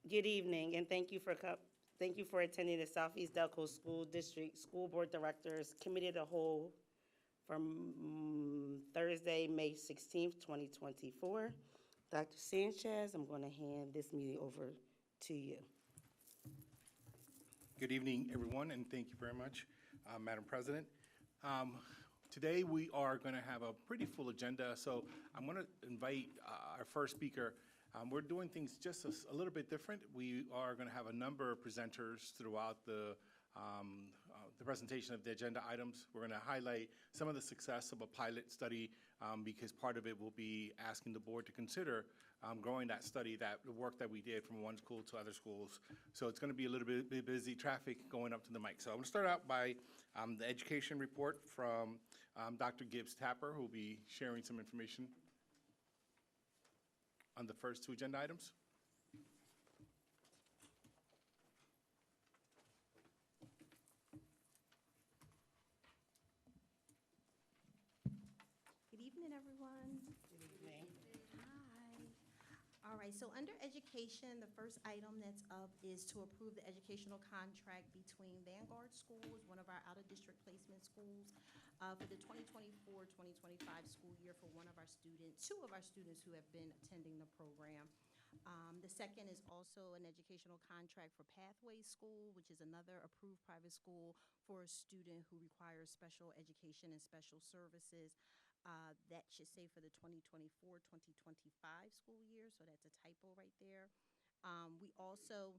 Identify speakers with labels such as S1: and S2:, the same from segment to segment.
S1: Good evening, and thank you for attending the Southeast Delco School District School Board Directors Committee of the Whole from Thursday, May 16th, 2024. Dr. Sanchez, I'm going to hand this meeting over to you.
S2: Good evening, everyone, and thank you very much, Madam President. Today, we are going to have a pretty full agenda, so I'm going to invite our first speaker. We're doing things just a little bit different. We are going to have a number of presenters throughout the presentation of the agenda items. We're going to highlight some of the success of a pilot study because part of it will be asking the board to consider growing that study, the work that we did from one school to other schools. So it's going to be a little bit busy traffic going up to the mic. So I'm going to start out by the education report from Dr. Gibbs Tapper, who will be sharing some information on the first two agenda items.
S3: Good evening, everyone.
S1: Good evening.
S3: Hi. All right, so under education, the first item that's up is to approve the educational contract between Vanguard Schools, one of our out-of-district placement schools, for the 2024-2025 school year for two of our students who have been attending the program. The second is also an educational contract for Pathways School, which is another approved private school for a student who requires special education and special services. That should say for the 2024-2025 school year, so that's a typo right there. We also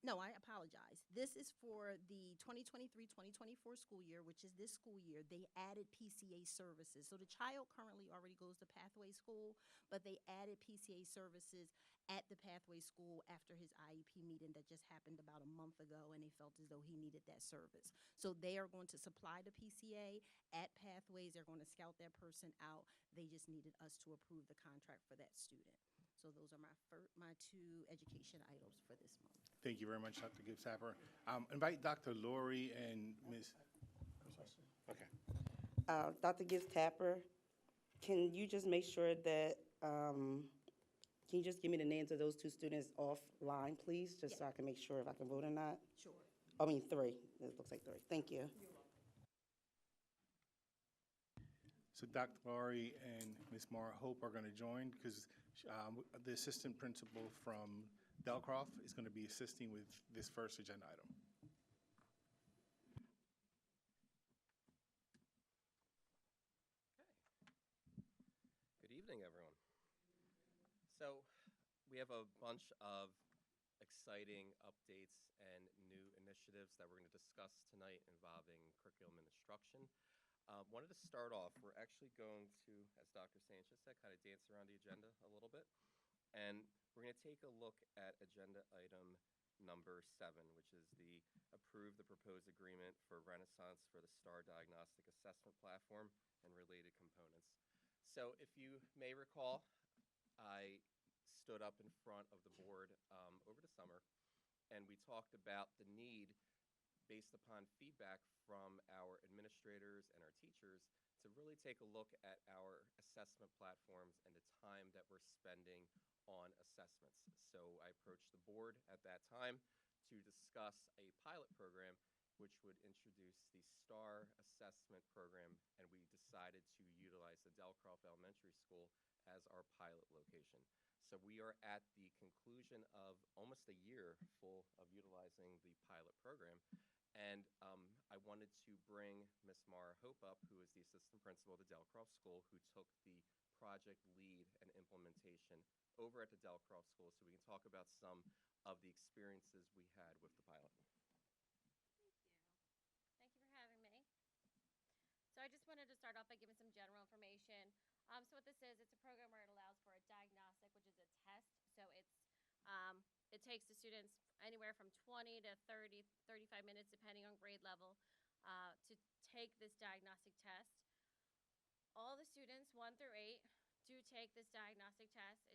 S3: no, I apologize. This is for the 2023-2024 school year, which is this school year. They added PCA services. So the child currently already goes to Pathway School, but they added PCA services at the Pathway School after his IEP meeting that just happened about a month ago, and they felt as though he needed that service. So they are going to supply the PCA at Pathways. They're going to scout that person out. They just needed us to approve the contract for that student. So those are my two education items for this month.
S2: Thank you very much, Dr. Gibbs Tapper. Invite Dr. Lori and Ms. Okay.
S1: Dr. Gibbs Tapper, can you just make sure that, can you just give me the names of those two students offline, please, just so I can make sure if I can vote or not?
S3: Sure.
S1: I mean, three. It looks like three. Thank you.
S2: So Dr. Laurie and Ms. Mara Hope are going to join because the assistant principal from Delcroft is going to be assisting with this first agenda item.
S4: Good evening, everyone. So we have a bunch of exciting updates and new initiatives that we're going to discuss tonight involving curriculum and instruction. Wanted to start off, we're actually going to, as Dr. Sanchez said, kind of dance around the agenda a little bit. And we're going to take a look at agenda item number 7, which is the approve the proposed agreement for Renaissance for the STAR Diagnostic Assessment Platform and related components. So if you may recall, I stood up in front of the board over the summer, and we talked about the need, based upon feedback from our administrators and our teachers, to really take a look at our assessment platforms and the time that we're spending on assessments. So I approached the board at that time to discuss a pilot program which would introduce the STAR assessment program, and we decided to utilize the Delcroft Elementary School as our pilot location. So we are at the conclusion of almost a year full of utilizing the pilot program. And I wanted to bring Ms. Mara Hope up, who is the assistant principal of the Delcroft School, who took the project lead and implementation over at the Delcroft School, so we can talk about some of the experiences we had with the pilot.
S5: Thank you. Thank you for having me. So I just wanted to start off by giving some general information. So what this is, it's a program where it allows for a diagnostic, which is a test. So it takes the students anywhere from 20 to 30, 35 minutes, depending on grade level, to take this diagnostic test. All the students, 1 through 8, do take this diagnostic test.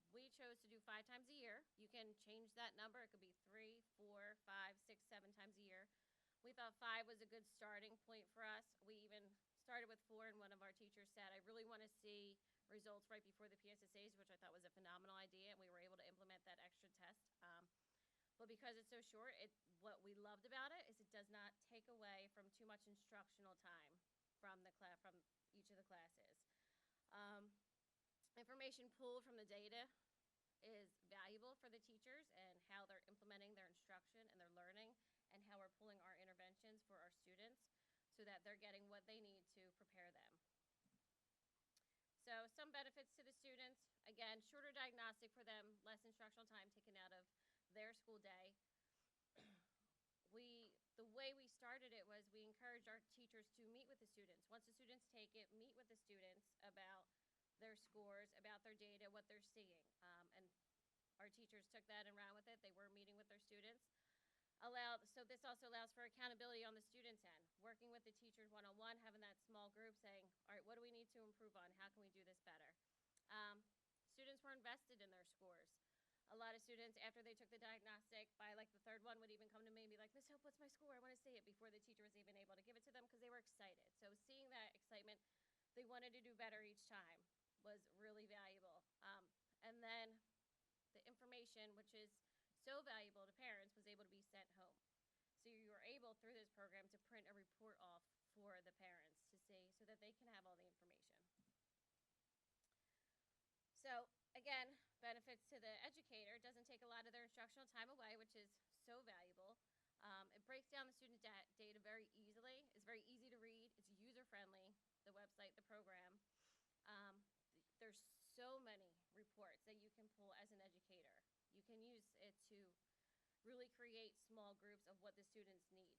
S5: We chose to do 5 times a year. You can change that number. It could be 3, 4, 5, 6, 7 times a year. We thought 5 was a good starting point for us. We even started with 4, and one of our teachers said, I really want to see results right before the PSSAs, which I thought was a phenomenal idea, and we were able to implement but because it's so short, what we loved about it is it does not take away from too much instructional time from from each of the classes. Information pulled from the data is valuable for the teachers and how they're implementing their instruction and their learning, and how we're pulling our interventions for our students so that they're getting what they need to prepare them. So some benefits to the students, again, shorter diagnostic for them, less instructional time taken out of their school day. The way we started it was we encouraged our teachers to meet with the students. Once the students take it, meet with the students about their scores, about their data, what they're seeing. And our teachers took that and ran with it. They were meeting with their students. So this also allows for accountability on the students' end, working with the teachers one-on-one, having that small group saying, all right, what do we need to improve on? How can we do this better? Students were invested in their scores. A lot of students, after they took the diagnostic, by like the third one would even come to me and be like, Ms. Hope, what's my score? I want to see it, before the teacher was even able to give it to them, because they were excited. So seeing that excitement, they wanted to do better each time, was really valuable. And then the information, which is so valuable to parents, was able to be sent home. So you were able, through this program, to print a report off for the parents to see, so that they can have all the information. So again, benefits to the educator. It doesn't take a lot of their instructional time away, which is so valuable. It breaks down the student data very easily. It's very easy to read. It's user-friendly, the website, the program. There's so many reports that you can pull as an educator. You can use it to really create small groups of what the students need.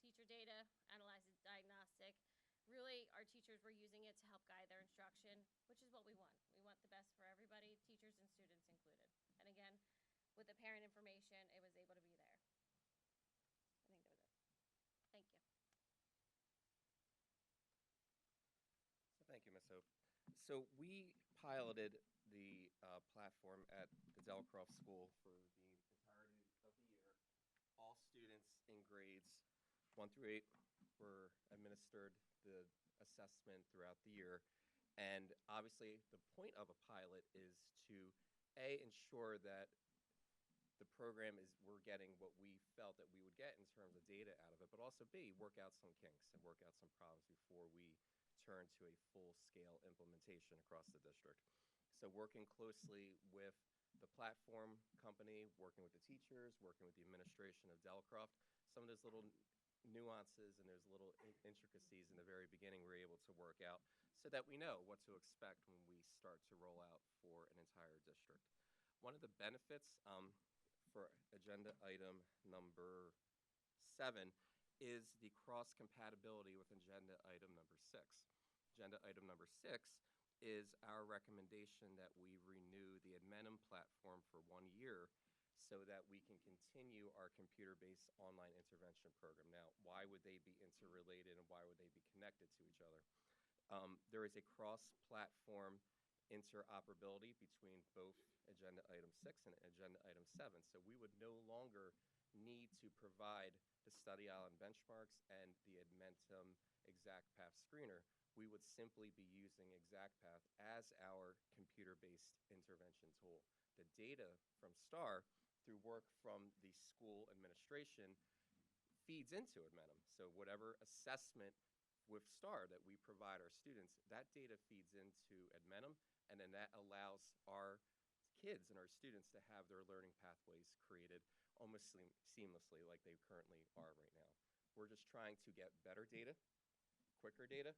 S5: Teacher data, analyzes diagnostic. Really, our teachers were using it to help guide their instruction, which is what we want. We want the best for everybody, teachers and students included. And again, with the parent information, it was able to be there. I think that was it. Thank you.
S4: So thank you, Ms. Hope. So we piloted the platform at the Delcroft School for the entirety of the year. All students in grades 1 through 8 were administered the assessment throughout the year. And obviously, the point of a pilot is to, A, ensure that the program we're getting what we felt that we would get in terms of data out of it, but also, B, work out some kinks and work out some problems before we turn to a full-scale implementation across the district. So working closely with the platform company, working with the teachers, working with the administration of Delcroft, some of those little nuances and those little intricacies in the very beginning we're able to work out so that we know what to expect when we start to roll out for an entire district. One of the benefits for agenda item number 7 is the cross-compatibility with agenda item number 6. Agenda item number 6 is our recommendation that we renew the Admenum platform for 1 year so that we can continue our computer-based online intervention program. Now, why would they be interrelated and why would they be connected to each other? There is a cross-platform interoperability between both agenda item 6 and agenda item 7. So we would no longer need to provide the Study Island benchmarks and the Admentum ExactPath screener. We would simply be using ExactPath as our computer-based intervention tool. The data from STAR, through work from the school administration, feeds into Admenum. So whatever assessment with STAR that we provide our students, that data feeds into Admenum, and then that allows our kids and our students to have their learning pathways created almost seamlessly like they currently are right now. We're just trying to get better data, quicker data,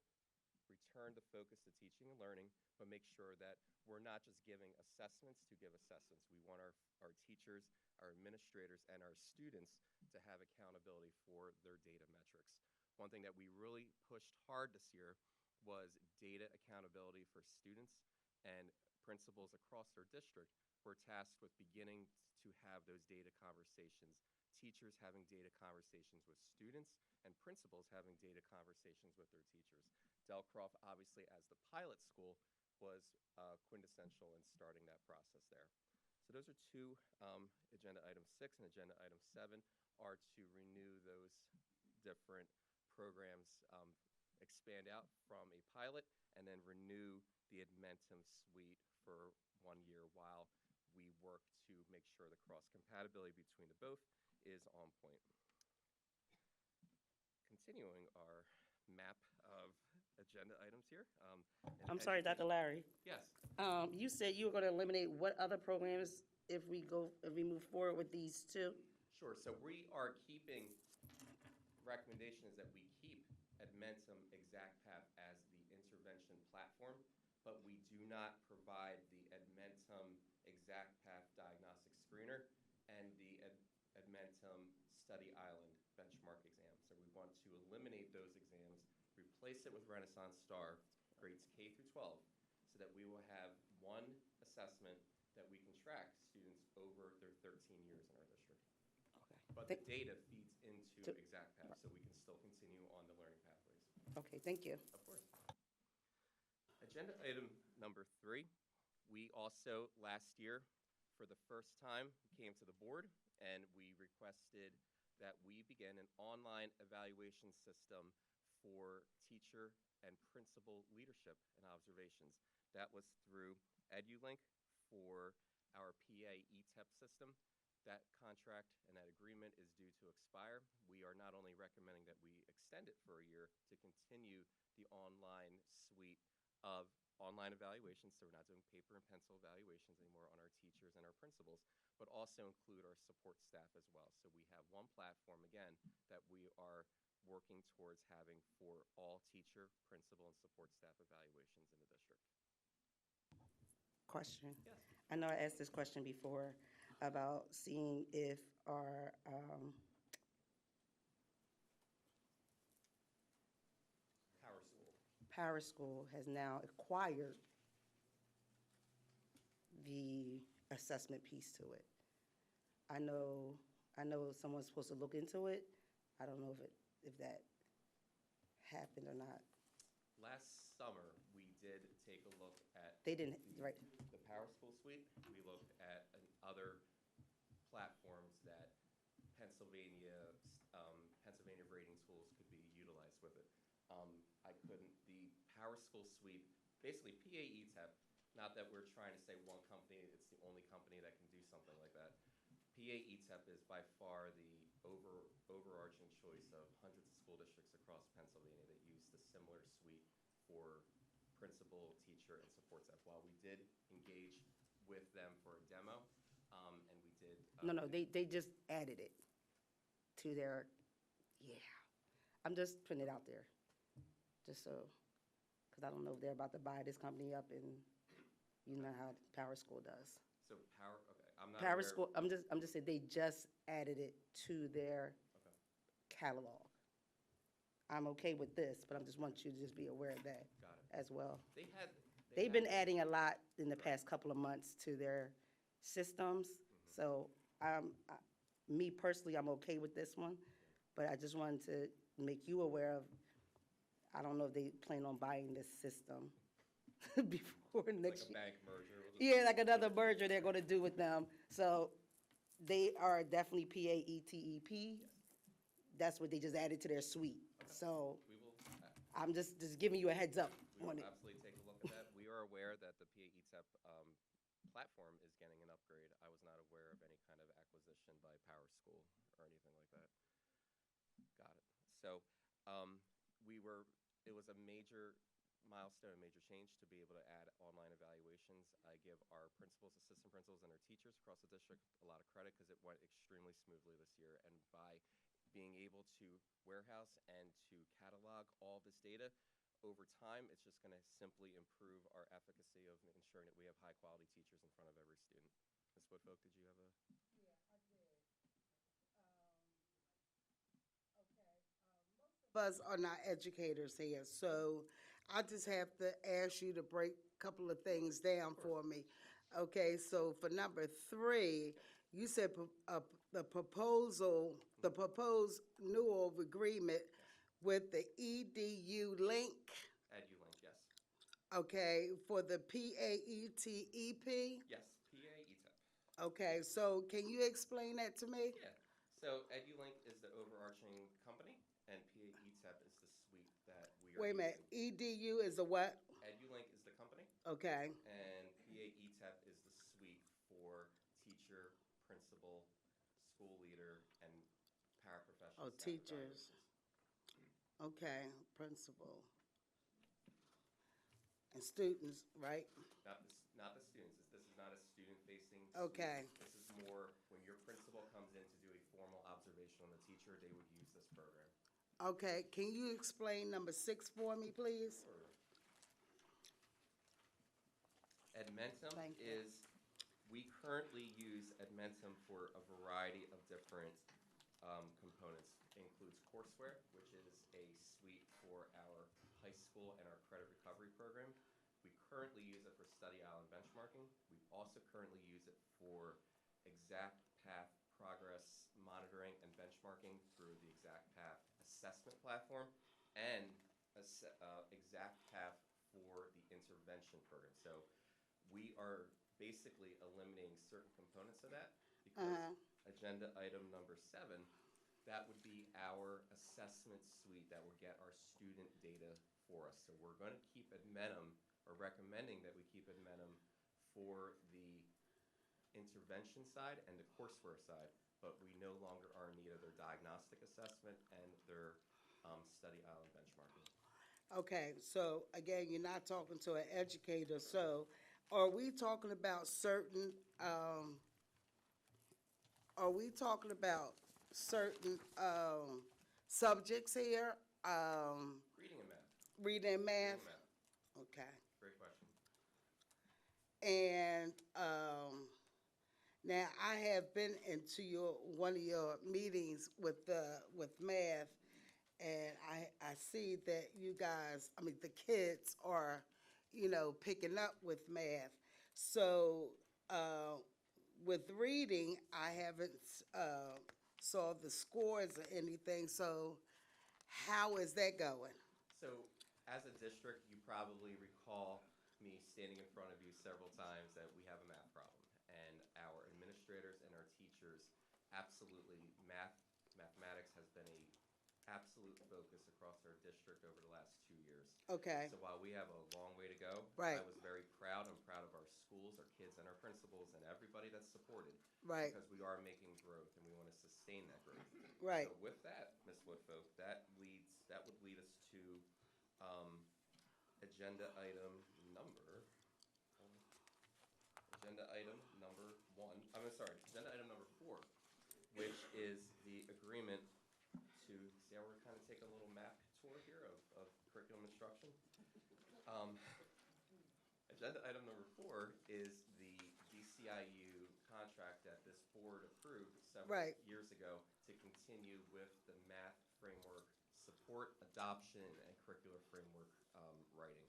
S4: return the focus to teaching and learning, but make sure that we're not just giving assessments to give assessments. We want our teachers, our administrators, and our students to have accountability for their data metrics. One thing that we really pushed hard this year was data accountability for students, and principals across our district were tasked with beginning to have those data conversations, teachers having data conversations with students, and principals having data conversations with their teachers. Delcroft, obviously, as the pilot school, was quintessential in starting that process there. So those are two, agenda item 6 and agenda item 7 are to renew those different programs, expand out from a pilot, and then renew the Admentum suite for 1 year while we work to make make sure the cross-compatibility between the both is on point. Continuing our map of agenda items here. in
S1: I'm sorry, Dr.
S4: education-
S1: Larry.
S4: Yes.
S1: You said you were gonna eliminate what other programs if we move forward with these two?
S4: Sure, so we are keeping, recommendation is that we keep Edmentum ExactPath as the intervention platform, but we do not provide the Edmentum ExactPath diagnostic screener and the Edmentum Study Island benchmark exam. So we want to eliminate those exams, replace it with Renaissance Star, grades K through 12, so that we will have one assessment that we can track students over their 13 years in our district.
S1: Okay.
S4: But the data feeds into ExactPath, so we can still continue on the learning pathways.
S1: Okay, thank you.
S4: Of course. Agenda item number 3, we also, last year, for the first time, came to the board and we requested that we begin an online evaluation system for teacher and principal leadership and observations. That was through EduLink for our PA ETEP system. That contract and that agreement is due to expire. We are not only recommending that we extend it for a year to continue the online suite of online evaluations, so we're not doing paper and pencil evaluations anymore on our teachers and our principals, but also include our support staff as well. So we have one platform, again, that we are working towards having for all teacher, principal, and support staff evaluations in the district.
S1: Question.
S4: Yes.
S1: I know I asked this question before about seeing if our,
S4: Power School.
S1: Power School has now acquired the assessment piece to it. I know someone's supposed to look into it. I don't know if that happened or not.
S4: Last summer, we did take a look at
S1: They didn't, right,
S4: the Power School suite. We looked at other platforms that Pennsylvania rating tools could be utilized with it. I couldn't, the Power School suite, basically PA ETEP, not that we're trying to say one company, it's the only company that can do something like that. PA ETEP is by far the overarching choice of hundreds of school districts across Pennsylvania that use the similar suite for principal, teacher, and support staff. While we did engage with them for a demo, and we did.
S1: no, they just added it to their, yeah. I'm just putting it out there, just so, because I don't know if they're about to buy this company up and you know how Power School does.
S4: So okay, I'm not
S1: Power
S4: aware-
S1: School, I'm just saying, they just added it to their
S4: Okay.
S1: catalog. I'm okay with this, but I just want you to just be aware of that
S4: Got it.
S1: as well.
S4: They've
S1: They've been adding a lot in the past couple of months to their systems, so me personally, I'm okay with this one, but I just wanted to make you aware of, I don't know if they plan on buying this system before
S4: like
S1: next
S4: a
S1: year.
S4: bank merger. We'll just-
S1: Yeah, like another merger they're gonna do with them, so they are definitely PAETEP. That's what they just added to their suite, so
S4: We will,
S1: I'm just giving you a heads up
S4: we will
S1: on it.
S4: absolutely take a look at that. We are aware that the PA ETEP platform is getting an upgrade. I was not aware of any kind of acquisition by Power School or anything like that. Got it. So it was a major milestone, a major change to be able to add online evaluations. I give our principals, assistant principals, and our teachers across the district a lot of credit because it went extremely smoothly this year. And by being able to warehouse and to catalog all this data, over time, it's just going to simply improve our efficacy of ensuring that we have high-quality teachers in front of every student. Ms. Woodfolk, did you have a?
S6: Us are not educators here, so I just have to ask you to break a couple of things down for me. Okay, so for number 3, you said the proposed new agreement with the EDU link,
S4: EduLink, yes.
S6: okay, for the PAETEP?
S4: Yes, PA ETEP.
S6: Okay, so can you explain that to me?
S4: Yeah. So EduLink is the overarching company, and PA ETEP is the suite that we are
S6: Wait a minute,
S4: using.
S6: EDU is a what?
S4: EduLink is the company,
S6: Okay,
S4: and PA ETEP is the suite for teacher, principal, school leader, and paraprofessional
S6: Oh,
S4: staff
S6: teachers.
S4: evaluations.
S6: Okay, principal. And students, right?
S4: Not the students. This is not a student-facing suite.
S6: Okay.
S4: This is more when your principal comes in to do a formal observation on the teacher, they would use this program.
S6: Okay, can you explain number 6 for me, please?
S4: Edmentum
S6: Thank you.
S4: is, we currently use Edmentum for a variety of different components. It includes courseware, which is a suite for our high school and our credit recovery program. We currently use it for study island benchmarking. We also currently use it for exact path progress monitoring and benchmarking through the exact path assessment platform and exact path for the intervention program. So we are basically eliminating certain components of that because agenda item number 7, that would be our assessment suite that will get our student data for us. So we're going to keep Edmentum, or recommending that we keep Edmentum for the intervention side and the courseware side, but we no longer are in need of their diagnostic assessment and their study island benchmarking.
S6: Okay, so again, you're not talking to an educator, so are we talking about certain, subjects here?
S4: Reading and math.
S6: Reading and math?
S4: Reading and math.
S6: Okay.
S4: Great question.
S6: And, now I have been into one of your meetings with math, and I see that you guys, I mean, the kids are, picking up with math. So, with reading, I haven't, saw the scores or anything, so how is that going?
S4: So, as a district, you probably recall me standing in front of you several times that we have a math problem. And our administrators and our teachers, absolutely, mathematics has been a absolute focus across our district over the last 2 years.
S6: Okay,
S4: So while we have a long way to go,
S6: Right.
S4: I was very proud. I'm proud of our schools, our kids, and our principals, and everybody that's supported.
S6: Right.
S4: Because we are making growth, and we want to sustain that growth.
S6: Right.
S4: So with that, Ms. Woodfolk, that would lead us to agenda item number 1. Agenda item number 4, which is the agreement to, see how we're kind of taking a little map tour here of curriculum instruction? Agenda item number 4 is the DCIU contract that this board approved several
S6: Right.
S4: years ago to continue with the math framework support, adoption, and curricular framework writing.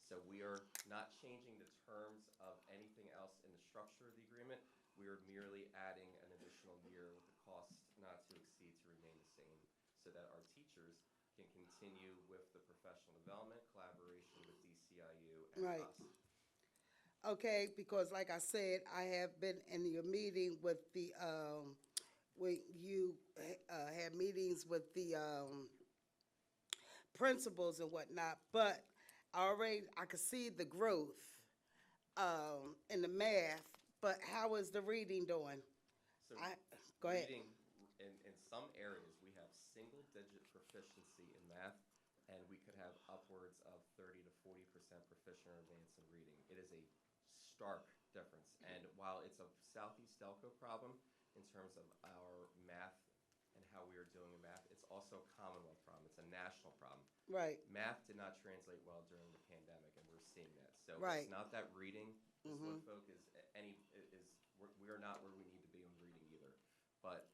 S4: So we are not changing the terms of anything else in the structure of the agreement. We are merely adding an additional year with the cost not to exceed to remain the same so that our teachers can continue with the professional development, collaboration with DCIU and
S6: Right.
S4: us.
S6: Okay, because like I said, I have been in your meeting with when you had meetings with the principals and whatnot, but I could see the growth in the math, but how is the reading doing?
S4: So
S6: Go ahead.
S4: reading, in some areas, we have single-digit proficiency in math, and we could have upwards of 30 to 40% proficient or advanced in reading. It is a stark difference. And while it's a Southeast Delco problem in terms of our math and how we are doing in math, it's also a Commonwealth problem. It's a national problem.
S6: Right,
S4: Math did not translate well during the pandemic, and we're seeing that. So
S6: Right.
S4: it's not that reading, Ms. Woodfolk, we are not where we need to be in reading either. But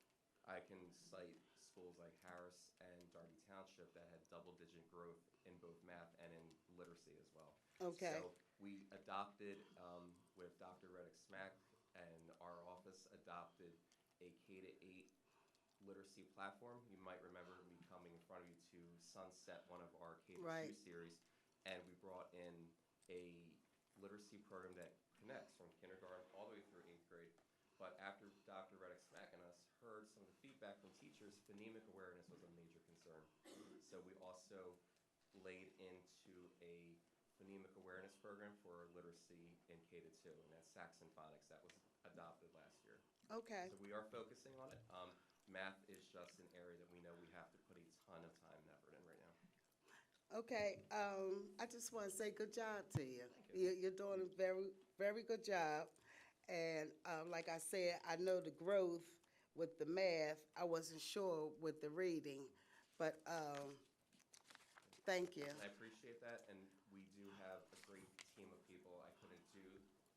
S4: I can cite schools like Harris and Darby Township that had double-digit growth in both math and in literacy as well.
S6: Okay.
S4: So we adopted, with Dr. Reddick Smack and our office adopted a K-8 literacy platform. You might remember me coming in front of you to sunset one of our K-2
S6: Right.
S4: series, and we brought in a literacy program that connects from kindergarten all the way through 8th grade. But after Dr. Reddick Smack and us heard some of the feedback from teachers, phonemic awareness was a major concern. So we also laid into a phonemic awareness program for literacy in K-2, and that's Saxon Phonics. That was adopted last year.
S6: Okay,
S4: So we are focusing on it. Math is just an area that we know we have to put a ton of time and effort in right now.
S6: okay. I just want to say good job to you.
S4: Thank you.
S6: You're doing a very, very good job. And like I said, I know the growth with the math. I wasn't sure with the reading, but thank you.
S4: And I appreciate that, and we do have a great team of people. I couldn't do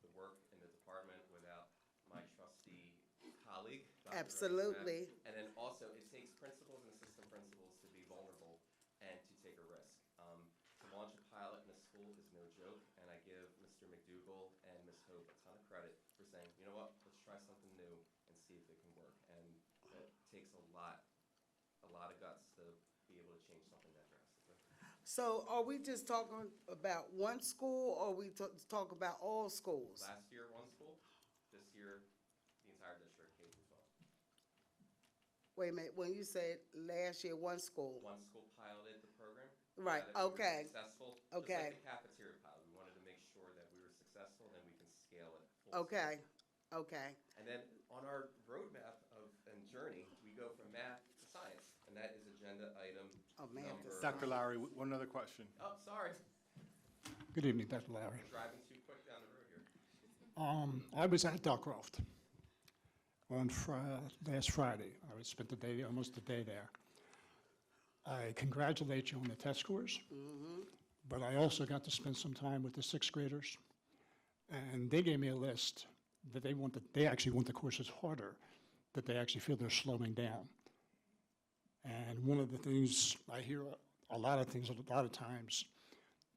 S4: the work in the department without my trusty colleague, Dr. Rose Smith.
S6: Absolutely.
S4: And then also, it takes principals and assistant principals to be vulnerable and to take a risk. To launch a pilot in a school is no joke, and I give Mr. McDougall and Ms. Hope a ton of credit for saying, you know what, let's try something new and see if it can work. And it takes a lot of guts to be able to change something that drastically.
S6: So are we just talking about one school, or we talk about all schools?
S4: Last year, one school. This year, the entire district, K through 12.
S6: Wait a minute, when you said last year, one school?
S4: One school piloted the program.
S6: Right,
S4: Now that we were
S6: okay.
S4: Successful.
S6: Okay.
S4: Just like the cafeteria pilot. We wanted to make sure that we were successful and then we can scale it. full
S6: Okay,
S4: scale.
S6: okay.
S4: And then on our roadmap and journey, we go from math to science. And that is agenda item
S6: Oh, math to
S4: number.
S2: Dr. Lowry, one other question.
S4: Oh, sorry.
S7: Good evening, Dr. Lowry.
S4: Driving too quick down the road here.
S7: I was at Duckcroft on last Friday. I spent the day, almost a day there. I congratulate you on the test scores, but I also got to spend some time with the sixth graders, and they gave me a list that they actually want the courses harder, that they actually feel they're slowing down. And one of the things, I hear a lot of times,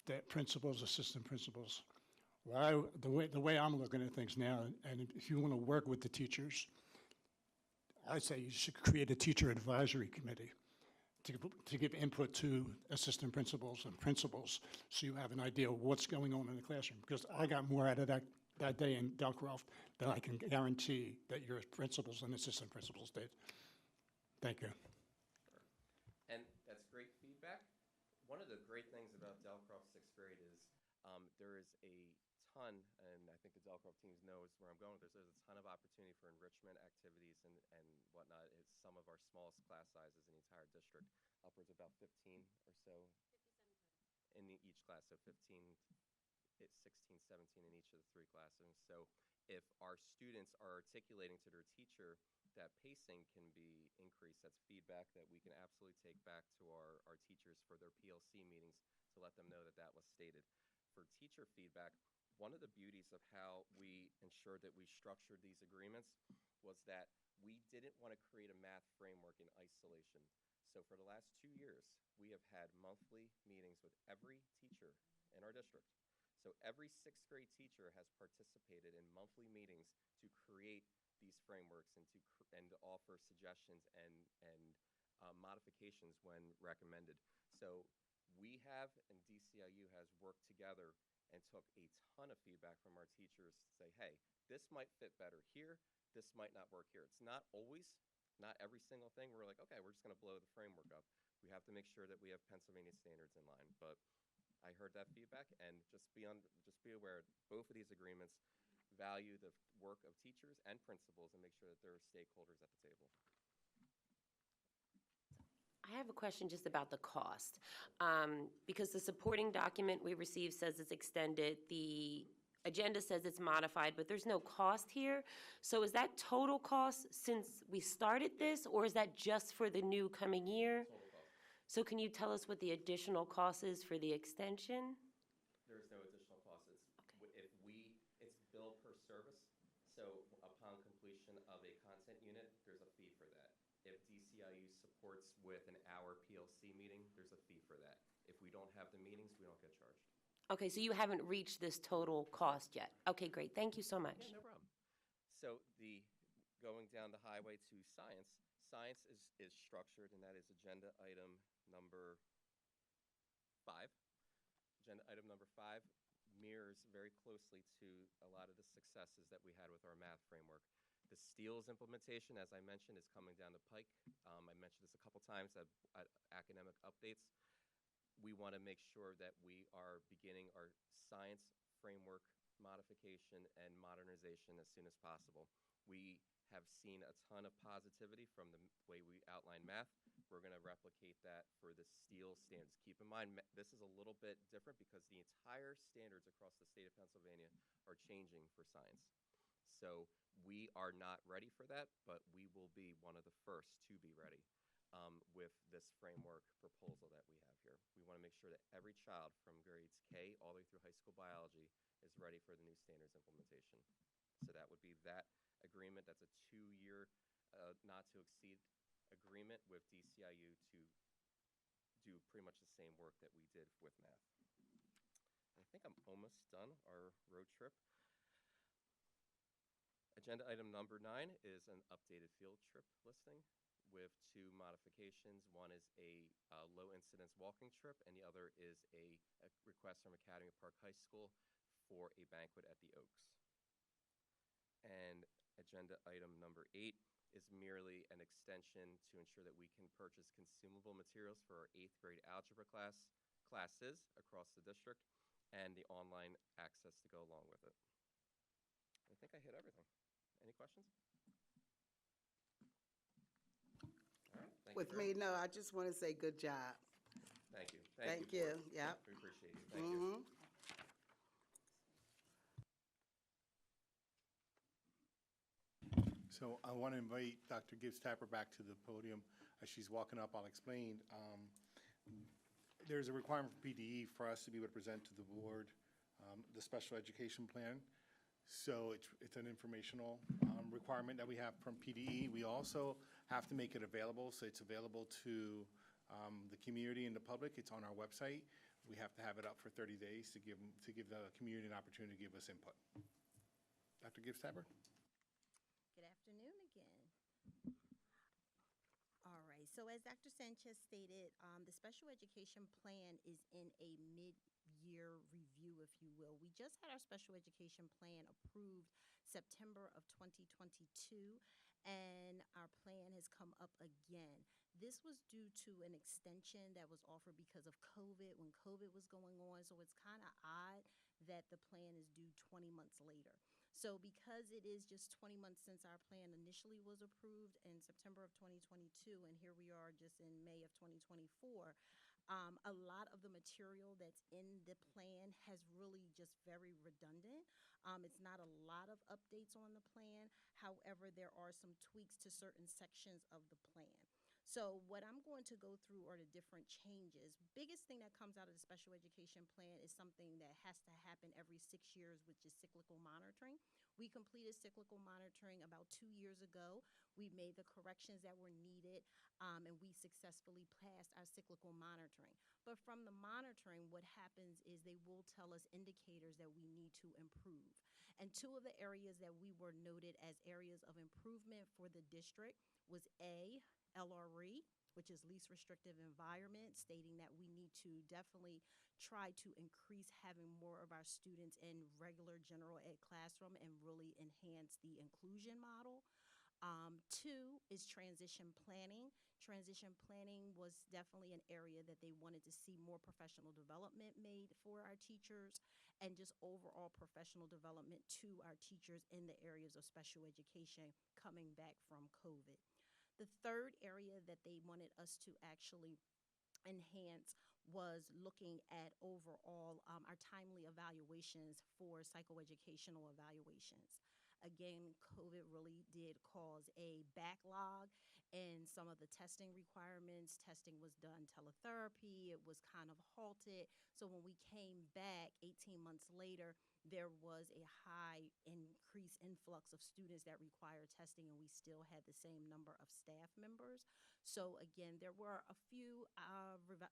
S7: that principals, assistant principals, the way I'm looking at things now, and if you want to work with the teachers, I'd say you should create a teacher advisory committee to give input to assistant principals and principals, so you have an idea of what's going on in the classroom. Because I got more out of that day in Duckcroft than I can guarantee that your principals and assistant principals did. Thank you.
S4: And that's great feedback. One of the great things about Delcroft sixth grade is there is a ton, and I think the Delcroft teams knows where I'm going with this, there's a ton of opportunity for enrichment activities and whatnot. It's some of our smallest class sizes in the entire district, upwards of about 15 or so. 57 in each class, so 15, 16, 17 in each of the three classrooms. So if our students are articulating to their teacher that pacing can be increased, that's feedback that we can absolutely take back to our teachers for their PLC meetings to let them know that that was stated. For teacher feedback, one of the beauties of how we ensured that we structured these agreements was that we didn't want to create a math framework in isolation. So for the last 2 years, we have had monthly meetings with every teacher in our district. So every sixth grade teacher has participated in monthly meetings to create these frameworks and to offer suggestions and modifications when recommended. So we have, and DCIU has worked together and took a ton of feedback from our teachers to say, hey, this might fit better here, this might not work here. It's not always, not every single thing. We're like, okay, we're just gonna blow the framework up. We have to make sure that we have Pennsylvania standards in line. But I heard that feedback, and just be aware, both of these agreements value the work of teachers and principals and make sure that there are stakeholders at the table.
S8: I have a question just about the cost. Because the supporting document we received says it's extended, the agenda says it's modified, but there's no cost here. So is that total cost since we started this, or is that just for the new coming year?
S4: Total cost.
S8: So can you tell us what the additional cost is for the extension?
S4: There's no additional cost. It's billed per service. So upon completion of a content unit, there's a fee for that. If DCIU supports with an hour PLC meeting, there's a fee for that. If we don't have the meetings, we don't get charged.
S8: Okay, so you haven't reached this total cost yet. Okay, great. Thank you so much.
S4: Yeah, no problem. So going down the highway to science, science is structured, and that is agenda item number 5. Agenda item number 5 mirrors very closely to a lot of the successes that we had with our math framework. The STEELS implementation, as I mentioned, is coming down the pike. I mentioned this a couple times at academic updates. We want to make sure that we are beginning our science framework modification and modernization as soon as possible. We have seen a ton of positivity from the way we outline math. We're going to replicate that for the STEEL standards. Keep in mind, this is a little bit different because the entire standards across the state of Pennsylvania are changing for science. So we are not ready for that, but we will be one of the first to be ready with this framework proposal that we have here. We want to make sure that every child from grades K all the way through high school biology is ready for the new standards implementation. So that would be that agreement. That's a 2-year not to exceed agreement with DCIU to do pretty much the same work that we did with math. I think I'm almost done our road trip. Agenda item number 9 is an updated field trip listing with 2 modifications. One is a low incidence walking trip, and the other is a request from Academy Park High School for a banquet at the Oaks. And agenda item number 8 is merely an extension to ensure that we can purchase consumable materials for our 8th grade algebra classes across the district and the online access to go along with it. I think I hit everything. Any questions? All right, thank
S6: With
S4: you very
S6: me, no, I just want to say good job.
S4: Thank you.
S6: Thank you,
S4: Board.
S6: yep.
S4: We appreciate you. Thank you.
S2: So I want to invite Dr. Gibbs Tapper back to the podium. As she's walking up, I'll explain. There's a requirement for PDE for us to be able to present to the board the special education plan. So it's an informational requirement that we have from PDE. We also have to make it available, so it's available to the community and the public. It's on our website. We have to have it up for 30 days to give the community an opportunity to give us input. Dr. Gibbs Tapper?
S3: Good afternoon again. All right, so as Dr. Sanchez stated, the special education plan is in a mid-year review, if you will. We just had our special education plan approved September of 2022, and our plan has come up again. This was due to an extension that was offered because of COVID, when COVID was going on, so it's kind of odd that the plan is due 20 months later. So because it is just 20 months since our plan initially was approved in September of 2022, and here we are just in May of 2024, a lot of the material that's in the plan has really just very redundant. It's not a lot of updates on the plan. However, there are some tweaks to certain sections of the plan. So what I'm going to go through are the different changes. Biggest thing that comes out of the special education plan is something that has to happen every 6 years, which is cyclical monitoring. We completed cyclical monitoring about 2 years ago. We made the corrections that were needed, and we successfully passed our cyclical monitoring. But from the monitoring, what happens is they will tell us indicators that we need to improve. And 2 of the areas that we were noted as areas of improvement for the district was A, LRE, which is least restrictive environment, stating that we need to definitely try to increase having more of our students in regular general ed classroom and really enhance the inclusion model. 2 is transition planning. Transition planning was definitely an area that they wanted to see more professional development made for our teachers and just overall professional development to our teachers in the areas of special education coming back from COVID. The third area that they wanted us to actually enhance was looking at overall our timely evaluations for psychoeducational evaluations. Again, COVID really did cause a backlog in some of the testing requirements. Testing was done teletherapy. It was kind of halted. So when we came back 18 months later, there was a high increased influx of students that required testing, and we still had the same number of staff members. So again, there were a few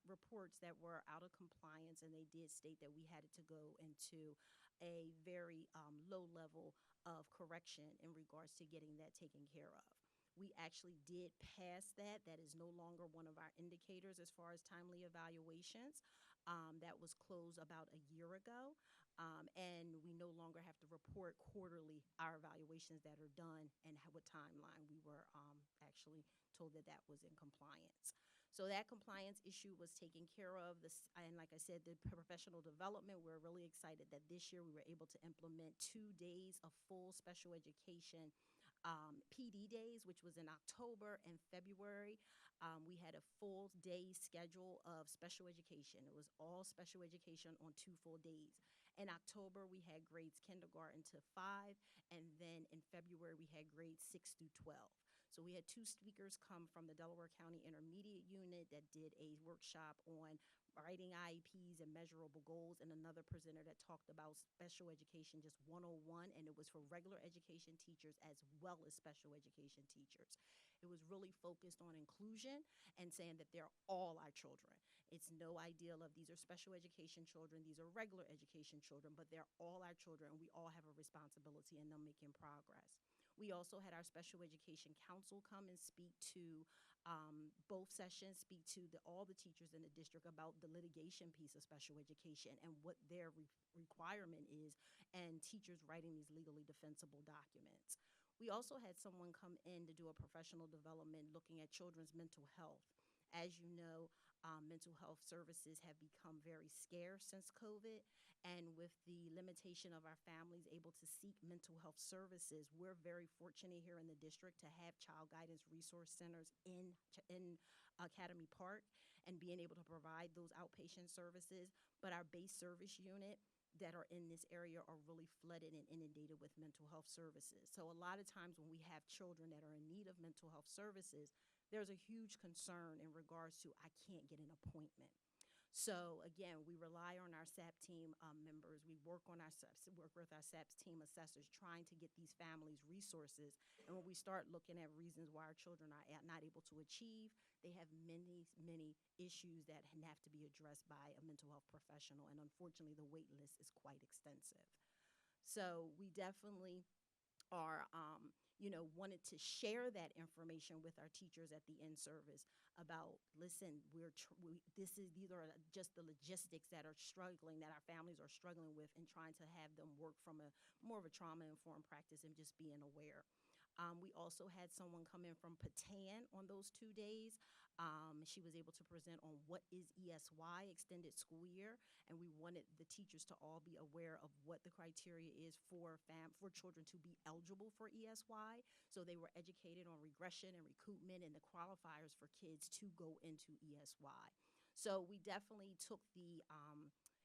S3: reports that were out of compliance, and they did state that we had to go into a very low level of correction in regards to getting that taken care of. We actually did pass that. That is no longer one of our indicators as far as timely evaluations. That was closed about a year ago. And we no longer have to report quarterly our evaluations that are done and what timeline we were actually told that that was in compliance. So that compliance issue was taken care of. And like I said, the professional development, we're really excited that this year we were able to implement 2 days of full special education PD days, which was in October and February. We had a full day schedule of special education. It was all special education on 2 full days. In October, we had grades kindergarten to 5, and then in February, we had grades 6 through 12. So we had 2 speakers come from the Delaware County Intermediate Unit that did a workshop on writing IEPs and measurable goals, and another presenter that talked about special education just 101, and it was for regular education teachers as well as special education teachers. It was really focused on inclusion and saying that they're all our children. It's no ideal of these are special education children, these are regular education children, but they're all our children, and we all have a responsibility in them making progress. We also had our Special Education Council come and speak to both sessions, speak to all the teachers in the district about the litigation piece of special education and what their requirement is, and teachers writing these legally defensible documents. We also had someone come in to do a professional development looking at children's mental health. As you know, mental health services have become very scarce since COVID, and with the limitation of our families able to seek mental health services, we're very fortunate here in the district to have child guidance resource centers in Academy Park and being able to provide those outpatient services. But our base service unit that are in this area are really flooded and inundated with mental health services. So a lot of times when we have children that are in need of mental health services, there's a huge concern in regards to, I can't get an appointment. So again, we rely on our SAP team members. We work with our SAP team assessors trying to get these families resources. And when we start looking at reasons why our children are not able to achieve, they have many, many issues that have to be addressed by a mental health professional. And unfortunately, the wait list is quite extensive. So we definitely are, wanted to share that information with our teachers at the end service about, listen, these are just the logistics that are struggling, that our families are struggling with, and trying to have them work from more of a trauma-informed practice and just being aware. We also had someone come in from Patan on those 2 days. She was able to present on what is ESY, Extended School Year, and we wanted the teachers to all be aware of what the criteria is for children to be eligible for ESY. So they were educated on regression and recoupment and the qualifiers for kids to go into ESY. So we definitely took the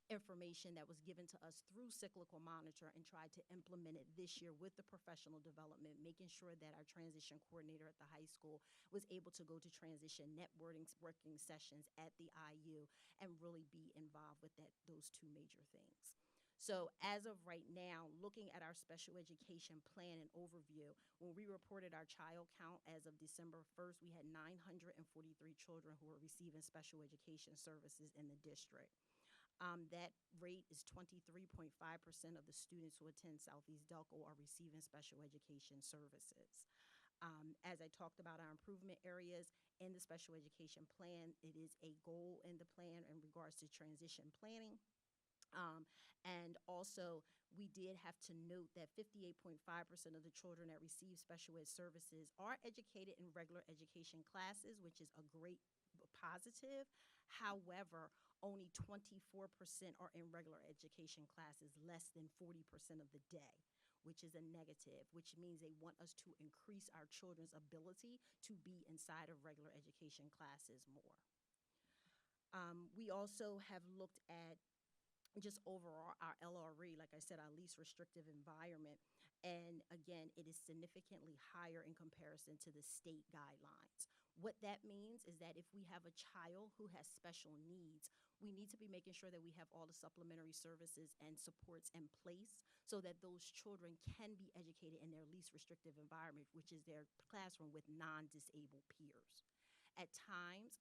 S3: information that was given to us through Cyclical Monitor and tried to implement it this year with the professional development, making sure that our transition coordinator at the high school was able to go to transition networking working sessions at the IU and really be involved with those 2 major things. So as of right now, looking at our special education plan and overview, when we reported our child count as of December 1st, we had 943 children who were receiving special education services in the district. That rate is 23.5% of the students who attend Southeast Delco are receiving special education services. As I talked about our improvement areas in the special education plan, it is a goal in the plan in regards to transition planning. And also, we did have to note that 58.5% of the children that receive special ed services are educated in regular education classes, which is a great positive. However, only 24% are in regular education classes less than 40% of the day, which is a negative, which means they want us to increase our children's ability to be inside of regular education classes more. We also have looked at just overall our LRE, like I said, our least restrictive environment. And again, it is significantly higher in comparison to the state guidelines. What that means is that if we have a child who has special needs, we need to be making sure that we have all the supplementary services and supports in place so that those children can be educated in their least restrictive environment, which is their classroom with non-disabled peers. At times,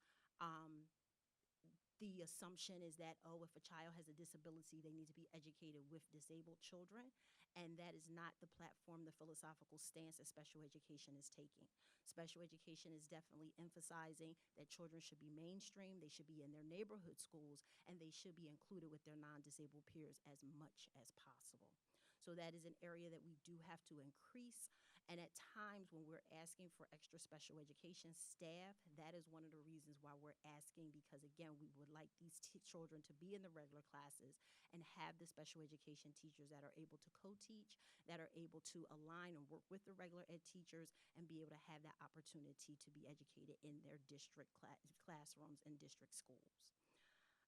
S3: the assumption is that, if a child has a disability, they need to be educated with disabled children, and that is not the platform, the philosophical stance that special education is taking. Special education is definitely emphasizing that children should be mainstream, they should be in their neighborhood schools, and they should be included with their non-disabled peers as much as possible. So that is an area that we do have to increase, And at times when we're asking for extra special education staff, that is one of the reasons why we're asking, because again, we would like these children to be in the regular classes and have the special education teachers that are able to co-teach, that are able to align and work with the regular ed teachers and be able to have that opportunity to be educated in their district classrooms and district schools.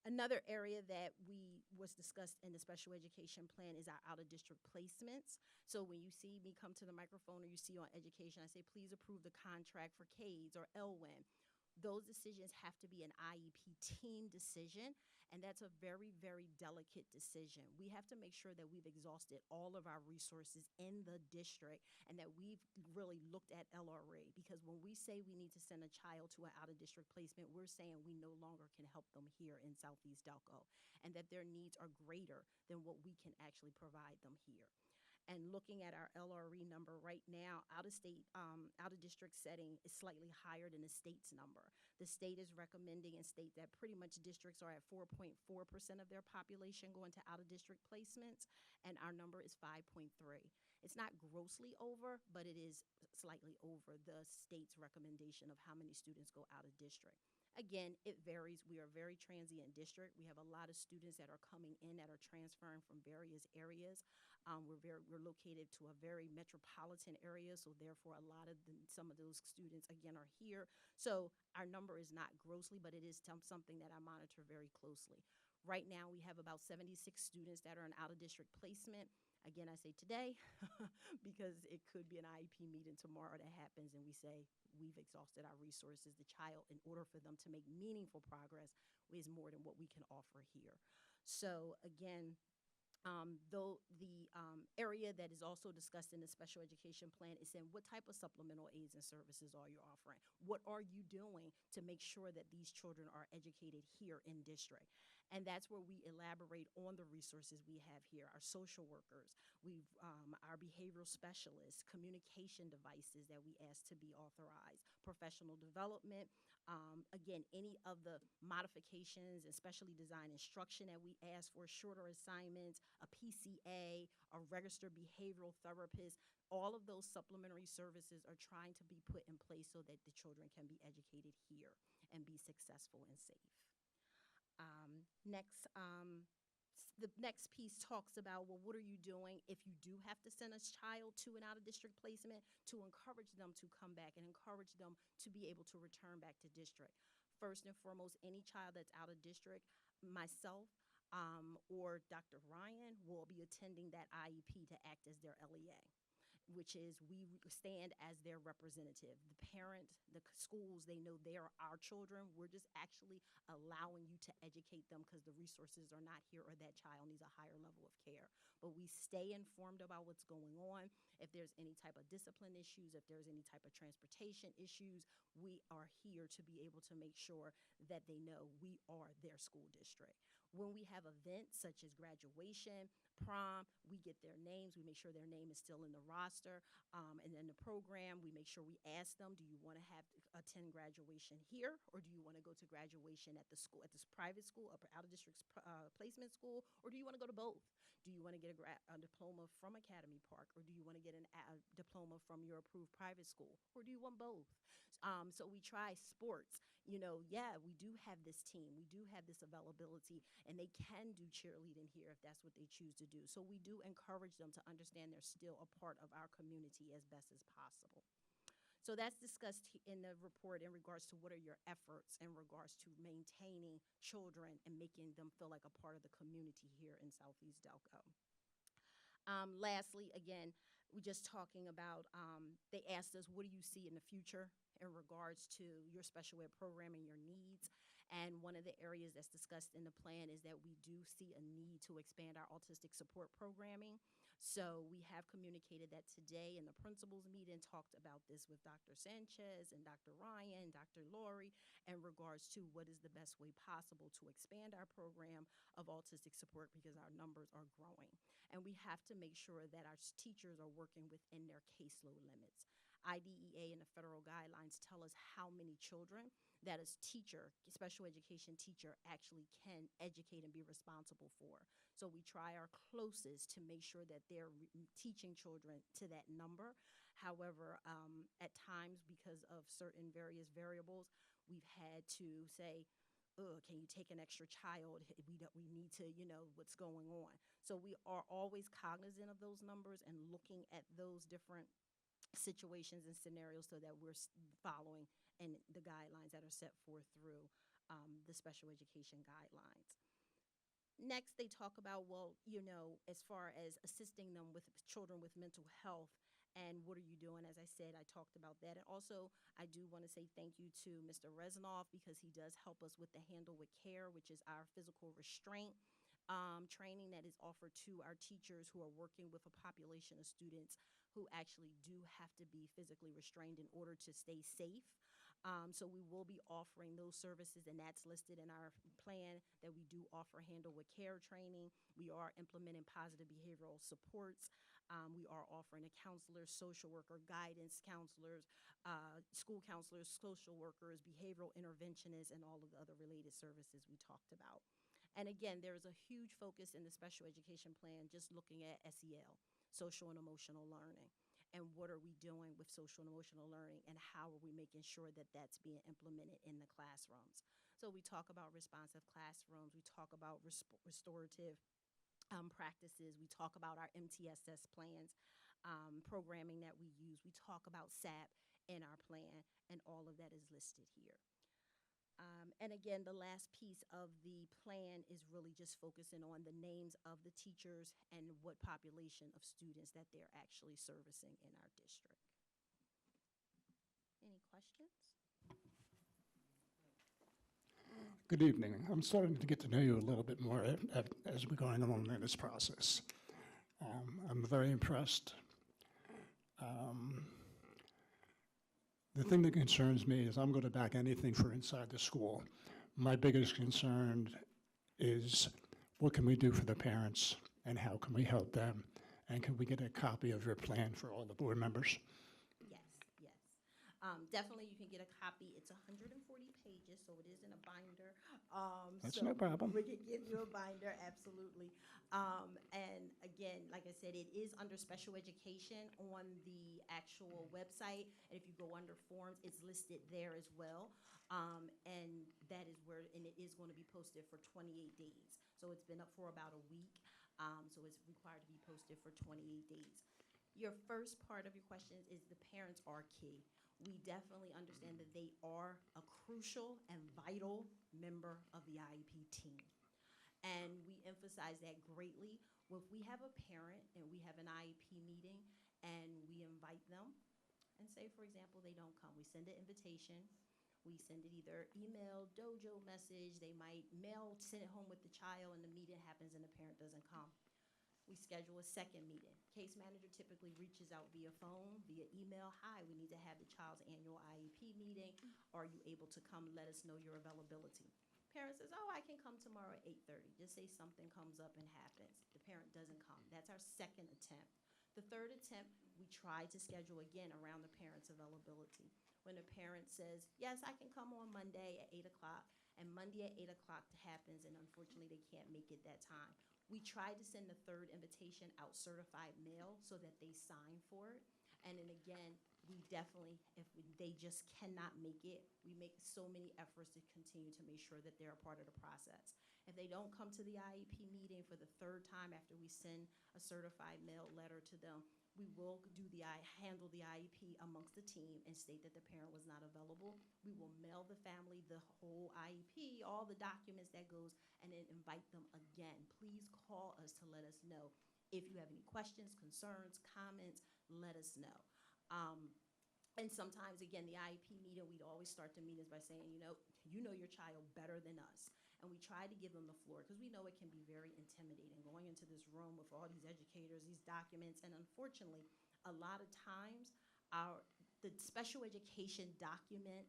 S3: Another area that was discussed in the special education plan is our out-of-district placements. So when you see me come to the microphone or you see on education, I say, please approve the contract for CADES or ELWIN. Those decisions have to be an IEP team decision, and that's a very, very delicate decision. We have to make sure that we've exhausted all of our resources in the district and that we've really looked at LRA, because when we say we need to send a child to an out-of-district placement, we're saying we no longer can help them here in Southeast Delco, and that their needs are greater than what we can actually provide them here. And looking at our LRE number right now, out-of-district setting is slightly higher than the state's number. The state is recommending and state that pretty much districts are at 4.4% of their population going to out-of-district placements, and our number is 5.3. It's not grossly over, but it is slightly over the state's recommendation of how many students go out of district. Again, it varies. We are a very transient district. We have a lot of students that are coming in that are transferring from various areas. We're located to a very metropolitan area, so therefore a lot of some of those students, again, are here. So our number is not grossly, but it is something that I monitor very closely. Right now, we have about 76 students that are in out-of-district placement. Again, I say today because it could be an IEP meeting tomorrow that happens and we say we've exhausted our resources. The child, in order for them to make meaningful progress, is more than what we can offer here. So again, though the area that is also discussed in the special education plan is saying what type of supplemental aids and services are you offering? What are you doing to make sure that these children are educated here in district? And that's where we elaborate on the resources we have here, our social workers, our behavioral specialists, communication devices that we ask to be authorized, professional development, again, any of the modifications and specially designed instruction that we ask for, shorter assignments, a PCA, a registered behavioral therapist. All of those supplementary services are trying to be put in place so that the children can be educated here and be successful and safe. The next piece talks about, well, what are you doing if you do have to send a child to an out-of-district placement to encourage them to come back and encourage them to be able to return back to district. First and foremost, any child that's out of district, myself or Dr. Ryan will be attending that IEP to act as their LEA, which is we stand as their representative. The parents, the schools, they know they are our children. We're just actually allowing you to educate them because the resources are not here or that child needs a higher level of care. But we stay informed about what's going on. If there's any type of discipline issues, if there's any type of transportation issues, we are here to be able to make sure that they know we are their school district. When we have events such as graduation, prom, we get their names. We make sure their name is still in the roster. And then the program, we make sure we ask them, do you want to attend graduation here, or do you want to go to graduation at the school, at this private school, or out-of-district placement school, or do you want to go to both? Do you want to get a diploma from Academy Park, or do you want to get a diploma from your approved private school, or do you want both? So we try sports. You know, yeah, we do have this team. We do have this availability, and they can do cheerleading here if that's what they choose to do. So we do encourage them to understand they're still a part of our community as best as possible. So that's discussed in the report in regards to what are your efforts in regards to maintaining children and making them feel like a part of the community here in Southeast Delco. Lastly, again, we're just talking about, they asked us, what do you see in the future in regards to your special ed program and your needs? And one of the areas that's discussed in the plan is that we do see a need to expand our autistic support programming. So we have communicated that today in the principals meeting, talked about this with Dr. Sanchez and Dr. Ryan, Dr. Laurie, in regards to what is the best way possible to expand our program of autistic support because our numbers are growing. And we have to make sure that our teachers are working within their caseload limits. IDEA and the federal guidelines tell us how many children that a teacher, special education teacher, actually can educate and be responsible for. So we try our closest to make sure that they're teaching children to that number. However, at times, because of certain various variables, we've had to say, can you take an extra child? We need to, what's going on. So we are always cognizant of those numbers and looking at those different situations and scenarios so that we're following and the guidelines that are set forth through the special education guidelines. Next, they talk about, well, as far as assisting them with children with mental health, and what are you doing? As I said, I talked about that. And also, I do want to say thank you to Mr. Resanoff because he does help us with the Handle with Care, which is our physical restraint training that is offered to our teachers who are working with a population of students who actually do have to be physically restrained in order to stay safe. So we will be offering those services, and that's listed in our plan that we do offer Handle with Care training. We are implementing positive behavioral supports. We are offering a counselor, social worker, guidance counselors, school counselors, social workers, behavioral interventionists, and all of the other related services we talked about. And again, there is a huge focus in the special education plan just looking at SEL, social and emotional learning. And what are we doing with social and emotional learning, and how are we making sure that that's being implemented in the classrooms? So we talk about responsive classrooms, we talk about restorative practices, we talk about our MTSS plans, programming that we use, we talk about SAP in our plan, and all of that is listed here. And again, the last piece of the plan is really just focusing on the names of the teachers and what population of students that they're actually servicing in our district. Any questions?
S7: Good evening. I'm starting to get to know you a little bit more as we're going along in this process. I'm very impressed. The thing that concerns me is I'm going to back anything for inside the school. My biggest concern is what can we do for the parents and how can we help them? And can we get a copy of your plan for all the board members?
S3: Yes, yes. Definitely you can get a copy. It's 140 pages, so it is in a binder.
S7: That's
S3: so
S7: no problem.
S3: We can give you a binder, absolutely. And again, like I said, it is under special education on the actual website. And if you go under forms, it's listed there as well. And that is where, and it is going to be posted for 28 days. So it's been up for about a week. So it's required to be posted for 28 days. Your first part of your question is the parents are key. We definitely understand that they are a crucial and vital member of the IEP team. And we emphasize that greatly. If we have a parent and we have an IEP meeting and we invite them, and say, for example, they don't come, we send an invitation. We send it either email, dojo message, they might send it home with the child, and the meeting happens and the parent doesn't come. We schedule a second meeting. Case manager typically reaches out via phone, via email. Hi, we need to have the child's annual IEP meeting. Are you able to come? Let us know your availability. Parent says, oh, I can come tomorrow at 8:30. Just say something comes up and happens. The parent doesn't come. That's our second attempt. The third attempt, we try to schedule again around the parent's availability. When the parent says, yes, I can come on Monday at 8 o'clock, and Monday at 8 o'clock happens, and unfortunately they can't make it that time. We try to send the third invitation out certified mail so that they sign for it. And then again, we definitely, they just cannot make it, we make so many efforts to continue to make sure that they're a part of the process. If they don't come to the IEP meeting for the third time after we send a certified mail letter to them, we will handle the IEP amongst the team and state that the parent was not available. We will mail the family the whole IEP, all the documents that goes, and then invite them again. Please call us to let us know. If you have any questions, concerns, comments, let us know. And sometimes, again, the IEP meeting, we'd always start the meetings by saying, you know your child better than us. And we try to give them the floor because we know it can be very intimidating going into this room with all these educators, these documents. And unfortunately, a lot of times, the special education document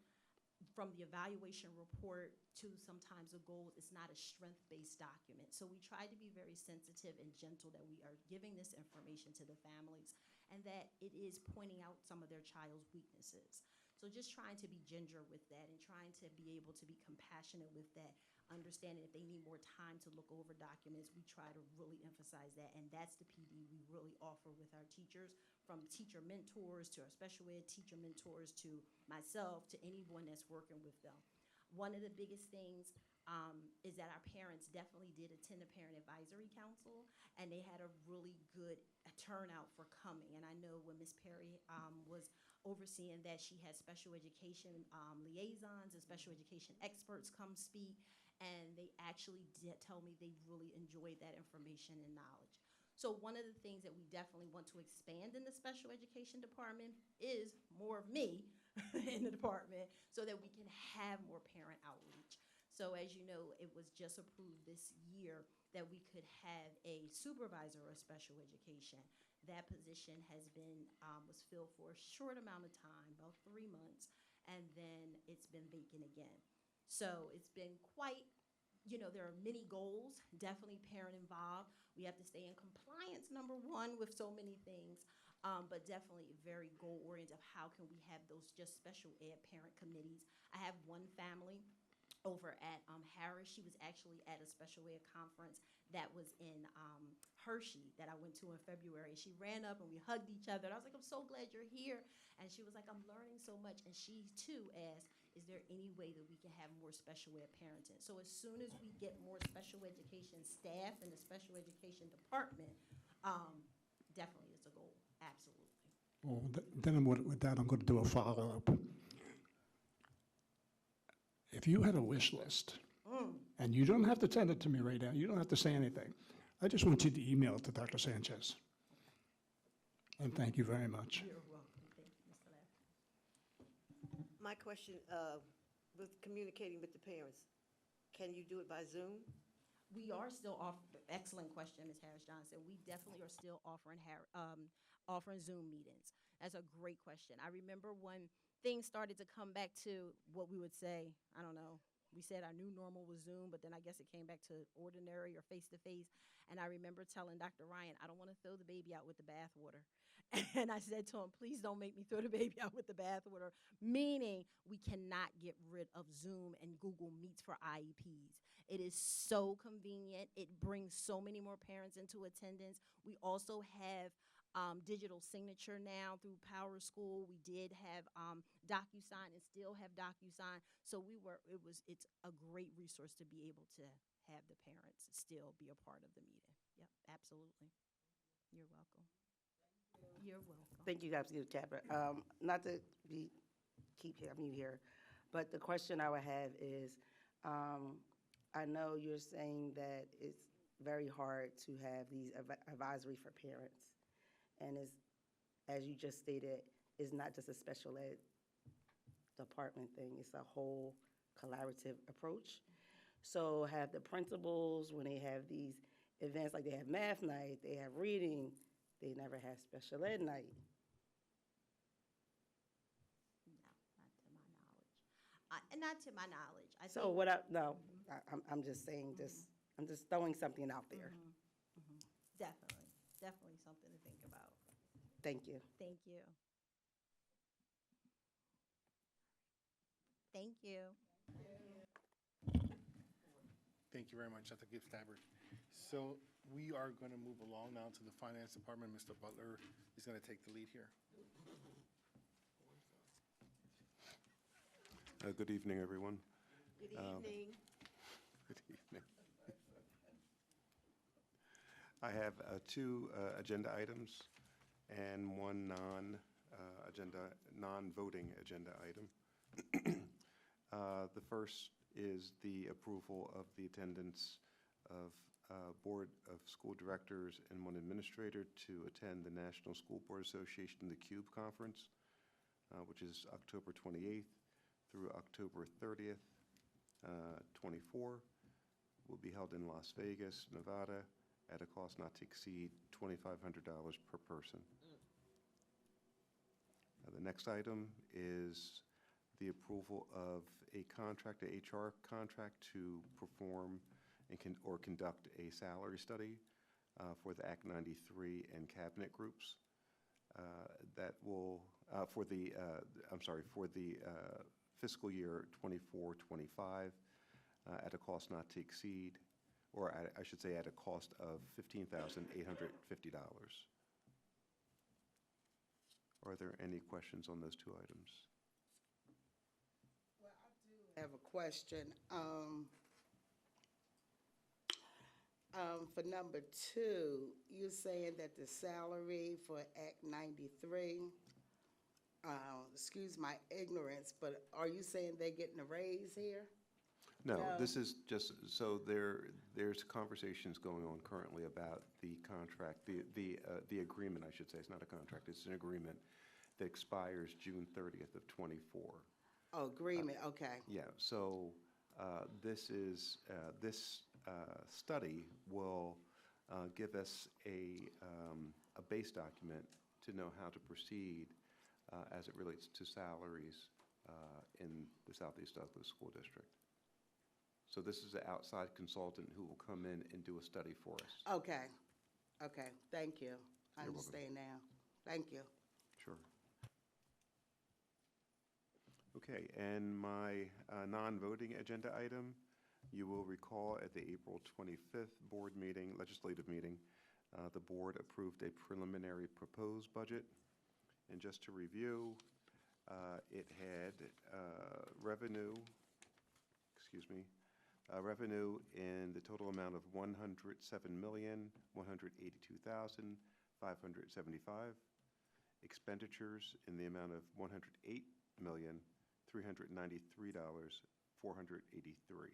S3: from the evaluation report to sometimes the goals, it's not a strength-based document. So we try to be very sensitive and gentle that we are giving this information to the families and that it is pointing out some of their child's weaknesses. So just trying to be ginger with that and trying to be able to be compassionate with that. understanding if they need more time to look over documents, we try to really emphasize that. And that's the PD we really offer with our teachers, from teacher mentors to our special ed teacher mentors to myself to anyone that's working with them. One of the biggest things is that our parents definitely did attend the Parent Advisory Council, and they had a really good turnout for coming. And I know when Ms. Perry was overseeing that, she had special education liaisons and special education experts come speak, and they actually did tell me they really enjoyed that information and knowledge. So one of the things that we definitely want to expand in the special education department is more of me in the department so that we can have more parent outreach. So as you know, it was just approved this year that we could have a supervisor of special education. That position has been, was filled for a short amount of time, about 3 months, and then it's been vacant again. So it's been quite, there are many goals, definitely parent involved. We have to stay in compliance, number one, with so many things, but definitely very goal-oriented of how can we have those just special ed parent committees. I have one family over at Harris. She was actually at a special ed conference that was in Hershey that I went to in February. She ran up and we hugged each other. And I was like, I'm so glad you're here. And she was like, I'm learning so much. And she too asked, is there any way that we can have more special ed parenting? So as soon as we get more special education staff in the special education department, definitely it's a goal, absolutely.
S7: Well, then with that, I'm going to do a follow-up. If you had a wish list, and you don't have to send it to me right now, you don't have to say anything. I just want you to email it to Dr. Sanchez. And thank you very much.
S3: You're welcome. Thank you, Mr. Lapp.
S9: My question, with communicating with the parents, can you do it by Zoom?
S3: We are still excellent question, Ms. Harris Johnson. We definitely are still offering Zoom meetings. That's a great question. I remember when things started to come back to what we would say, I don't know, we said our new normal was Zoom, but then I guess it came back to ordinary or face-to-face. And I remember telling Dr. Ryan, I don't want to throw the baby out with the bathwater. And I said to him, please don't make me throw the baby out with the bathwater, meaning we cannot get rid of Zoom and Google Meets for IEPs. It is so convenient. It brings so many more parents into attendance. We also have digital signature now through Power School. We did have DocuSign and still have DocuSign. So it's a great resource to be able to have the parents still be a part of the meeting. Yep, absolutely. You're welcome. You're welcome.
S1: Thank you, Dr. Tapper. Not to keep having you here, but the question I would have is, I know you're saying that it's very hard to have these advisory for parents. And as you just stated, it's not just a special ed department thing, it's a whole collaborative approach. So have the principals, when they have these events, like they have math night, they have reading, they never have special ed night.
S3: No, not to my knowledge.
S1: So I'm just saying this, I'm just throwing something out there.
S3: Definitely something to think about.
S1: Thank you.
S3: Thank you. Thank you.
S2: Thank you very much, Dr. Gibbs Tabbert. So we are going to move along now to the Finance Department. Mr. Butler is going to take the lead here.
S10: Good evening, everyone.
S9: Good evening.
S10: Good evening. I have two agenda items and one non-voting agenda item. The first is the approval of the attendance of Board of School Directors and one administrator to attend the National School Board Association, the CUBE Conference, which is October 28th through October 30th, 24. Will be held in Las Vegas, Nevada, at a cost not to exceed $2,500 per person. The next item is the approval of a contract, a HR contract, to perform and conduct a salary study for the Act 93 and cabinet groups. That will for the fiscal year 24-25. at a cost not to exceed, or I should say at a cost of $15,850. Are there any questions on those two items?
S6: I have a question. For number 2, you're saying that the salary for Act 93, excuse my ignorance, but are you saying they're getting a raise here?
S10: No,
S6: No.
S10: this is just, so there's conversations going on currently about the contract, the agreement, I should say. It's not a contract, it's an agreement that expires June 30th of '24.
S6: Oh, agreement, okay.
S10: Yeah, so this study will give us a base document to know how to proceed as it relates to salaries in the Southeast Douglas School District. So this is an outside consultant who will come in and do a study for us.
S6: Okay, okay, thank you. I
S10: You're welcome.
S6: understand now. Thank you.
S10: Sure. Okay, and my non-voting agenda item, you will recall at the April 25th board meeting, legislative meeting, the board approved a preliminary proposed budget. And just to review, it had revenue in the total amount of $107,182,575, expenditures in the amount of $108,393,483.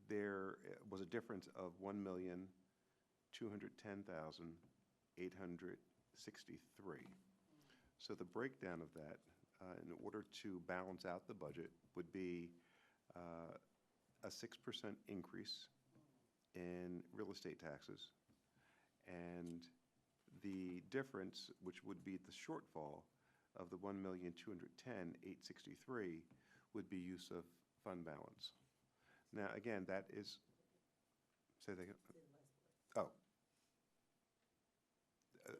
S10: There was a difference of $1,210,863. So the breakdown of that, in order to balance out the budget, would be a 6% increase in real estate taxes, and the difference, which would be the shortfall of the $1,210,863, would be use of fund balance. Now, again, that is, say that again. Oh.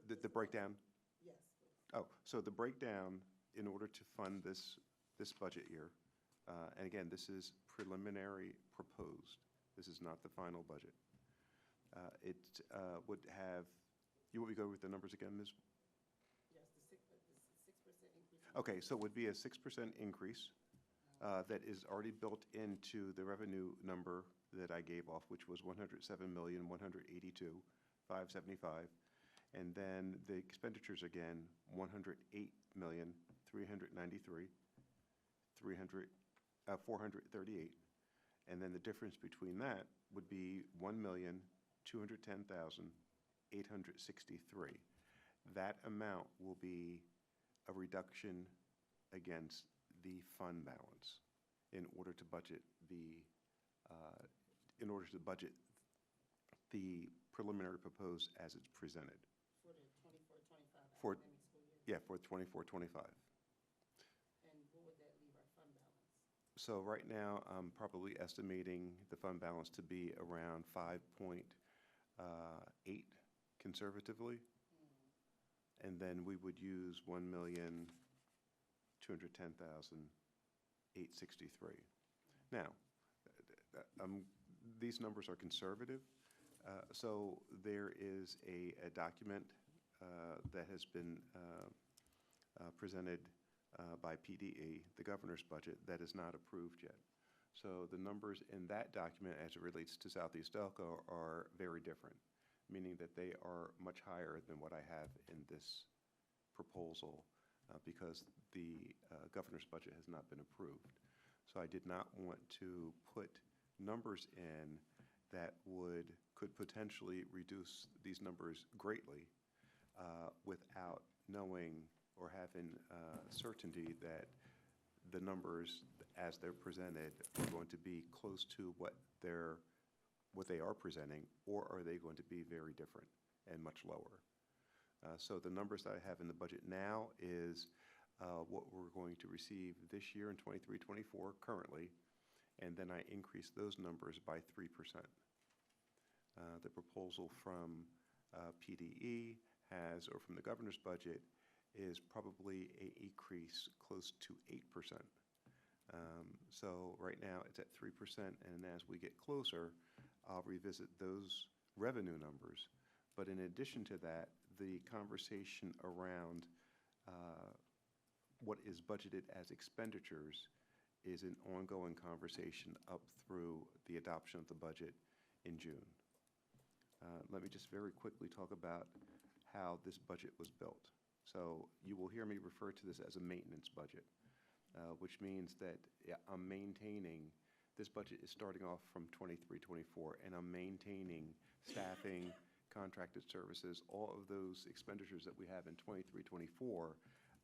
S10: The breakdown?
S6: Yes.
S10: Oh, so the breakdown, in order to fund this budget year, and again, this is preliminary proposed. This is not the final budget. It would have, you want me to go with the numbers again, Ms.?
S6: Yes, the 6% increase.
S10: Okay, so it would be a 6% increase that is already built into the revenue number that I gave off, which was $107,182,575. And then the expenditures again, $108,393,438. And then the difference between that would be $1,210,863. That amount will be a reduction against the fund balance in order to budget the preliminary proposed as it's presented.
S6: For the 24-25
S10: For-
S6: academic school year?
S10: Yeah, for 24-25.
S6: And what would that leave our fund balance?
S10: So right now, I'm probably estimating the fund balance to be around 5.8 conservatively. And then we would use $1,210,863. Now, these numbers are conservative. So there is a document that has been presented by PDE, the governor's budget, that is not approved yet. So the numbers in that document as it relates to Southeast Delco are very different, meaning that they are much higher than what I have in this proposal because the governor's budget has not been approved. So I did not want to put numbers in that could potentially reduce these numbers greatly without knowing or having certainty that the numbers as they're presented are going to be close to what they are presenting, or are they going to be very different and much lower. So the numbers that I have in the budget now is what we're going to receive this year in 23-24 currently, and then I increase those numbers by 3%. The proposal from PDE has, or from the governor's budget, is probably an increase close to 8%. So right now, it's at 3%, and as we get closer, I'll revisit those revenue numbers. But in addition to that, the conversation around what is budgeted as expenditures is an ongoing conversation up through the adoption of the budget in June. Let me just very quickly talk about how this budget was built. So you will hear me refer to this as a maintenance budget, which means that I'm maintaining, this budget is starting off from 23-24, and I'm maintaining staffing, contracted services, all of those expenditures that we have in 23-24,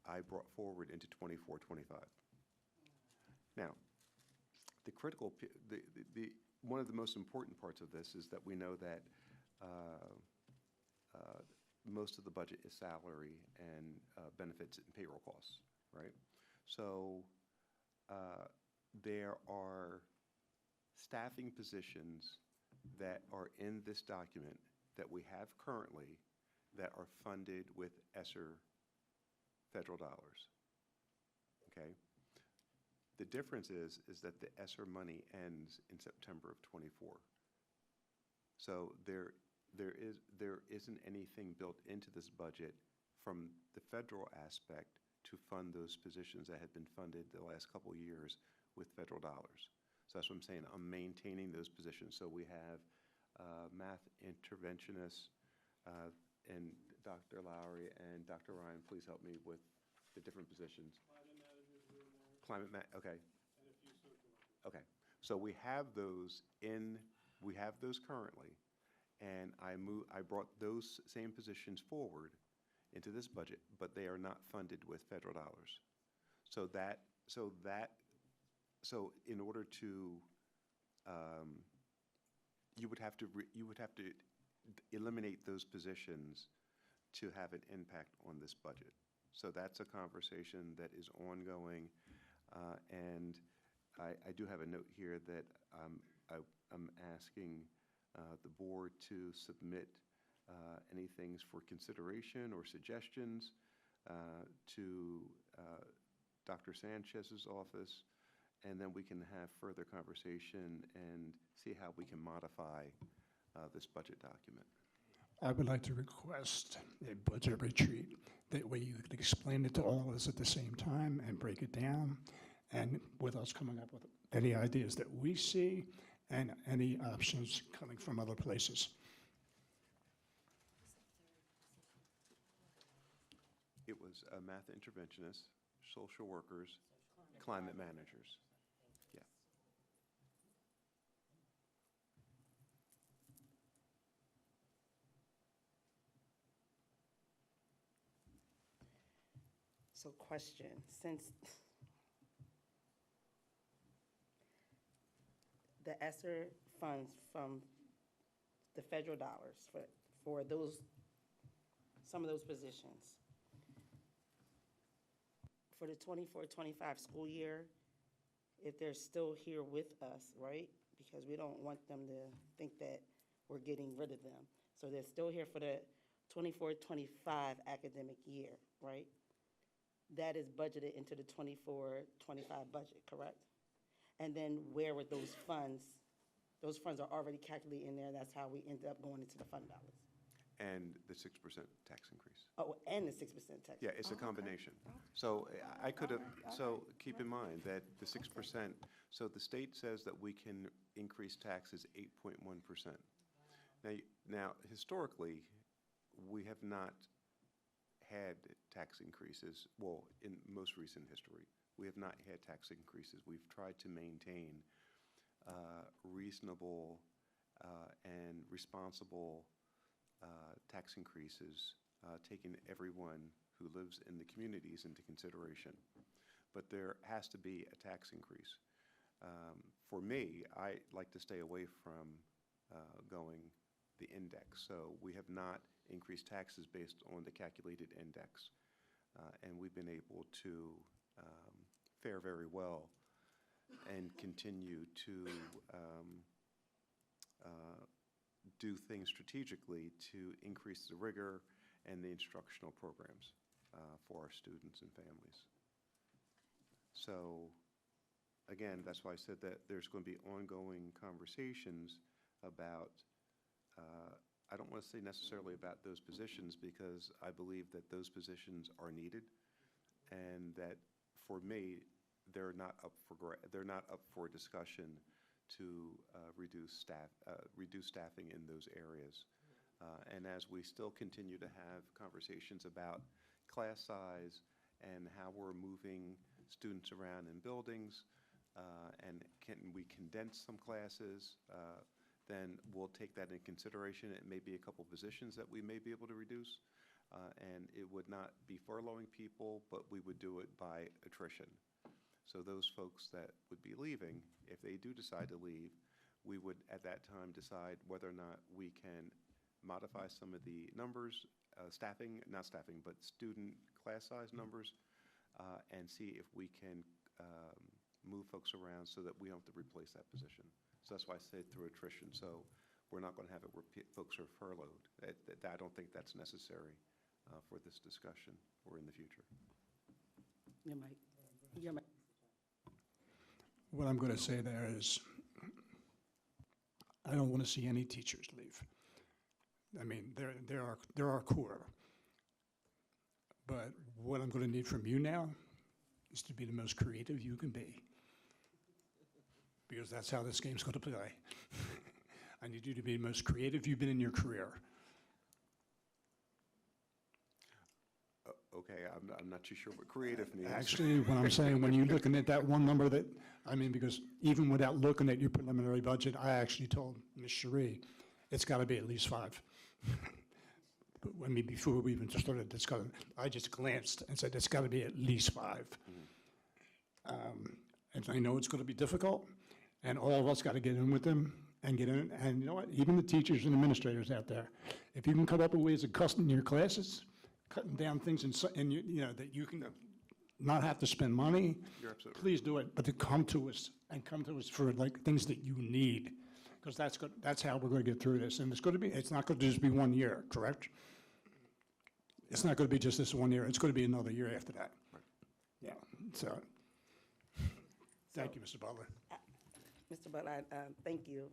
S10: I brought forward into 24-25. Now, the critical, one of the most important parts of this is that we know that most of the budget is salary and benefits and payroll costs, right? So there are staffing positions that are in this document that we have currently that are funded with ESSER federal dollars, okay? The difference is that the ESSER money ends in September of '24. So there isn't anything built into this budget from the federal aspect to fund those positions that have been funded the last couple of years with federal dollars. So that's what I'm saying. I'm maintaining those positions. So we have math interventionists, and Dr. Lowry and Dr. Ryan, please help me with the different positions. Okay. Okay, so we have those currently, and I brought those same positions forward into this budget, but they are not funded with federal dollars. So in order to, you would have to eliminate those positions to have an impact on this budget. So that's a conversation that is ongoing, and I do have a note here that I'm asking the board to submit any things for consideration or suggestions to Dr. Sanchez's office, and then we can have further conversation and see how we can modify this budget document.
S7: I would like to request a budget retreat. That way you could explain it to all of us at the same time and break it down, and with us coming up with any ideas that we see and any options coming from other places.
S10: It was math interventionists, social workers, climate managers. Yeah.
S1: So question, since the ESSER funds from the federal dollars for those, some of those positions, for the 24-25 school year, if they're still here with us, right? Because we don't want them to think that we're getting rid of them. So they're still here for the 24-25 academic year, right? That is budgeted into the 24-25 budget, correct? And then where would those funds are already calculated in there, that's how we end up going into the fund balance.
S10: And the 6% tax increase.
S1: Oh, and the 6% tax.
S10: Yeah, it's a combination. So I could have, so keep in mind that the 6%, so the state says that we can increase taxes 8.1%. Now, historically, we have not had tax increases, well, in most recent history, we have not had tax increases. We've tried to maintain reasonable and responsible tax increases, taking everyone who lives in the communities into consideration. But there has to be a tax increase. For me, I like to stay away from going the index. So we have not increased taxes based on the calculated index. And we've been able to fare very well and continue to do things strategically to increase the rigor and the instructional programs for our students and families. So again, that's why I said that there's going to be ongoing conversations about, I don't want to say necessarily about those positions, because I believe that those positions are needed, and that, for me, they're not up for discussion to reduce staffing in those areas. And as we still continue to have conversations about class size and how we're moving students around in buildings, and can we condense some classes, then we'll take that in consideration. It may be a couple positions that we may be able to reduce, and it would not be furloughing people, but we would do it by attrition. So those folks that would be leaving, if they do decide to leave, we would at that time decide whether or not we can modify some of the numbers, not staffing, but student class size numbers, and see if we can move folks around so that we don't have to replace that position. So that's why I say through attrition. So we're not going to have it where folks are furloughed. I don't think that's necessary for this discussion or in the future.
S1: Your mic. Your mic.
S7: What I'm going to say there is, I don't want to see any teachers leave. I mean, they're our core. But what I'm going to need from you now is to be the most creative you can be. Because that's how this game's going to play. I need you to be the most creative you've been in your career.
S10: Okay, I'm not too sure what creative means.
S7: Actually, what I'm saying, when you're looking at that one number that, I mean, because even without looking at your preliminary budget, I actually told Ms. Cherie, it's got to be at least 5. But I mean, before we even started discussing, I just glanced and said, it's got to be at least 5. And I know it's going to be difficult, and all of us got to get in with them and get in. And you know what? Even the teachers and administrators out there, if you can come up with ways of cutting your classes, cutting down things and you know, that you can not have to spend money,
S10: You're absolutely
S7: please do it. But to come to us for like things that you need, because that's how we're going to get through this. And it's not going to just be 1 year, correct? It's not going to be just this 1 year. It's going to be another year after that. Yeah. So, thank you, Mr. Butler.
S1: Mr. Butler, thank you.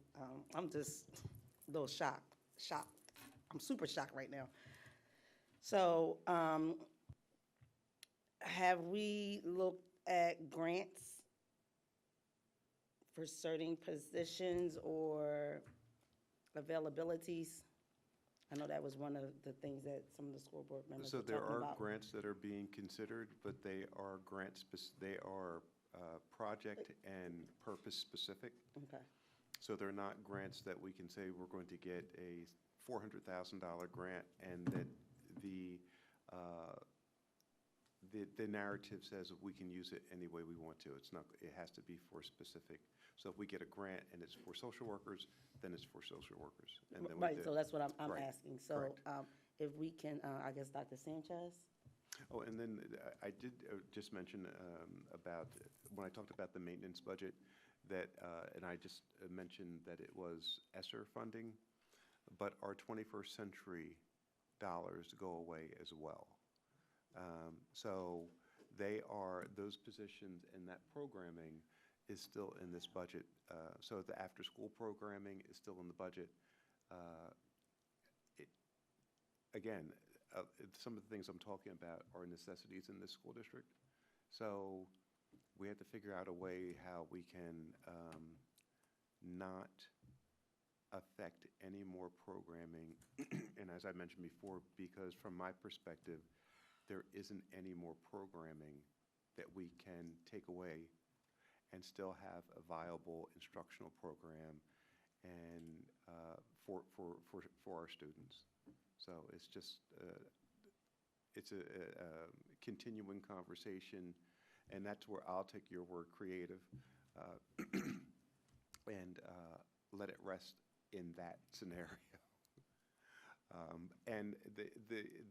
S1: I'm just a little shocked. I'm super shocked right now. So, have we looked at grants for certain positions or availabilities? I know that was one of the things that some of the school board members
S10: So
S1: were
S10: there
S1: talking
S10: are
S1: about.
S10: grants that are being considered, but they are project and purpose specific.
S1: Okay.
S10: So they're not grants that we can say we're going to get a $400,000 grant and that the narrative says we can use it any way we want to. It's not, it has to be for specific. So if we get a grant and it's for social workers, then it's for social workers. And then
S1: Right, so that's what I'm
S10: Right,
S1: asking. So,
S10: correct.
S1: if we can, I guess, Dr. Sanchez?
S10: Oh, and then I did just mention about, when I talked about the maintenance budget, that, and I just mentioned that it was ESSER funding, but our 21st century dollars go away as well. So those positions and that programming is still in this budget. So the after-school programming is still in the budget. Again, some of the things I'm talking about are necessities in this school district. So we have to figure out a way how we can not affect any more programming. And as I mentioned before, because from my perspective, there isn't any more programming that we can take away and still have a viable instructional program and for our students. So it's just, it's a continuing conversation, and that's where I'll take your word creative and let it rest in that scenario. And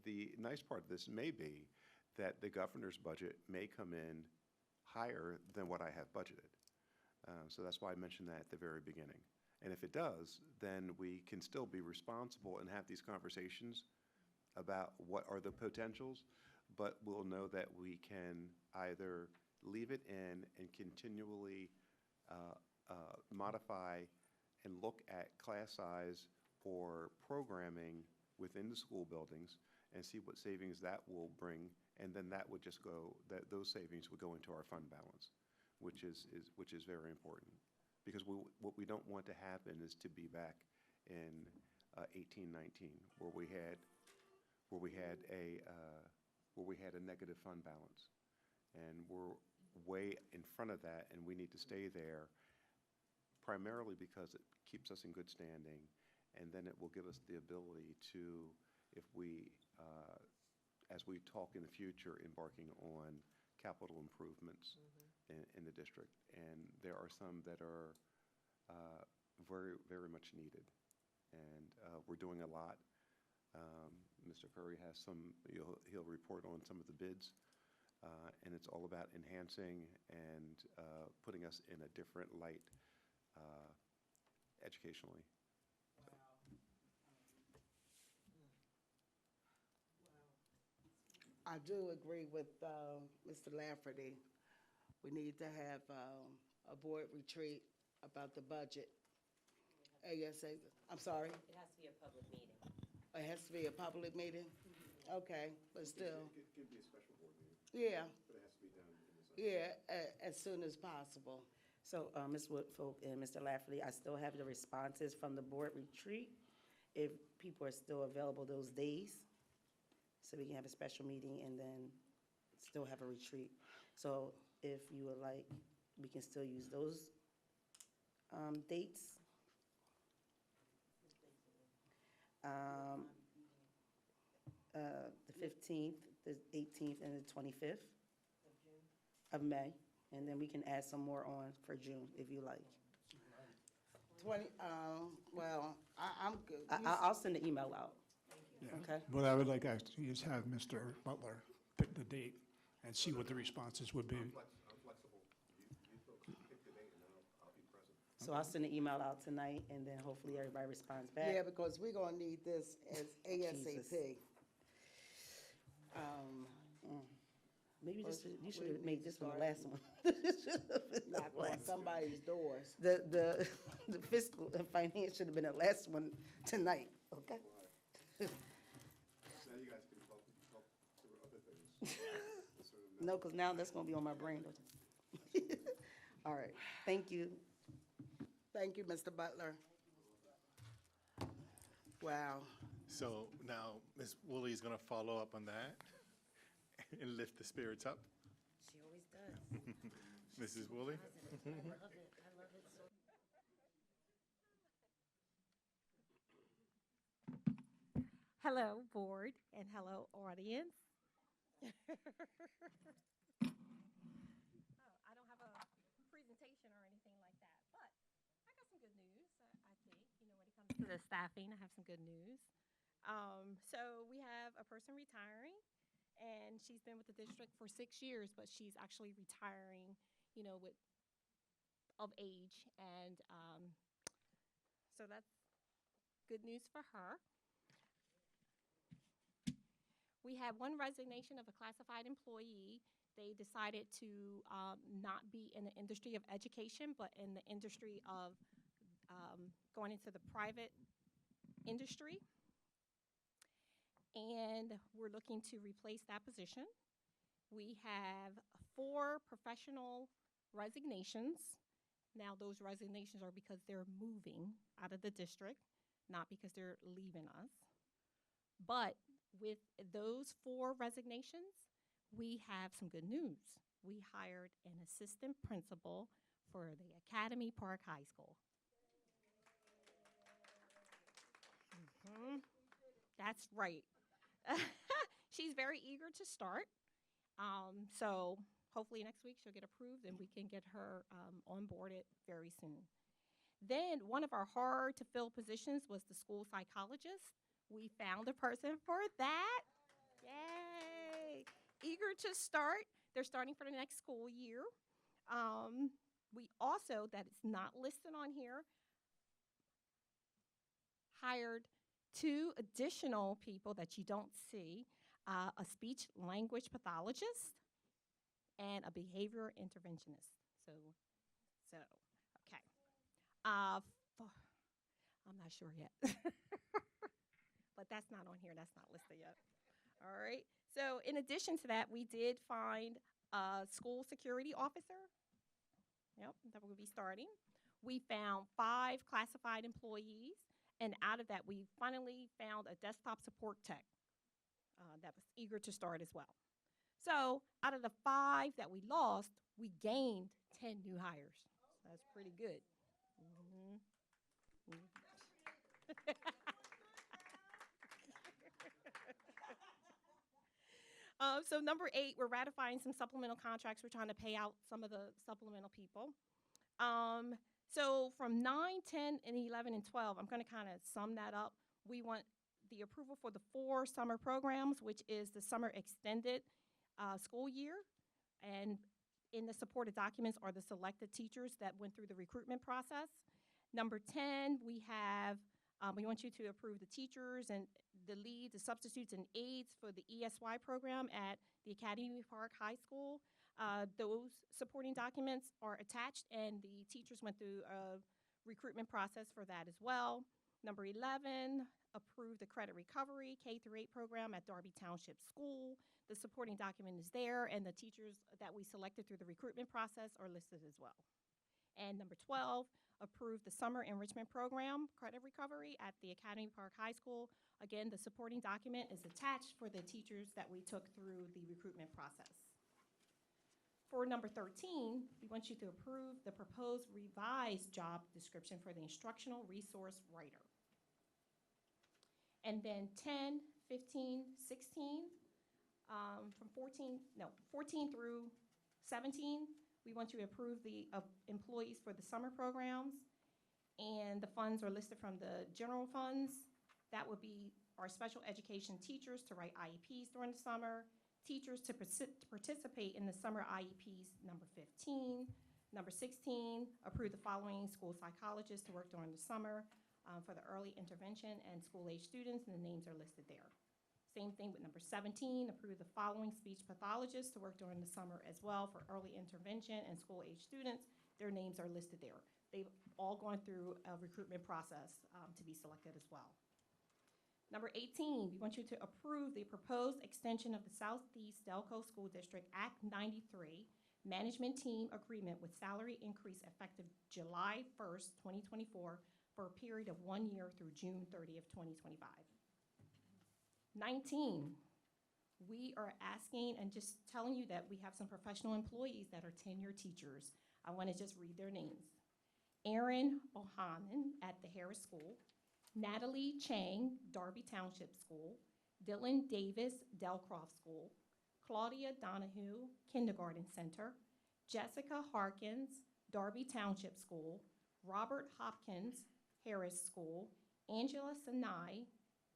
S10: the nice part of this may be that the governor's budget may come in higher than what I have budgeted. So that's why I mentioned that at the very beginning. And if it does, then we can still be responsible and have these conversations about what are the potentials, but we'll know that we can either leave it in and continually modify and look at class size or programming within the school buildings and see what savings that will bring, and then that would just go, those savings would go into our fund balance, which is very important. Because what we don't want to happen is to be back in 1819, where we had a negative fund balance. And we're way in front of that, and we need to stay there, primarily because it keeps us in good standing, and then it will give us the ability to, if we, as we talk in the future, embarking on capital improvements in the district. And there are some that are very, very much needed. And we're doing a lot. Mr. Curry has some, he'll report on some of the bids. And it's all about enhancing and putting us in a different light educationally.
S6: I do agree with Mr. Lafferty. We need to have a board retreat about the budget. ASA, I'm sorry,
S8: It has to be a public meeting.
S6: it has to be a public meeting? Okay, but still,
S10: It can be a special board meeting,
S6: yeah,
S10: but it has to be done in the summer.
S6: yeah, as soon as possible.
S1: So, Ms. Woodfolk and Mr. Lafferty, I still have the responses from the board retreat, if people are still available those days, so we can have a special meeting and then still have a retreat. So if you would like, we can still use those dates. The 15th, the 18th, and the 25th of May. And then we can add some more on for June, if you like.
S6: 20, well, I'm good.
S1: I'll send the email out.
S7: Yeah.
S1: Okay.
S7: What I would like actually is have Mr. Butler pick the date and see what the responses would be.
S10: I'm flexible. You folks pick the date and I'll be present.
S1: So I'll send the email out tonight, and then hopefully everybody responds back.
S6: Yeah, because we're gonna need this as ASAP.
S1: Maybe
S6: Well,
S1: you should
S6: we
S1: have
S6: need
S1: made
S6: to
S1: this one the
S6: start.
S1: last one.
S6: Knock on somebody's doors.
S1: The fiscal and finance should have been the last one tonight, okay?
S10: So now you guys can talk through other things. Sort of
S1: No, because now that's gonna be on my brain. All right, thank you.
S6: Thank you, Mr. Butler. Wow.
S2: So now Ms. Woolley is going to follow up on that and lift the spirits up.
S8: She always does.
S2: Mrs. Woolley?
S8: I love it. I love it so.
S11: Hello, board, and hello, audience. Oh, I don't have a presentation or anything like that, but I got some good news, I think. You know, when it comes to the staffing, I have some good news. So we have a person retiring, and she's been with the district for 6 years, but she's actually retiring, you know, of age, and so that's good news for her. We have one resignation of a classified employee. They decided to not be in the industry of education, but in the industry of going into the private industry. And we're looking to replace that position. We have 4 professional resignations. Now, those resignations are because they're moving out of the district, not because they're leaving us. But with those 4 resignations, we have some good news. We hired an assistant principal for the Academy Park High School. That's right. She's very eager to start. So hopefully next week she'll get approved and we can get her onboarded very soon. Then one of our hard to fill positions was the school psychologist. We found a person for that. Yay! Eager to start. They're starting for the next school year. We also, that is not listed on here, hired 2 additional people that you don't see, a speech language pathologist and a behavior interventionist. So, okay. I'm not sure yet. But that's not on here, that's not listed yet. All right, so in addition to that, we did find a school security officer. Yep, that will be starting. We found 5 classified employees, and out of that, we finally found a desktop support tech that was eager to start as well. So out of the 5 that we lost, we gained 10 new hires. So that's pretty good. Mhm. So number 8, we're ratifying some supplemental contracts. We're trying to pay out some of the supplemental people. So from 9, 10, and 11, and 12, I'm going to kind of sum that up. We want the approval for the 4 summer programs, which is the summer extended school year. And in the supported documents are the selected teachers that went through the recruitment process. Number 10, we want you to approve the teachers and the leads, the substitutes, and aides for the ESY program at the Academy Park High School. Those supporting documents are attached, and the teachers went through a recruitment process for that as well. Number 11, approve the credit recovery K-8 program at Darby Township School. The supporting document is there, and the teachers that we selected through the recruitment process are listed as well. And number 12, approve the summer enrichment program credit recovery at the Academy Park High School. Again, the supporting document is attached for the teachers that we took through the recruitment process. For number 13, we want you to approve the proposed revised job description for the instructional resource writer. And then 10, 15, 16, from 14 through 17, we want you to approve the employees for the summer programs, and the funds are listed from the general funds. That would be our special education teachers to write IEPs during the summer, teachers to participate in the summer IEPs, number 15. Number 16, approve the following school psychologists to work during the summer for the early intervention and school-age students, and the names are listed there. Same thing with number 17, approve the following speech pathologists to work during the summer as well for early intervention and school-age students. Their names are listed there. They've all gone through a recruitment process to be selected as well. Number 18, we want you to approve the proposed extension of the Southeast Delco School District Act 93 management team agreement with salary increase effective July 1st, 2024 for a period of 1 year through June 30th, 2025. 19, we are asking and just telling you that we have some professional employees that are tenured teachers. I want to just read their names. Erin Ohanan at the Harris School, Natalie Chang, Darby Township School, Dylan Davis, Delcroft School, Claudia Donahue, Kindergarten Center, Jessica Harkins, Darby Township School, Robert Hopkins, Harris School, Angela Sinai,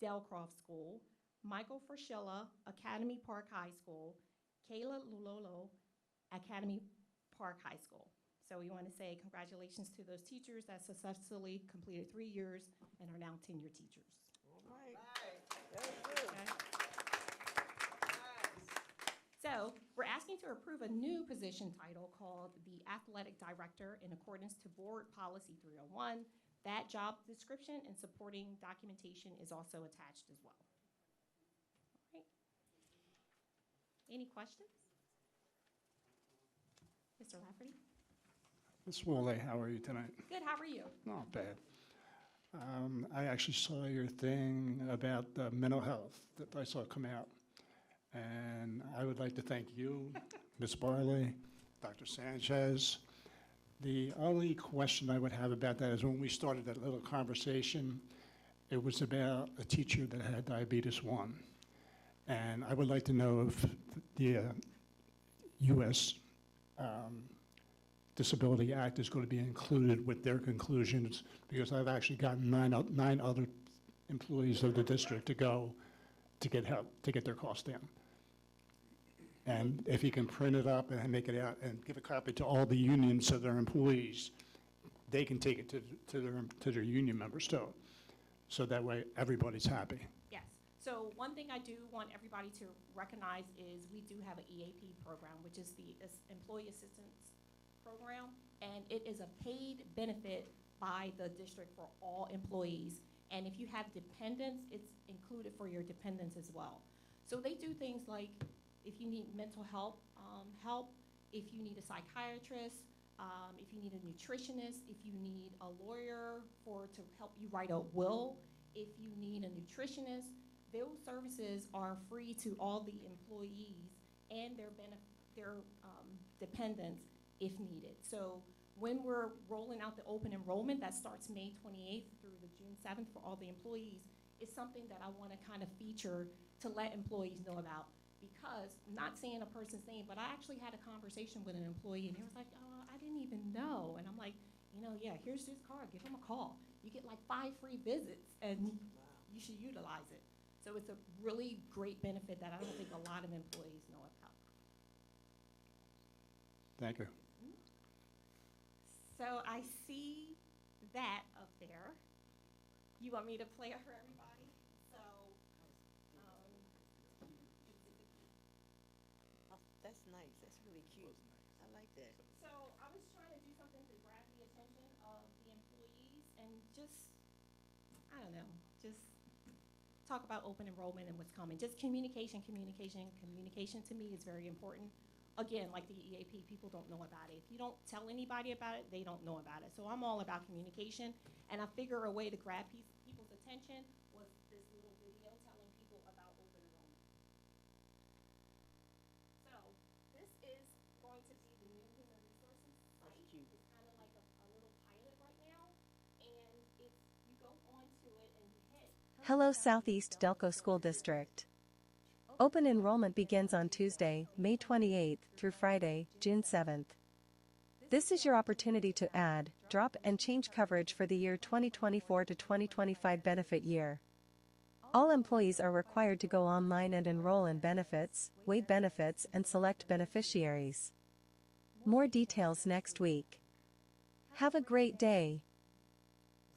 S11: Delcroft School, Michael Frashilla, Academy Park High School, Kayla Lulolo, Academy Park High School. So we want to say congratulations to those teachers that successfully completed 3 years and are now tenured teachers.
S9: All right. Very good.
S11: Okay. So we're asking to approve a new position title called the Athletic Director in accordance to Board Policy 301. That job description and supporting documentation is also attached as well. All right. Any questions? Mr. Lafferty?
S7: Ms. Woolley, how are you tonight?
S11: Good, how are you?
S7: Not bad. I actually saw your thing about mental health that I saw come out. And I would like to thank you, Ms. Barley, Dr. Sanchez. The only question I would have about that is when we started that little conversation, it was about a teacher that had diabetes 1. And I would like to know if the U.S. Disability Act is going to be included with their conclusions, because I've actually gotten nine other employees of the district to go to get help, to get their costs down. And if you can print it up and make it out and give a copy to all the unions of their employees, they can take it to their union members too. So that way everybody's happy.
S11: Yes. So one thing I do want everybody to recognize is we do have an EAP program, which is the Employee Assistance Program, and it is a paid benefit by the district for all employees. And if you have dependents, it's included for your dependents as well. So they do things like if you need mental health help, if you need a psychiatrist, if you need a nutritionist, if you need a lawyer to help you write a will, if you need a nutritionist, those services are free to all the employees and their dependents if needed. So when we're rolling out the open enrollment, that starts May 28th through the June 7th for all the employees, it's something that I want to kind of feature to let employees know about. Because, not saying a person's name, but I actually had a conversation with an employee, and he was like, oh, I didn't even know. And I'm like, yeah, here's this card, give them a call. You get like 5 free visits, and you should utilize it. So it's a really great benefit that I don't think a lot of employees know about.
S7: Thank you.
S11: So I see that up there. You want me to play it for everybody? So,
S9: That's nice. That's really cute. I like that.
S11: so I was trying to do something to grab the attention of the employees and just, I don't know, just talk about open enrollment and what's coming. Just communication to me is very important. Again, like the EAP, people don't know about it. If you don't tell anybody about it, they don't know about it. So I'm all about communication, and I figure a way to grab people's attention was this little video telling people about open enrollment. So this is going to be the new human resources site.
S9: cute.
S11: It's kind of like a little pilot right now, and it's, you go onto it and you hit.
S12: Hello Southeast Delco School District. Open enrollment begins on Tuesday, May 28th through Friday, June 7th. This is your opportunity to add, drop, and change coverage for the year 2024 to 2025 benefit year. All employees are required to go online and enroll in benefits, waive benefits, and select beneficiaries. More details next week. Have a great day.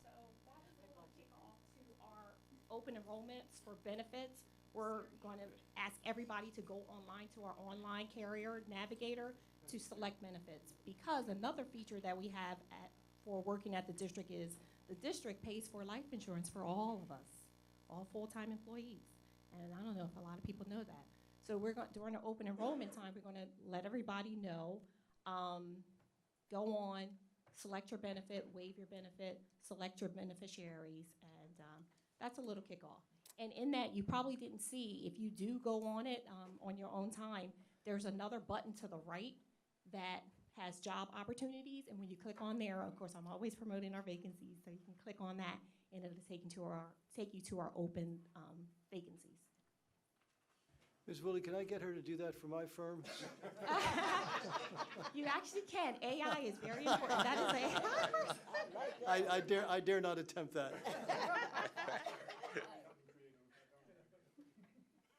S11: So that is a little kickoff to our open enrollments for benefits. We're going to ask everybody to go online to our online carrier navigator to select benefits. Because another feature that we have for working at the district is the district pays for life insurance for all of us, all full-time employees. And I don't know if a lot of people know that. So we're going, during the open enrollment time, we're going to let everybody know, go on, select your benefit, waive your benefit, select your beneficiaries, and that's a little kickoff. And in that, you probably didn't see, if you do go on it on your own time, there's another button to the right that has job opportunities. And when you click on there, of course, I'm always promoting our vacancies, so you can click on that, and it'll take you to our open vacancies.
S13: Ms. Willie, can I get her to do that for my firm?
S11: You actually can. AI is very important. That is
S13: I dare not attempt that.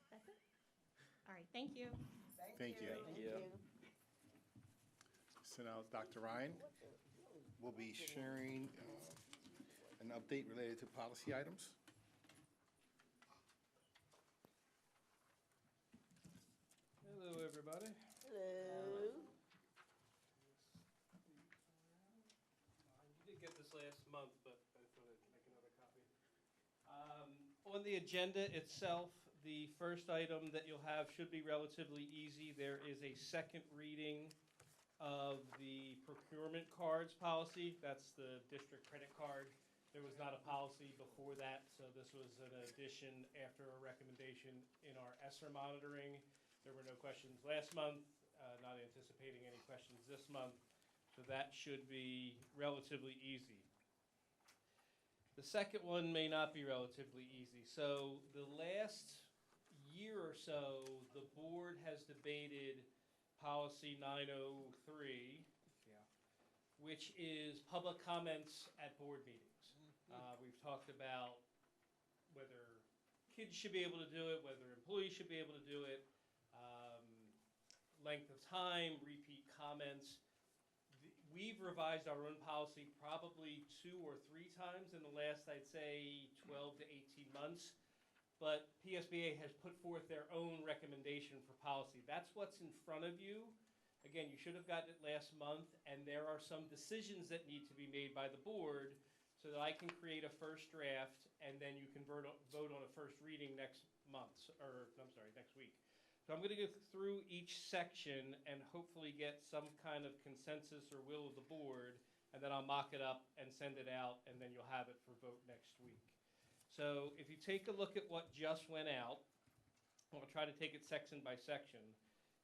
S11: That's it? All right, thank you.
S2: Thank you. So now Dr. Ryan will be sharing an update related to policy items.
S14: Hello, everybody.
S9: Hello.
S14: You did get this last month, but I thought I'd make another copy. On the agenda itself, the first item that you'll have should be relatively easy. There is a second reading of the procurement cards policy. That's the district credit card. There was not a policy before that, so this was an addition after a recommendation in our ESSER monitoring. There were no questions last month, not anticipating any questions this month, so that should be relatively easy. The second one may not be relatively easy. So the last year or so, the board has debated policy 903, which is public comments at board meetings. We've talked about whether kids should be able to do it, whether employees should be able to do it, length of time, repeat comments. We've revised our own policy probably 2 or 3 times in the last, I'd say, 12 to 18 months. but PSBA has put forth their own recommendation for policy. That's what's in front of you. Again, you should have gotten it last month, and there are some decisions that need to be made by the board so that I can create a first draft, and then you can vote on a first reading next month, or, I'm sorry, next week. So I'm going to go through each section and hopefully get some kind of consensus or will of the board, and then I'll mock it up and send it out, and then you'll have it for vote next week. So if you take a look at what just went out, I'll try to take it section by section.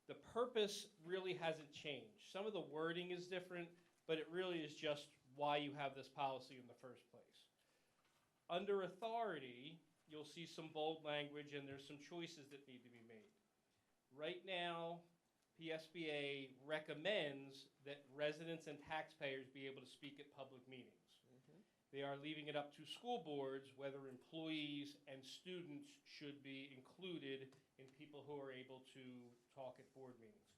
S14: The purpose really hasn't changed. Some of the wording is different, but it really is just why you have this policy in the first place. Under authority, you'll see some bold language, and there's some choices that need to be made. Right now, PSBA recommends that residents and taxpayers be able to speak at public meetings. They are leaving it up to school boards whether employees and students should be included in people who are able to talk at board meetings.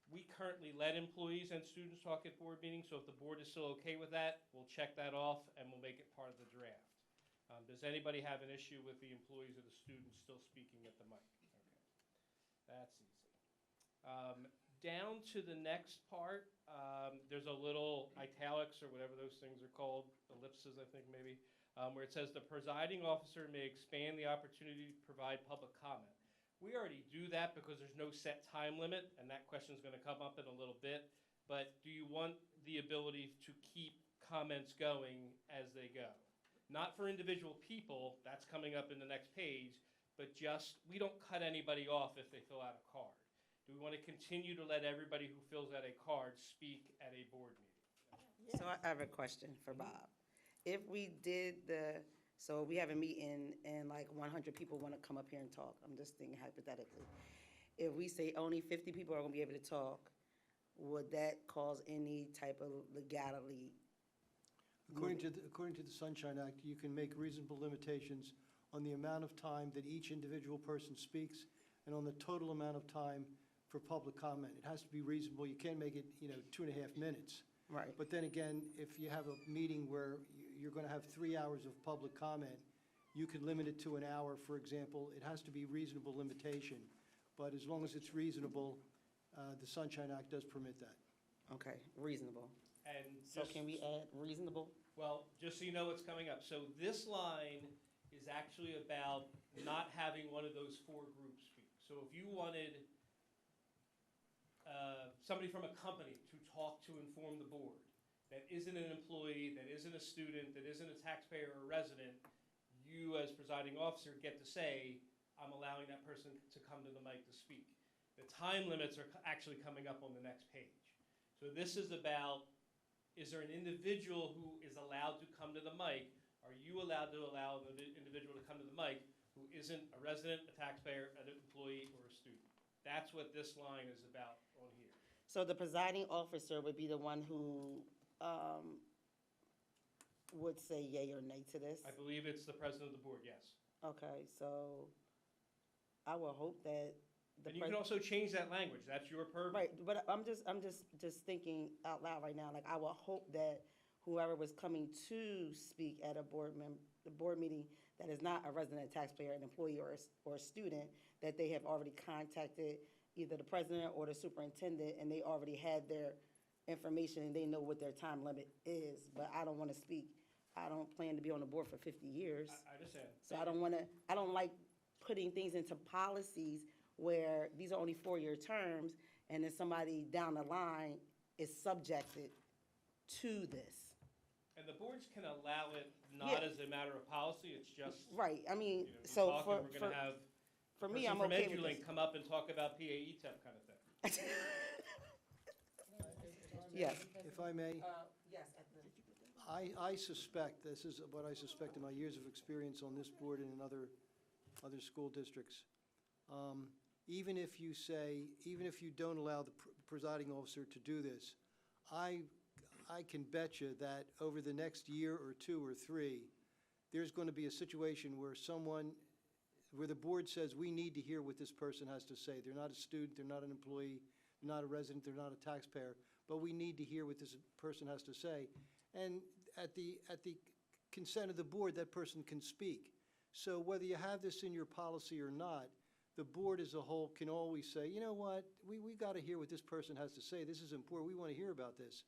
S14: We currently let employees and students talk at board meetings, so if the board is still okay with that, we'll check that off and we'll make it part of the draft. Does anybody have an issue with the employees or the students still speaking at the mic? Okay, that's easy. Down to the next part, there's a little italics or whatever those things are called, ellipses I think maybe, where it says the presiding officer may expand the opportunity to provide public comment. We already do that because there's no set time limit, and that question is going to come up in a little bit. But do you want the ability to keep comments going as they go? Not for individual people, that's coming up in the next page, but just, we don't cut anybody off if they fill out a card. Do we want to continue to let everybody who fills out a card speak at a board meeting?
S1: So I have a question for Bob. If we did so we have a meeting and like 100 people want to come up here and talk, I'm just thinking hypothetically. If we say only 50 people are going to be able to talk, would that cause any type of legality?
S13: According to the Sunshine Act, you can make reasonable limitations on the amount of time that each individual person speaks and on the total amount of time for public comment. It has to be reasonable. You can't make it, 2.5 minutes.
S1: Right.
S13: But then again, if you have a meeting where you're going to have 3 hours of public comment, you could limit it to an hour, for example. It has to be reasonable limitation. But as long as it's reasonable, the Sunshine Act does permit that.
S1: Okay, reasonable.
S14: And
S1: So
S14: just-
S1: can we add reasonable?
S14: Well, just so you know what's coming up. So this line is actually about not having one of those four groups speak. So if you wanted somebody from a company to talk to inform the board that isn't an employee, that isn't a student, that isn't a taxpayer or a resident, you as presiding officer get to say, I'm allowing that person to come to the mic to speak. The time limits are actually coming up on the next page. So this is about, is there an individual who is allowed to come to the mic? Are you allowed to allow the individual to come to the mic who isn't a resident, a taxpayer, an employee, or a student? That's what this line is about on here.
S1: So the presiding officer would be the one who would say yay or nay to this?
S14: I believe it's the president of the board, yes.
S1: Okay, so I will hope that the
S14: And you can also change that language. That's your purview.
S1: Right, but I'm just thinking out loud right now, like, I will hope that whoever was coming to speak at a the board meeting that is not a resident taxpayer, an employee or a student, that they have already contacted either the president or the superintendent, and they already had their information and they know what their time limit is, but I don't want to speak. I don't plan to be on the board for 50 years.
S14: I understand.
S1: So I don't like putting things into policies where these are only 4-year terms, and then somebody down the line is subjected to this.
S14: And the boards can allow it not
S1: Yeah.
S14: as a matter of policy, it's just.
S1: Right, I mean,
S14: we
S1: so
S14: talk and we're gonna have
S1: for
S14: the
S1: me,
S14: person
S1: I'm
S14: from
S1: okay with
S14: EduLink
S1: this.
S14: come up and talk about PAETEP kind of thing.
S1: Yes.
S13: If I may,
S1: Yes.
S13: I suspect, this is what I suspect in my years of experience on this board and in other school districts. Even if you don't allow the presiding officer to do this, I can bet you that over the next year or 2 or 3, there's going to be a situation where where the board says, we need to hear what this person has to say. They're not a student, they're not an employee, they're not a resident, they're not a taxpayer, but we need to hear what this person has to say. And at the consent of the board, that person can speak. So whether you have this in your policy or not, the board as a whole can always say, you know what, we got to hear what this person has to say. This is important. We want to hear about this.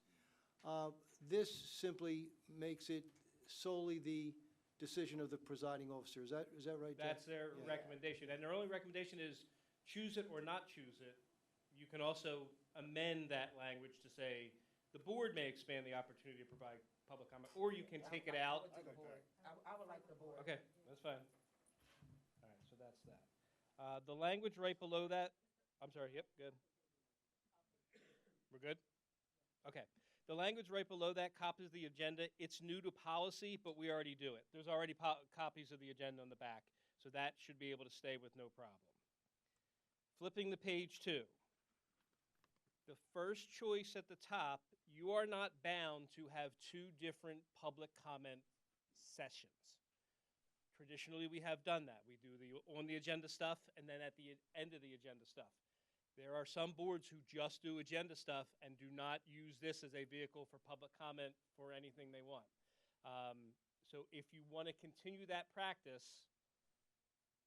S13: This simply makes it solely the decision of the presiding officer. Is that right, Jeff?
S14: That's their
S13: Yeah.
S14: recommendation, and their only recommendation is choose it or not choose it. You can also amend that language to say, the board may expand the opportunity to provide public comment, or you can take it out.
S6: I would like the board.
S14: Okay, that's fine. All right, so that's that. The language right below that, I'm sorry, yep, good. We're good? Okay. The language right below that copies the agenda. It's new to policy, but we already do it. There's already copies of the agenda on the back, so that should be able to stay with no problem. Flipping the page 2. The first choice at the top, you are not bound to have 2 different public comment sessions. Traditionally, we have done that. We do the on the agenda stuff and then at the end of the agenda stuff. There are some boards who just do agenda stuff and do not use this as a vehicle for public comment for anything they want. So if you want to continue that practice,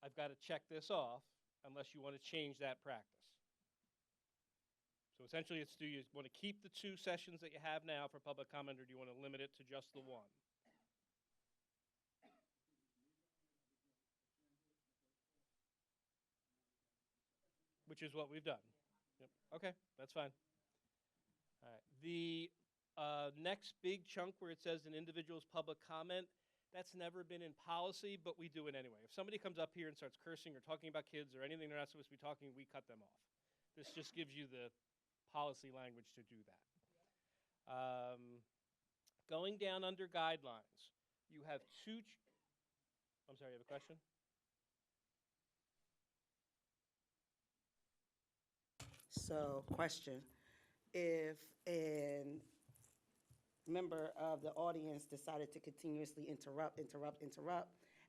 S14: I've got to check this off unless you want to change that practice. So essentially, it's do you want to keep the 2 sessions that you have now for public comment, or do you want to limit it to just the 1? Which is what we've done. Yep. Okay, that's fine. All right. The next big chunk where it says an individual's public comment, that's never been in policy, but we do it anyway. If somebody comes up here and starts cursing or talking about kids or anything they're not supposed to be talking, we cut them off. This just gives you the policy language to do that. Going down under guidelines, you have 2. I'm sorry, you have a question?
S1: So, question, if a member of the audience decided to continuously interrupt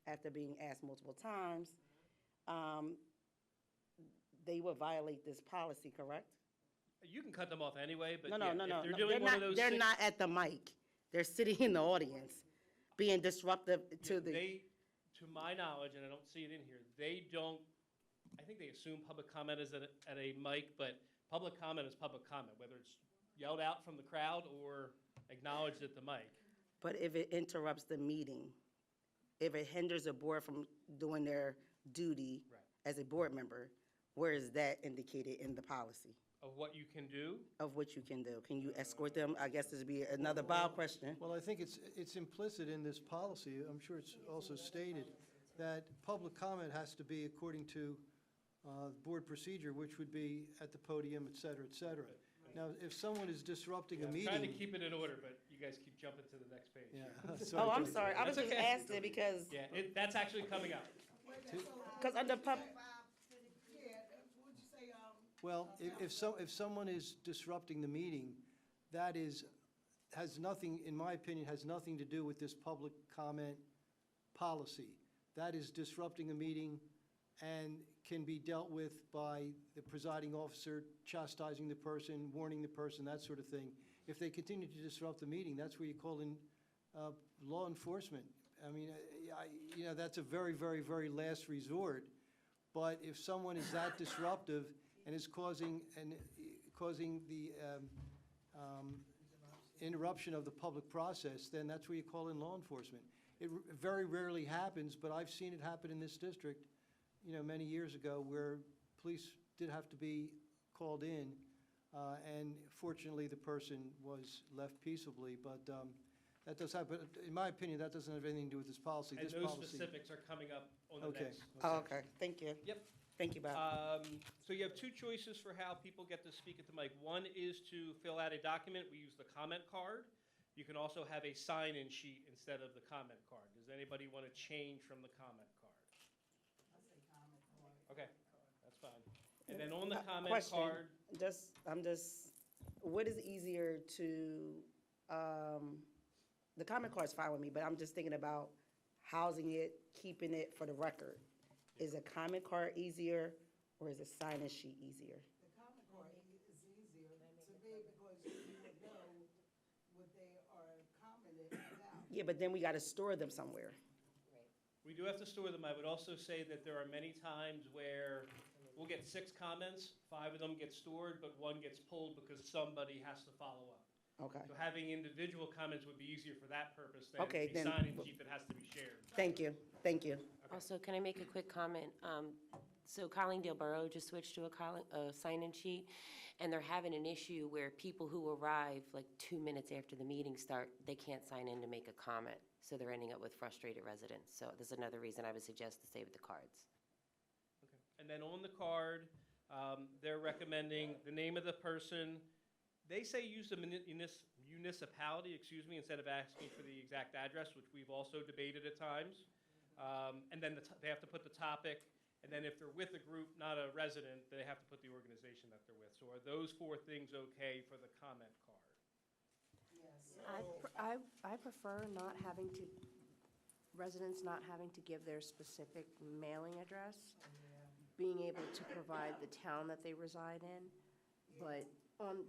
S1: after being asked multiple times, they would violate this policy, correct?
S14: You can cut them off anyway, but
S1: No,
S14: yeah,
S1: no, no,
S14: if
S1: no.
S14: they're
S1: no,
S14: doing one of those
S1: They're
S14: six-
S1: not at the mic. They're sitting in the audience, being disruptive to the.
S14: They, to my knowledge, and I don't see it in here, they don't, I think they assume public comment is at a mic, but public comment is public comment, whether it's yelled out from the crowd or acknowledged at the mic.
S1: But if it interrupts the meeting, if it hinders a board from doing their duty
S14: Right.
S1: as a board member, where is that indicated in the policy
S14: Of what you can do,
S1: of what you can do? Can you escort them? I guess this would be another Bob question.
S13: Well, I think it's implicit in this policy, I'm sure it's also stated, that public comment has to be according to board procedure, which would be at the podium, et cetera, et cetera. Now, if someone is disrupting a
S14: I'm
S13: meeting.
S14: trying to keep it in order, but you guys keep jumping to the next page.
S13: Yeah.
S1: Oh, I'm sorry. I was
S14: That's
S1: just
S14: okay.
S1: asking because,
S14: Yeah, that's actually coming up.
S1: under
S13: Well, if someone is disrupting the meeting, that has nothing, in my opinion, has nothing to do with this public comment policy. That is disrupting a meeting and can be dealt with by the presiding officer chastising the person, warning the person, that sort of thing. If they continue to disrupt the meeting, that's where you call in law enforcement. I mean, that's a very, very, very last resort. But if someone is that disruptive and is causing the interruption of the public process, then that's where you call in law enforcement. It very rarely happens, but I've seen it happen in this district, many years ago, where police did have to be called in, and fortunately, the person was left peaceably, but that does happen. But in my opinion, that doesn't have anything to do with this policy.
S14: And
S13: This
S14: those
S13: policy-
S14: specifics are coming up on the
S13: Okay.
S14: next.
S1: Oh, okay, thank you.
S14: Yep.
S1: Thank you, Bob.
S14: So you have 2 choices for how people get to speak at the mic. One is to fill out a document. We use the comment card. You can also have a sign-in sheet instead of the comment card. Does anybody want to change from the comment card? Okay, that's fine. And then on the comment
S1: Question,
S14: card,
S1: what is easier to, the comment card's fine with me, but I'm just thinking about housing it, keeping it for the record. Is a comment card easier, or is a sign-in sheet easier?
S6: The comment card is easier to me because you would know what they are commenting about.
S1: Yeah, but then we gotta store them somewhere.
S14: We do have to store them. I would also say that there are many times where we'll get 6 comments, 5 of them get stored, but 1 gets pulled because somebody has to follow up.
S1: Okay,
S14: So having individual comments would be easier for that purpose than
S1: Okay,
S14: a
S1: then-
S14: sign-in sheet that has to be shared.
S1: thank you, thank you.
S8: Also, can I make a quick comment? So Collingdale Borough just switched to a sign-in sheet, and they're having an issue where people who arrive like 2 minutes after the meeting start, they can't sign in to make a comment. So they're ending up with frustrated residents. So this is another reason I would suggest to save the cards.
S14: Okay. And then on the card, they're recommending the name of the person. They say use the municipality, instead of asking for the exact address, which we've also debated at times. And then they have to put the topic, and then if they're with a group, not a resident, they have to put the organization that they're with. So are those 4 things okay for the comment card?
S15: I prefer not having to, residents not having to give their specific mailing address, being able to provide the town that they reside in, but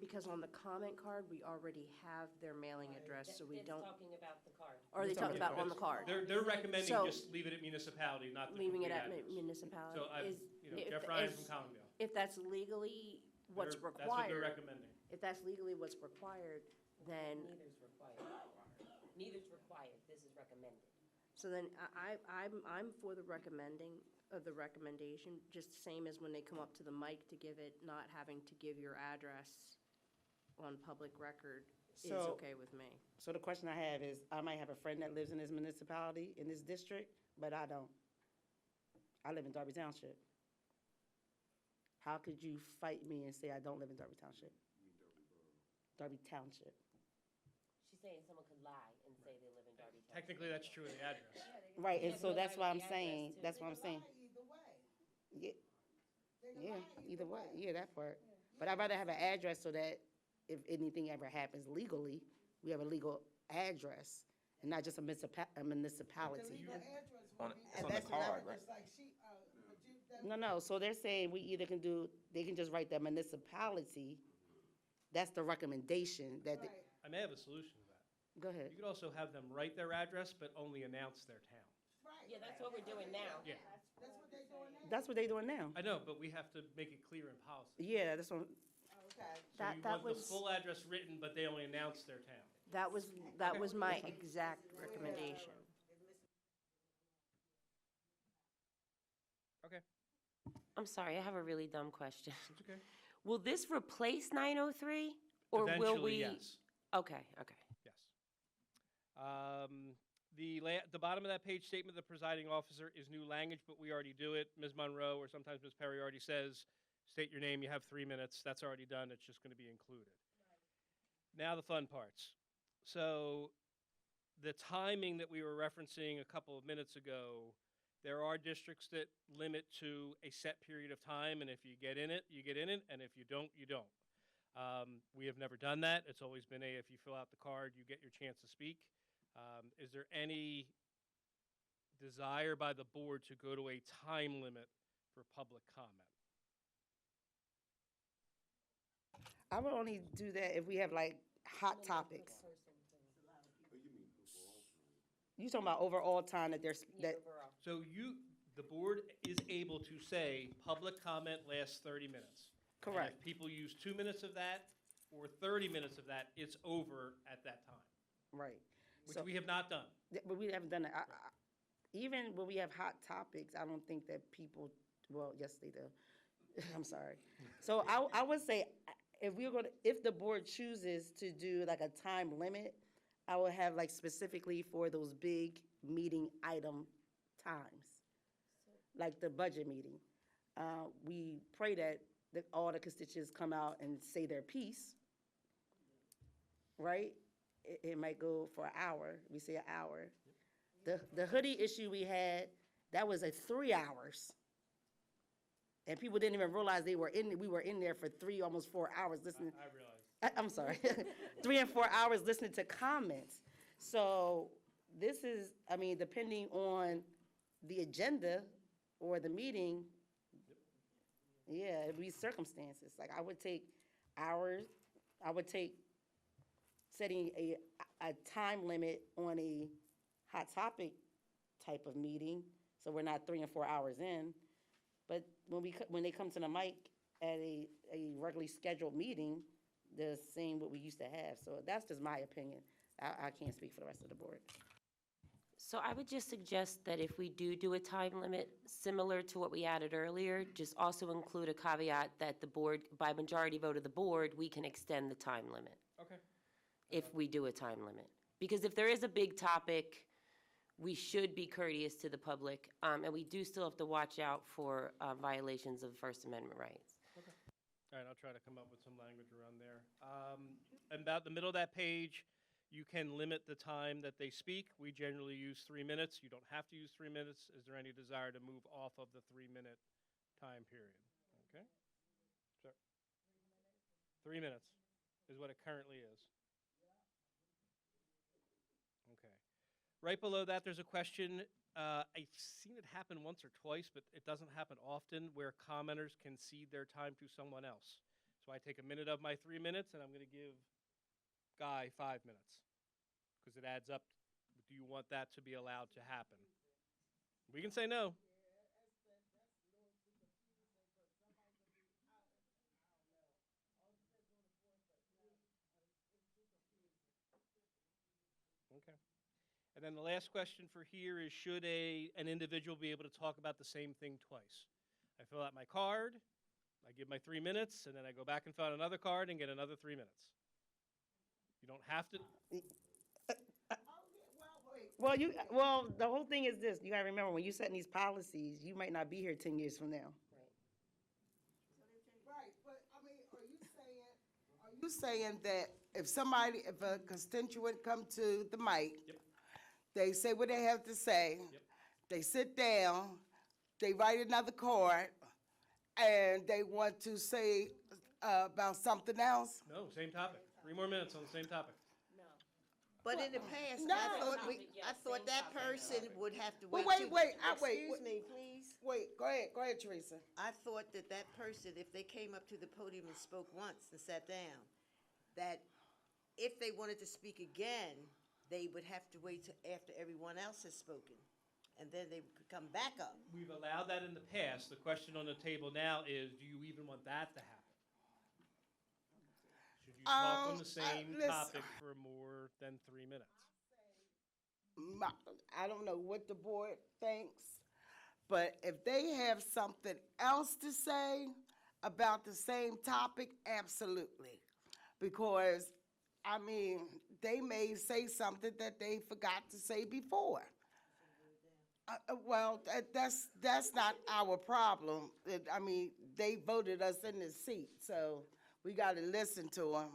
S15: because on the comment card, we already have their mailing address, so we don't.
S8: Talking about the card.
S15: Or are they talking about on the card?
S14: They're recommending
S15: So-
S14: just leave it at municipality, not the
S15: Leaving it
S14: complete
S15: at
S14: address.
S15: municipality?
S14: So
S15: Is- if-
S14: Jeff Ryan
S15: if-
S14: from Collingdale.
S15: If that's legally what's
S14: That's what they're
S15: required,
S14: recommending.
S15: if that's legally what's required, then,
S8: Neither's required. Neither's required. This is recommended.
S15: so then I'm for the recommendation, just the same as when they come up to the mic to give it, not having to give your address on public record is
S1: So-
S15: okay with me.
S1: So the question I have is, I might have a friend that lives in this municipality, in this district, but I don't. I live in Darby Township. How could you fight me and say I don't live in Darby Township? Darby Township.
S8: She's saying someone could lie and say they live in Darby Township.
S14: Technically, that's true of the address.
S1: Right, and
S8: Yeah,
S1: so
S8: but
S1: that's
S8: I
S1: why
S8: would
S1: I'm
S8: the address,
S1: saying,
S8: too.
S1: that's what I'm saying. Yeah, yeah, either way, yeah, that part. But I'd rather have an address so that if anything ever happens legally, we have a legal address and not just a municipality.
S16: It's on the card, right?
S1: No, so they're saying we either can do, they can just write the municipality. That's the recommendation that,
S14: I may have a solution to that.
S1: go ahead.
S14: You could also have them write their address, but only announce their town.
S8: Yeah, that's what we're doing now.
S14: Yeah,
S1: That's what they're doing now.
S14: I know, but we have to make it clear in policy.
S1: Yeah, that's what,
S14: So
S15: That-
S14: you
S15: that
S14: want the
S15: was-
S14: full address written, but they only announce their town.
S15: That was my exact recommendation.
S14: Okay,
S8: I'm sorry, I have a really dumb question.
S14: it's okay.
S8: Will this replace 903? Or will we?
S14: Eventually, yes.
S8: Okay, okay.
S14: Yes. The bottom of that page, statement of the presiding officer is new language, but we already do it. Ms. Monroe, or sometimes Ms. Perry already says, state your name, you have 3 minutes. That's already done. It's just going to be included. Now the fun parts. So the timing that we were referencing a couple of minutes ago, there are districts that limit to a set period of time, and if you get in it, you get in it, and if you don't, you don't. We have never done that. It's always been if you fill out the card, you get your chance to speak. Is there any desire by the board to go to a time limit for public comment?
S1: I would only do that if we have like hot topics. You talking about overall time that there's, that,
S14: So the board is able to say, public comment lasts 30 minutes. And
S1: correct,
S14: if people use 2 minutes of that or 30 minutes of that, it's over at that time,
S1: right.
S14: which
S1: So-
S14: we have not done.
S1: But we haven't done it. Even when we have hot topics, I don't think that people, well, yes, they do. I'm sorry. So I would say, if we're gonna, if the board chooses to do like a time limit, I would have like specifically for those big meeting item times, like the budget meeting. We pray that all the constituents come out and say their piece, right? It might go for an hour, we say an hour. The hoodie issue we had, that was at 3 hours. And people didn't even realize we were in there for almost 4 hours listening.
S14: I realize.
S1: I'm sorry, 3 and 4 hours listening to comments. So this is, I mean, depending on the agenda or the meeting, yeah, it'd be circumstances. Like I would take hours, I would take setting a time limit on a hot topic type of meeting, so we're not 3 and 4 hours in. But when they come to the mic at a regularly scheduled meeting, they're saying what we used to have. So that's just my opinion. I can't speak for the rest of the board.
S8: So I would just suggest that if we do a time limit, similar to what we added earlier, just also include a caveat that the board, by majority vote of the board, we can extend the time limit.
S14: Okay.
S8: If we do a time limit. Because if there is a big topic, we should be courteous to the public, and we do still have to watch out for violations of First Amendment rights.
S14: Okay. All right, I'll try to come up with some language around there. About the middle of that page, you can limit the time that they speak. We generally use 3 minutes. You don't have to use 3 minutes. Is there any desire to move off of the 3-minute time period? Okay? Sure. 3 minutes is what it currently is. Okay. Right below that, there's a question. I've seen it happen once or twice, but it doesn't happen often, where commenters can cede their time to someone else. So I take a minute of my 3 minutes, and I'm going to give Guy 5 minutes, because it adds up. Do you want that to be allowed to happen? We can say no. Okay. And then the last question for here is, should an individual be able to talk about the same thing twice? I fill out my card, I give my 3 minutes, and then I go back and fill out another card and get another 3 minutes. You don't have to.
S1: Well, the whole thing is this. You gotta remember, when you're setting these policies, you might not be here 10 years from now.
S6: Right, but I mean, are you saying that if a constituent come to the mic, they say what they have to say, they sit down, they write another card, and they want to say about something else?
S14: No, same topic. 3 more minutes on the same topic.
S9: But in the past,
S6: No.
S9: I thought that person would have to
S6: Well,
S9: wait.
S6: wait,
S9: Excuse me, please.
S6: Wait, go ahead, Teresa.
S9: I thought that person, if they came up to the podium and spoke once and sat down, that if they wanted to speak again, they would have to wait till after everyone else has spoken, and then they could come back up.
S14: We've allowed that in the past. The question on the table now is, do you even want that to happen? Should you talk on the same
S6: listen.
S14: topic for more than 3 minutes?
S6: I don't know what the board thinks, but if they have something else to say about the same topic, absolutely. Because, I mean, they may say something that they forgot to say before. Well, that's not our problem. I mean, they voted us in the seat, so we got to listen to them.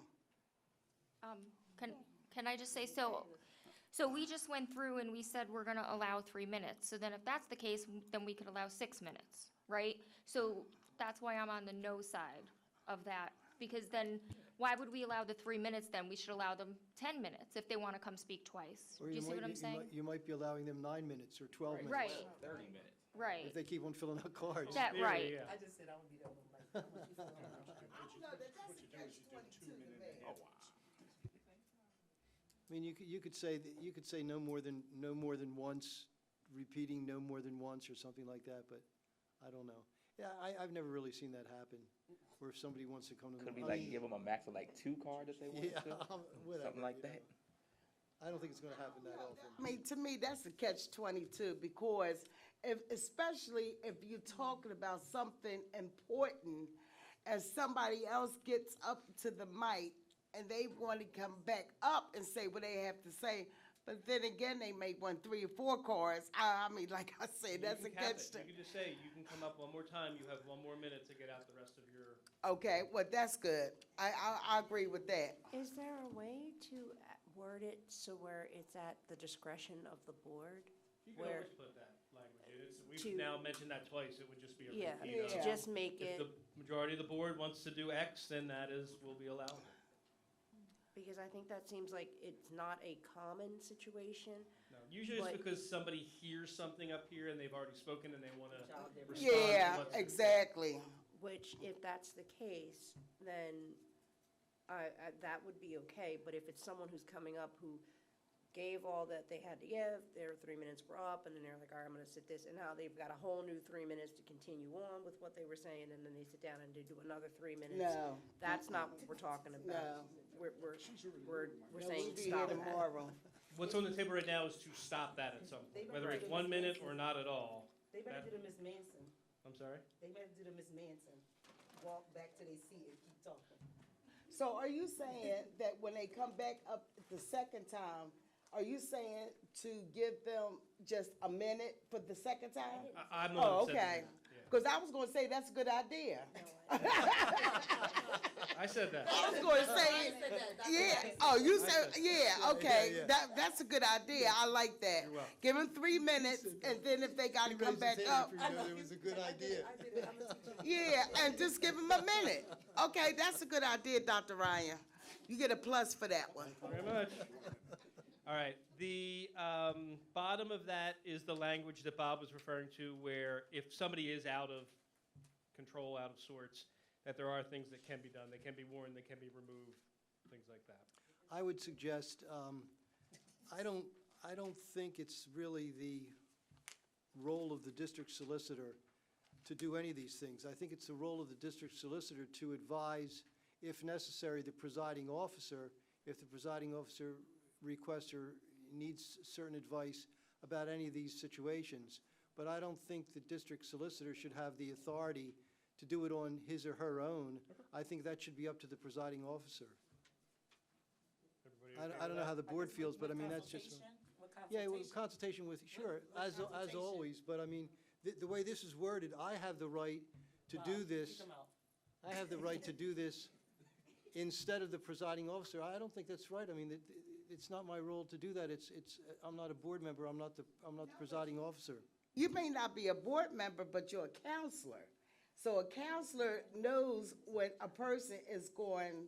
S17: Can I just say, so we just went through and we said we're gonna allow 3 minutes. So then if that's the case, then we could allow 6 minutes, right? So that's why I'm on the no side of that, because then why would we allow the 3 minutes then? We should allow them 10 minutes if they wanna come speak twice.
S13: Or
S17: Do you see what I'm saying?
S13: You might be allowing them 9 minutes or 12 minutes.
S17: Right.
S16: 30 minutes.
S17: Right.
S13: If they keep on filling out cards.
S17: That, right.
S6: I just said I would be there with my.
S13: I mean, you could say no more than once, repeating no more than once or something like that, but I don't know. Yeah, I've never really seen that happen, where if somebody wants to come to the.
S16: Could we like give them a max of like 2 cards if they want
S13: Yeah,
S16: to?
S13: whatever,
S16: Something like
S13: you know.
S16: that.
S13: I don't think it's gonna happen that often.
S6: I mean, to me, that's a catch-22, because especially if you're talking about something important, and somebody else gets up to the mic, and they want to come back up and say what they have to say, but then again, they may want 3 or 4 cards. I mean, like I said, that's a
S14: You can cap it.
S6: catch.
S14: You can just say, you can come up one more time, you have 1 more minute to get out the rest of your.
S6: Okay, well, that's good. I agree with that.
S15: Is there a way to word it so where it's at the discretion of the board?
S14: You can
S15: Where-
S14: always put that language in.
S15: To-
S14: We've now mentioned that twice. It would just be a
S15: Yeah,
S14: repeat
S15: to
S14: of.
S15: just make
S14: If
S15: it,
S14: the majority of the board wants to do X, then that will be allowed.
S15: because I think that seems like it's not a common situation.
S14: No, usually it's
S15: But-
S14: because somebody hears something up here and they've already spoken and they want to respond. to
S6: Yeah,
S14: what's been said.
S6: exactly.
S15: Which, if that's the case, then that would be okay. But if it's someone who's coming up who gave all that they had to give, their 3 minutes were up, and then they're like, all right, I'm gonna sit this, and now they've got a whole new 3 minutes to continue on with what they were saying, and then they sit down and they do another 3 minutes.
S6: No.
S15: That's not what we're talking about. We're saying
S6: We'll be
S15: stop
S6: here
S15: that.
S6: tomorrow.
S14: What's on the table right now is to stop that at some point, whether it's 1 minute or not at all.
S1: They better
S14: That-
S1: do the Miss Manson.
S14: I'm sorry?
S1: They better do the Miss Manson. Walk back to their seat and keep talking.
S6: So are you saying that when they come back up the second time, are you saying to give them just a minute for the second time?
S14: I'm the one
S6: Oh,
S14: that said
S6: okay.
S14: that, yeah.
S6: Because I was going to say that's a good idea.
S14: I said that.
S6: I was going to say, yeah, oh, you said, yeah, okay, that's a good idea, I like that.
S14: You're welcome.
S6: Give them 3 minutes, and then if they gotta come back up,
S13: It was a good idea.
S6: yeah, and just give them a minute. Okay, that's a good idea, Dr. Ryan. You get a plus for that one.
S14: Very much. All right, the bottom of that is the language that Bob was referring to, where if somebody is out of control, out of sorts, that there are things that can be done. They can be warned, they can be removed, things like that.
S13: I would suggest, I don't think it's really the role of the district solicitor to do any of these things. I think it's the role of the district solicitor to advise, if necessary, the presiding officer, if the presiding officer requests or needs certain advice about any of these situations. But I don't think the district solicitor should have the authority to do it on his or her own. I think that should be up to the presiding officer.
S14: Everybody okay
S13: I don't
S14: with
S13: know how
S14: that?
S13: the board feels, but I mean, that's just. Yeah, well, consultation with, sure, as always, but I mean, the way this is worded, I have the right to do this. I have the right to do this instead of the presiding officer. I don't think that's right. I mean, it's not my role to do that. I'm not a board member. I'm not the presiding officer.
S6: You may not be a board member, but you're a counselor. So a counselor knows when a person is going,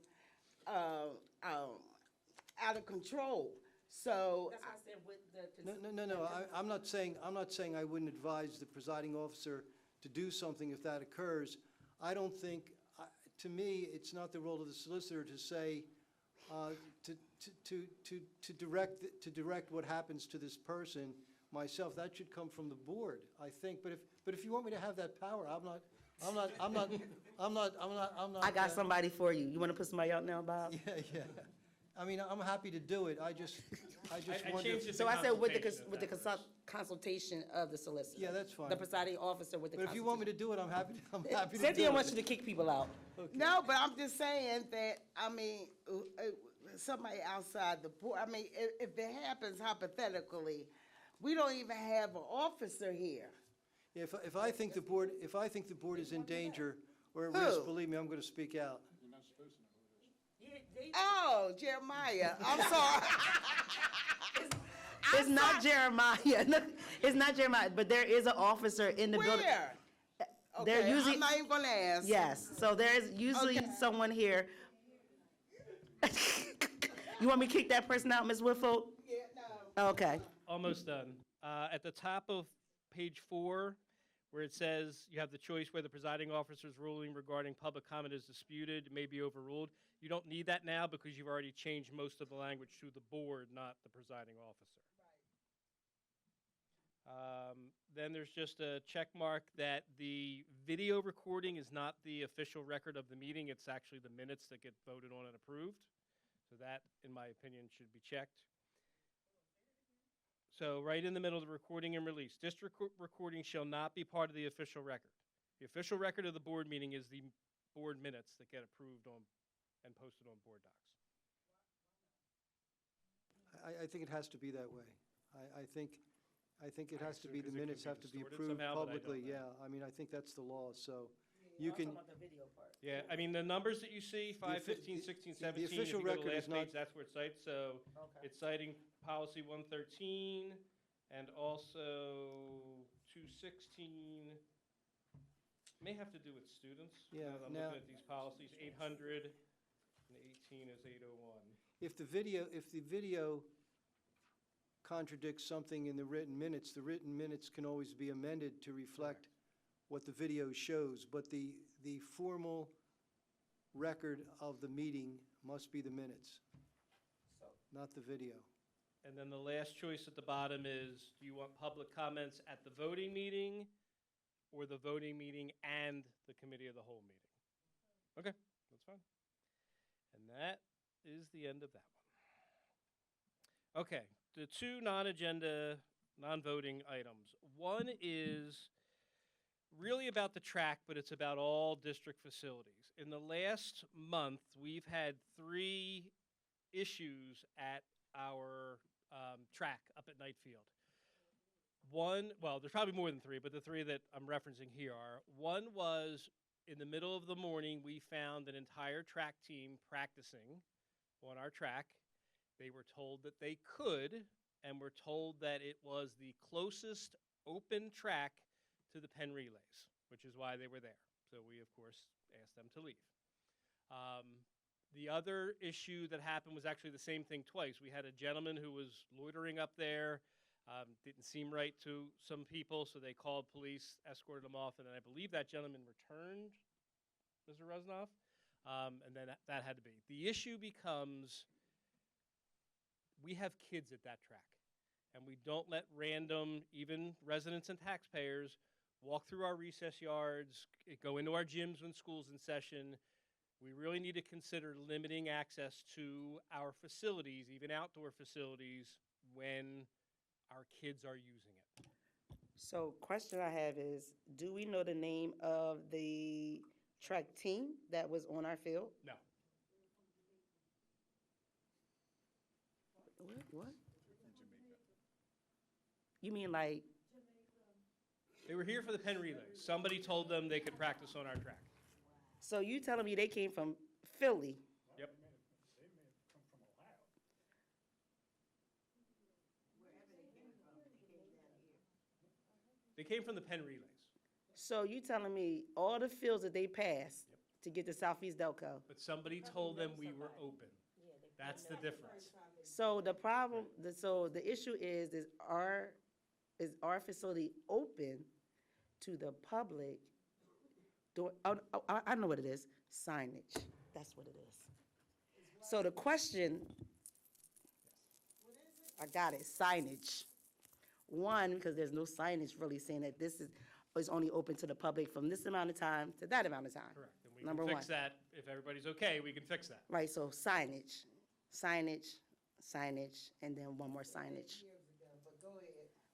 S6: out of control. So.
S1: That's why I said with the.
S13: No, I'm not saying I wouldn't advise the presiding officer to do something if that occurs. I don't think, to me, it's not the role of the solicitor to say, to direct what happens to this person myself. That should come from the board, I think. But if you want me to have that power, I'm not.
S1: I got somebody for you. You want to put somebody out now, Bob?
S13: Yeah. I mean, I'm happy to do it. I just
S14: I
S13: wonder.
S14: changed it to
S1: So I said with the,
S14: consultation,
S1: with the
S14: if that
S1: consultation of the solicitor.
S13: Yeah, that's fine.
S1: The presiding officer with the
S13: But if you want me to do it, I'm happy to do it.
S1: Cynthia wants you to kick people out.
S6: No, but I'm just saying that, I mean, somebody outside the board, I mean, if it happens hypothetically, we don't even have an officer here.
S13: If I think the board is in danger or at risk, believe me, I'm going to speak out.
S6: Oh, Jeremiah, I'm sorry.
S1: It's not Jeremiah. It's not Jeremiah, but there is an officer in the building.
S6: Where?
S1: They're
S6: Okay,
S1: usually.
S6: I'm not even gonna ask.
S1: Yes, so there's usually
S6: Okay.
S1: someone here. You want me to kick that person out, Ms. Whitfield?
S6: Yeah, no.
S1: Okay.
S14: Almost done. At the top of page 4, where it says you have the choice where the presiding officer's ruling regarding public comment is disputed, may be overruled. You don't need that now because you've already changed most of the language to the board, not the presiding officer. Then there's just a check mark that the video recording is not the official record of the meeting. It's actually the minutes that get voted on and approved. So that, in my opinion, should be checked. So right in the middle of the recording and release, district recording shall not be part of the official record. The official record of the board meeting is the board minutes that get approved on and posted on board docs.
S13: I think it has to be that way. I think it has to be, the
S14: Because it
S13: minutes
S14: could be
S13: have to be
S14: distorted
S13: approved
S14: somehow, but I don't
S13: publicly,
S14: know.
S13: yeah. I mean, I think that's the law, so you can,
S14: Yeah, I mean, the numbers that you see, 5, 15, 16, 17, if
S13: official
S14: you go to the
S13: record
S14: last
S13: is not-
S14: page, that's where it cites. So it's citing policy 113 and also 216. May have to do with students.
S13: Yeah,
S14: I'm
S13: now-
S14: looking at these policies, 800 and 18 is 801.
S13: if the video contradicts something in the written minutes can always be amended to reflect what the video shows, but the formal record of the meeting must be the minutes, not the video.
S14: And then the last choice at the bottom is, do you want public comments at the voting meeting or the voting meeting and the committee of the whole meeting? Okay, that's fine. And that is the end of that one. Okay, the two non-agenda, non-voting items. One is really about the track, but it's about all district facilities. In the last month, we've had 3 issues at our track up at Knight Field. One, well, there's probably more than 3, but the 3 that I'm referencing here are, one was in the middle of the morning, we found an entire track team practicing on our track. They were told that they could, and were told that it was the closest open track to the Penn Relays, which is why they were there. So we, of course, asked them to leave. The other issue that happened was actually the same thing twice. We had a gentleman who was loitering up there, didn't seem right to some people, so they called police, escorted him off, and then I believe that gentleman returned, Mr. Reznov, and then that had to be. The issue becomes, we have kids at that track, and we don't let random, even residents and taxpayers, walk through our recess yards, go into our gyms when school's in session. We really need to consider limiting access to our facilities, even outdoor facilities, when our kids are using it.
S1: So question I have is, do we know the name of the track team that was on our field?
S14: No.
S1: What? You mean like,
S14: They were here for the Penn Relays. Somebody told them they could practice on our track.
S1: so you telling me they came from Philly?
S14: Yep. They came from the Penn Relays.
S1: So you telling me all the fields that they passed to get to Southeast Delco?
S14: But somebody told them we were open. That's the difference.
S1: So the problem, so the issue is our facility open to the public? I know what it is, signage. That's what it is. So the question, I got it, signage. One, because there's no signage really saying that this is only open to the public from this amount of time to that amount of time.
S14: Correct. And we
S1: Number
S14: can
S1: one.
S14: fix that. If everybody's okay, we can fix that.
S1: Right, so signage, and then one more signage.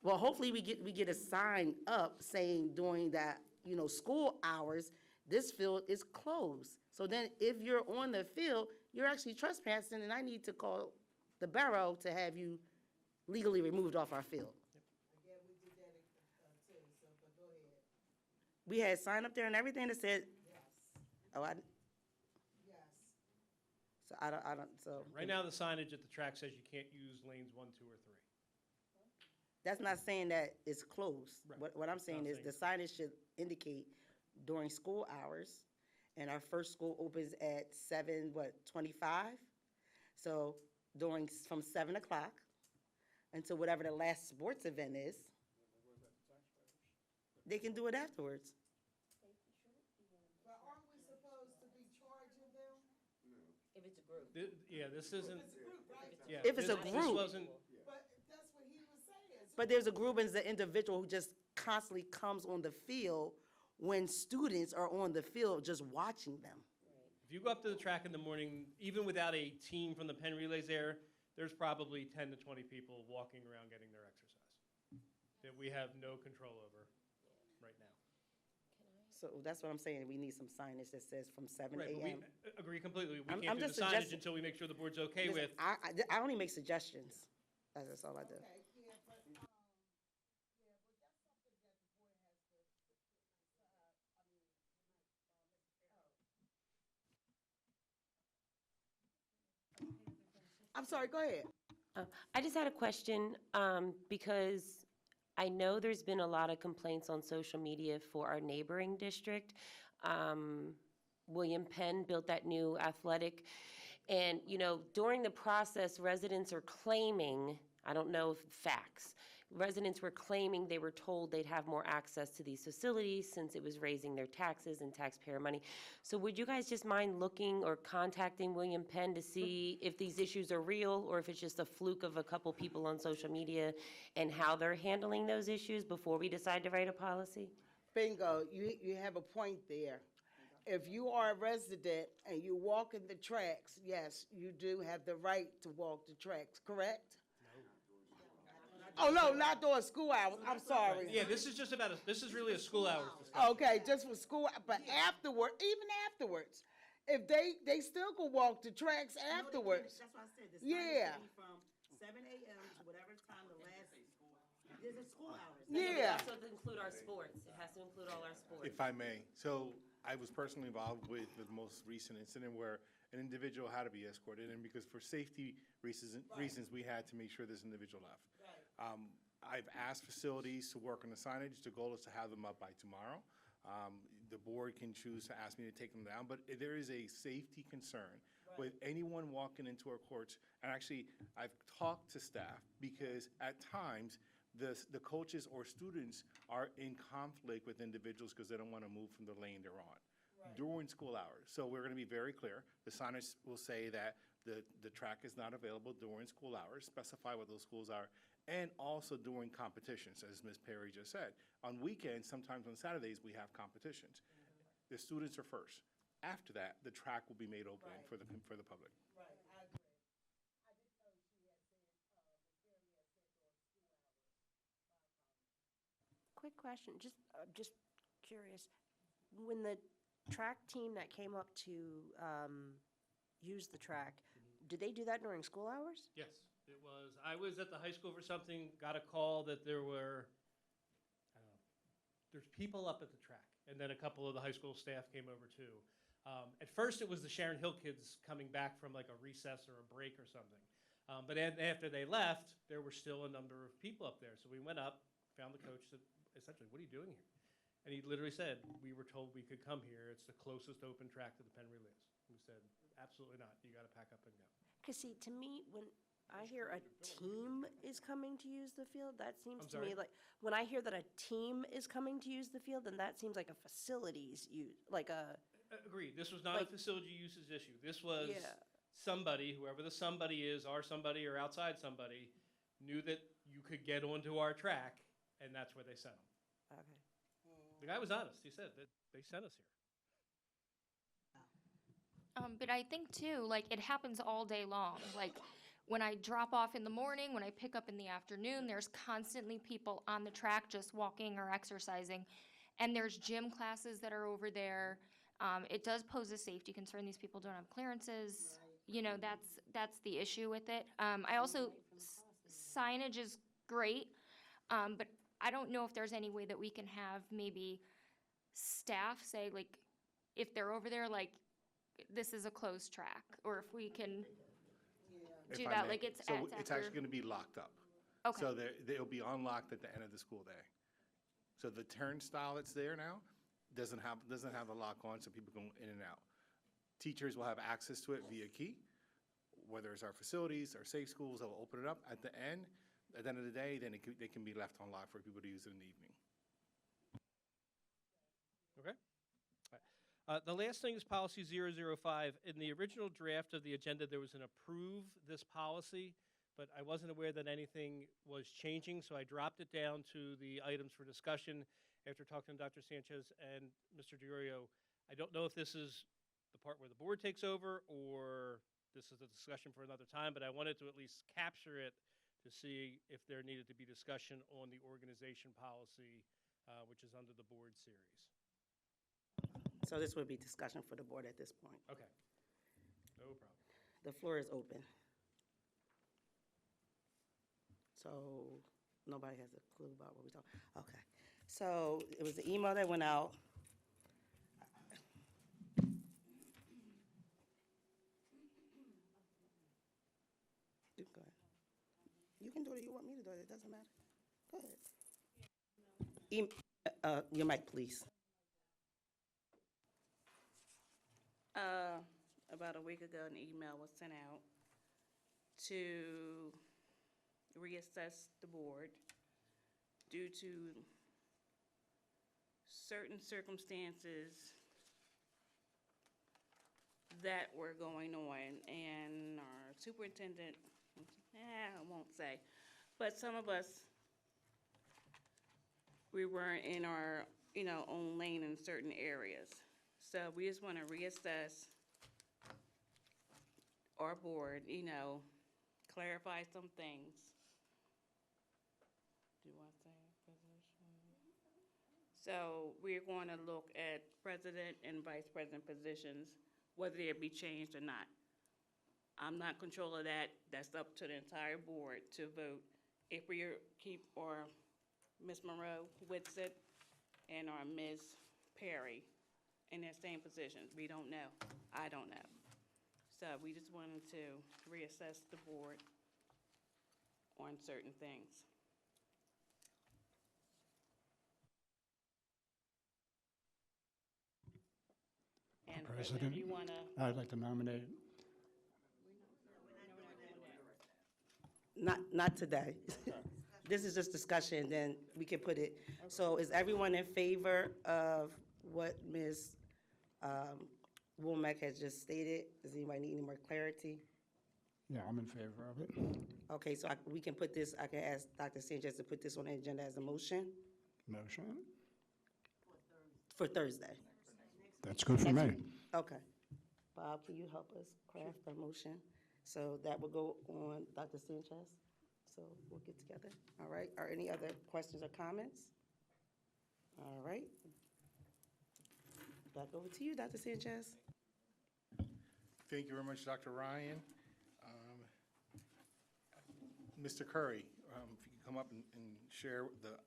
S1: Well, hopefully we get a sign up saying during that, school hours, this field is closed. So then if you're on the field, you're actually trespassing, and I need to call the borough to have you legally removed off our field. We had a sign up there and everything that said. Oh, So I don't, so.
S14: Right now, the signage at the track says you can't use lanes 1, 2, or 3.
S1: That's not saying that it's closed.
S14: Right.
S1: What I'm saying is the signage should indicate during school hours, and our first school opens at 7:25? So from 7 o'clock until whatever the last sports event is, they can do it afterwards.
S6: But aren't we supposed to be charging them?
S8: If it's a group.
S14: Yeah, this isn't.
S6: It's a group, right?
S14: Yeah,
S1: If it's a
S14: this
S1: group.
S14: wasn't.
S6: But that's what he was saying.
S1: But there's a group and there's an individual who just constantly comes on the field when students are on the field just watching them.
S14: If you go up to the track in the morning, even without a team from the Penn Relays there's probably 10 to 20 people walking around getting their exercise that we have no control over right now.
S1: So that's what I'm saying, we need some signage that says from 7
S14: Right, but we
S1: a.m.
S14: agree completely. We
S1: I'm
S14: can't do the
S1: just
S14: signage
S1: suggesting-
S14: until we make sure the board's okay
S1: Listen,
S14: with.
S1: I only make suggestions. That's all I do.
S6: Okay, yeah, but, yeah, but that's something that the board has to, I'm sorry, go ahead.
S8: I just had a question, because I know there's been a lot of complaints on social media for our neighboring district. William Penn built that new athletic, and, during the process, residents are claiming, I don't know if facts, residents were claiming they were told they'd have more access to these facilities since it was raising their taxes and taxpayer money. So would you guys just mind looking or contacting William Penn to see if these issues are real or if it's just a fluke of a couple people on social media and how they're handling those issues before we decide to write a policy?
S6: Bingo, you have a point there. If you are a resident and you walk in the tracks, yes, you do have the right to walk the tracks, correct? Oh, no, not during school hours, I'm sorry.
S14: Yeah, this is just about, this is really a school hours discussion.
S6: Okay, just for school, but afterward, even afterwards, if they still can walk the tracks afterwards.
S1: That's why I said this.
S6: Yeah.
S1: From 7 a.m. to whatever time the last, this is school hours.
S6: Yeah.
S8: It has to include our sports. It has to include all our sports.
S2: If I may, so I was personally involved with the most recent incident where an individual had to be escorted, and because for safety reasons, we had to make sure this individual left. I've asked facilities to work on the signage. The goal is to have them up by tomorrow. The board can choose to ask me to take them down, but there is a safety concern with anyone walking into our courts. And actually, I've talked to staff because at times, the coaches or students are in conflict with individuals because they don't want to move from the lane they're on during school hours. So we're going to be very clear. The signage will say that the track is not available during school hours, specify what those schools are, and also during competitions, as Ms. Perry just said. On weekends, sometimes on Saturdays, we have competitions. The students are first. After that, the track will be made open for the public.
S6: Right, I agree. I didn't know she had said,
S15: Quick question, just curious. When the track team that came up to use the track, did they do that during school hours?
S14: Yes, it was. I was at the high school for something, got a call that there were, I don't know, there's people up at the track. And then a couple of the high school staff came over too. At first, it was the Sharon Hill kids coming back from like a recess or a break or something. But after they left, there were still a number of people up there. So we went up, found the coach, said, essentially, what are you doing here? And he literally said, we were told we could come here. It's the closest open track to the Penn Relays. We said, absolutely not. You got to pack up and go.
S15: Because see, to me, when I hear a team is coming to use the field, that seems
S14: I'm
S15: to me
S14: sorry?
S15: like, when I hear that a team is coming to use the field, then that seems like a facilities use, like a,
S14: Agreed. This was not a
S15: Like-
S14: facility uses issue. This was
S15: Yeah.
S14: somebody, whoever the somebody is, our somebody or outside somebody, knew that you could get onto our track, and that's where they sent them.
S15: okay.
S14: The guy was honest. He said that they sent us here.
S17: But I think too, like, it happens all day long. Like, when I drop off in the morning, when I pick up in the afternoon, there's constantly people on the track just walking or exercising. And there's gym classes that are over there. It does pose a safety concern. These people don't have clearances. You know, that's the issue with it. I also, signage is great, but I don't know if there's any way that we can have maybe staff say, like, if they're over there, like, this is a closed track, or if we can do
S2: If I
S17: that,
S2: may.
S17: like it's
S2: So
S17: after.
S2: it's actually going to be locked up.
S17: Okay.
S2: So they'll be unlocked at the end of the school day. So the turnstile that's there now doesn't have the lock on, so people go in and out. Teachers will have access to it via key, whether it's our facilities or safe schools, they'll open it up at the end of the day, then they can be left unlocked for people to use it in the evening.
S14: Okay. All right. The last thing is policy 005. In the original draft of the agenda, there was an approve this policy, but I wasn't aware that anything was changing, so I dropped it down to the items for discussion after talking to Dr. Sanchez and Mr. DiOrio. I don't know if this is the part where the board takes over or this is a discussion for another time, but I wanted to at least capture it to see if there needed to be discussion on the organization policy, which is under the board series.
S1: So this would be discussion for the board at this point.
S14: Okay, no problem.
S1: The floor is open. So nobody has a clue about what we're talking. Okay. So it was the email that went out. You go ahead. You can do it. You want me to do it. It doesn't matter. Go ahead. Your mic, please.
S18: About a week ago, an email was sent out to reassess the board due to certain circumstances that were going on, and our superintendent, I won't say, but some of us, we weren't in our, own lane in certain areas. So we just want to reassess our board, clarify some things. Do you want to say position? So we're going to look at president and vice president positions, whether they be changed or not. I'm not in control of that. That's up to the entire board to vote. If we keep our Ms. Monroe Whitsitt and our Ms. Perry in their same positions. We don't know. I don't know. So we just wanted to reassess the board on certain things. And President, you want to?
S7: I'd like to nominate.
S1: Not today. This is just discussion, then we can put it. So is everyone in favor of what Ms. Womack has just stated? Does anybody need any more clarity?
S7: Yeah, I'm in favor of it.
S1: Okay, so we can put this, I can ask Dr. Sanchez to put this on the agenda as a motion
S7: Motion?
S1: for Thursday.
S7: That's good for me.
S1: Okay. Bob, can you help us craft a motion? So that will go on Dr. Sanchez. So we'll get together. All right. Are any other questions or comments? All right. Back over to you, Dr. Sanchez.
S2: Thank you very much, Dr. Ryan. Mr. Curry, if you could come up and share the